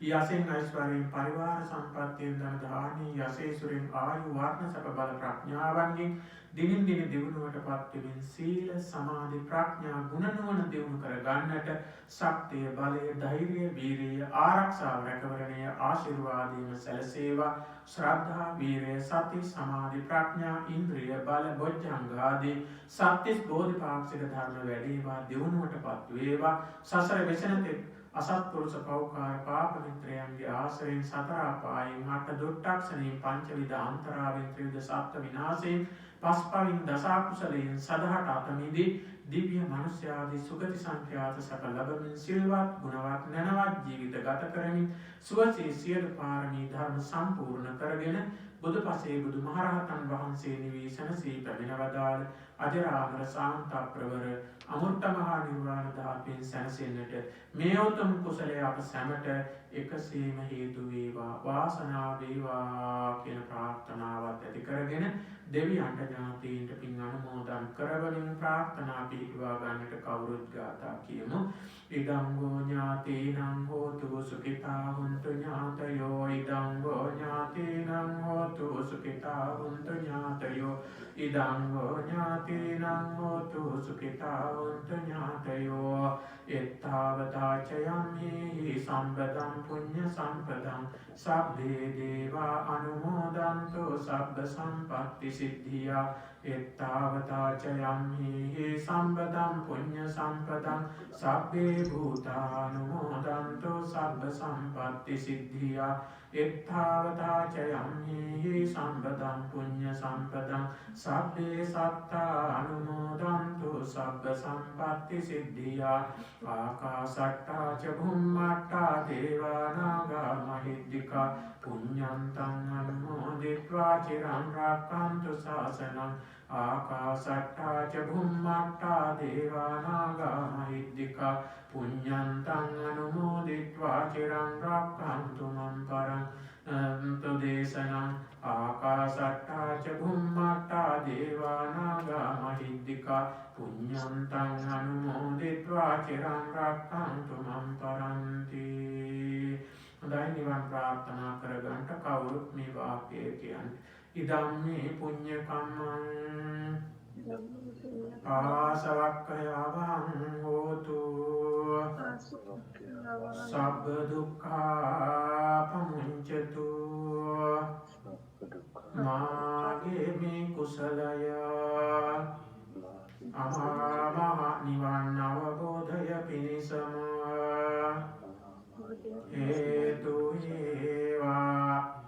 [SPEAKER 1] යසෙන්, ඓශ්වර්යයෙන්, පරිවාර සම්පත්තියෙන්, ධන දානයෙන්, යසේසුරෙන්, ආයු වර්ණ සැප බල ප්‍රඥාවන්ගෙන් දිනින් දින දියුණුවට පත්වෙමින් සීල, සමාධි, ප්‍රඥා, ගුණ නුවණ දියුණු කර ගන්නට ශක්තිය, බලය, ධෛර්යය, වීරිය, ආරක්ෂාව, රැකවරණය, ආශිර්වාදයම සැලසේවා. ශ්‍රද්ධා, වීරිය, සති, සමාධි, ප්‍රඥා, ඉන්ද්‍රිය බල, බොජ්ජංග ආදී සත්‍තිස් බෝධිපාක්ෂික ධර්ම වැඩේවා, දියුණුවට පත්වේවා. සසර වෙසෙන තෙක් අසත්පුරුෂ පෞකාර පාප මිත්‍රයන්ගේ ආශ්‍රයෙන් සතර අපායෙන් අට දුට්ටක්ෂණයෙන් පංචවිධ අන්තරාවෙන් ත්‍රිවිධ සත්ත්ව විනාශයෙන් පස්පවින් දසකුසලයෙන් සදහට අතමිදී දිව්‍ය මනුෂ්‍ය ආදී සුගති සංඛ්‍යාත සැප ලැබමින් සිල්වත් ගුණවත් නැනවත් ජීවිත ගත කරමින් සුවසේ සියලු පාරමී ධර්ම සම්පූර්ණ කරගෙන බුදුපසේ බුදුමහරහතන් වහන්සේ නිවී සැනසී පැමිණ වදාළ අජරාමර ශාන්ත ප්‍රවර අමෘත මහා නිර්වාණ ධාතුවෙන් සැනසෙන්නට මේ උතුම් කුසලය අප සැමට එකසේම හේතු වේවා, වාසනාව වේවා කියන ප්‍රාර්ථනාවත් ඇති කරගෙන දෙවියන්ට ඥාතීන්ට පින් අනුමෝදන් කරවමින් ප්‍රාර්ථනා පිහිටුවා ගන්නට කවුරුත් ගාථා කියමු. ඉදං ගෝ ඥාතීනං හෝතු සුඛිතා හුන්තු ඥාතයෝ. ඉදං ගෝ ඥාතීනං හෝතු සුඛිතා හුන්තු ඥාතයෝ. ඉදං ගෝ ඥාතීනං හෝතු සුඛිතා හුන්තු ඥාතයෝ. එත්තාවතා චයම්හි සම්පදං පුඤ්ඤ සම්පදං සබ්බේ දේවා අනුමෝදන්තු සබ්බ සම්පත්ති සිද්ධියා. එත්තාවතා චයම්හි සම්පදං පුඤ්ඤ සම්පදං සබ්බේ භූතානුමෝදන්තු සබ්බ සම්පත්ති සිද්ධියා. එත්තාවතා චයම්හි සම්පදං පුඤ්ඤ සම්පදං සබ්බේ සත්තා අනුමෝදන්තු සබ්බ සම්පත්ති සිද්ධියා. ආකාශට්ටා ච භුම්මට්ටා දේවා නාග මහිද්దికා පුඤ්ඤන්තං අනුමෝදිत्वा චිරං රක්ඛන්තු ශාසනං. ආකාශට්ටා ච භුම්මට්ටා දේවා නාග මහිද්దికා පුඤ්ඤන්තං අනුමෝදිत्वा චිරං රක්ඛන්තු මං පරං තු දේශනං. ආකාශට්ටා ච භුම්මට්ටා දේවා නාග මහිද්దికා පුඤ්ඤන්තං අනුමෝදිत्वा චිරං රක්ඛන්තු මං පරන්ති. හොඳයි, නිවන් ප්‍රාර්ථනා කරගන්නට කවුරුත් මේ වාක්‍යය කියන්නේ. ඉදම්මේ පුඤ්ඤ කම්මං ආසවක්ඛයවං හෝතු සබ්බ දුක්ඛා පමුඤ්චතු. මාගේ මේ කුසලය අමා නිවන් අවබෝධය පිණිසම හේතු වේවා,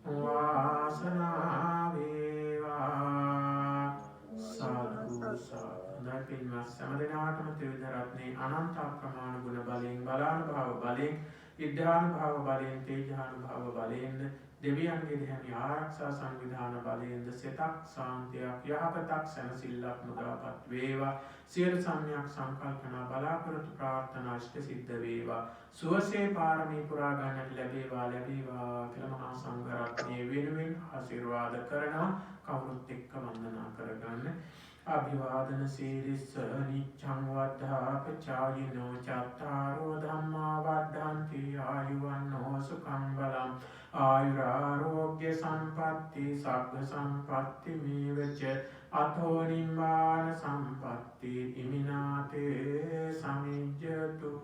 [SPEAKER 1] වාසනාව වේවා. සාදු සාදු. පින්වත් සෑම දිනාටම ත්‍රිවිධ රත්නේ අනන්ත අප්‍රමාණ ගුණ බලයෙන්, බලානුභාව බලයෙන්, විද්‍යානුභාව බලයෙන්, තේජානුභාව බලයෙන්, දෙවියන්ගේ දෙහැමි ආරක්ෂා සංවිධාන බලයෙන්ද සිතක් සාන්තියක්, යහපතක්, සැනසෙල්ලක් මුදාපත් වේවා. සියලු සම්‍යක් සංකල්පනා බලාපොරොත්තු ප්‍රාර්ථනා ඉෂ්ට සිද්ධ වේවා. සුවසේ පාරමී පුරා ගන්නට ලැබේවා කියලා මහා සංඝරත්නය වෙනුවෙන් ආශිර්වාද කරනවා. කවුරුත් එක්ක වන්දනා කරගන්න. අභිවාදන සීලිස්ස නිච්ඡං වද්ධාපචායිනෝ චත්තාරෝ ධම්මා වද්ධන්ති ආයුවන්නෝ සුඛං බලං ආයුරාෝග්‍ය සම්පatti සග්ග සම්පatti මේවච අතෝ නිම්මාන සම්පatti ඉමිනාතේ සමිජ්ජතු.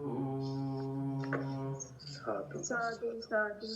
[SPEAKER 2] සාදු සාදු සාදු.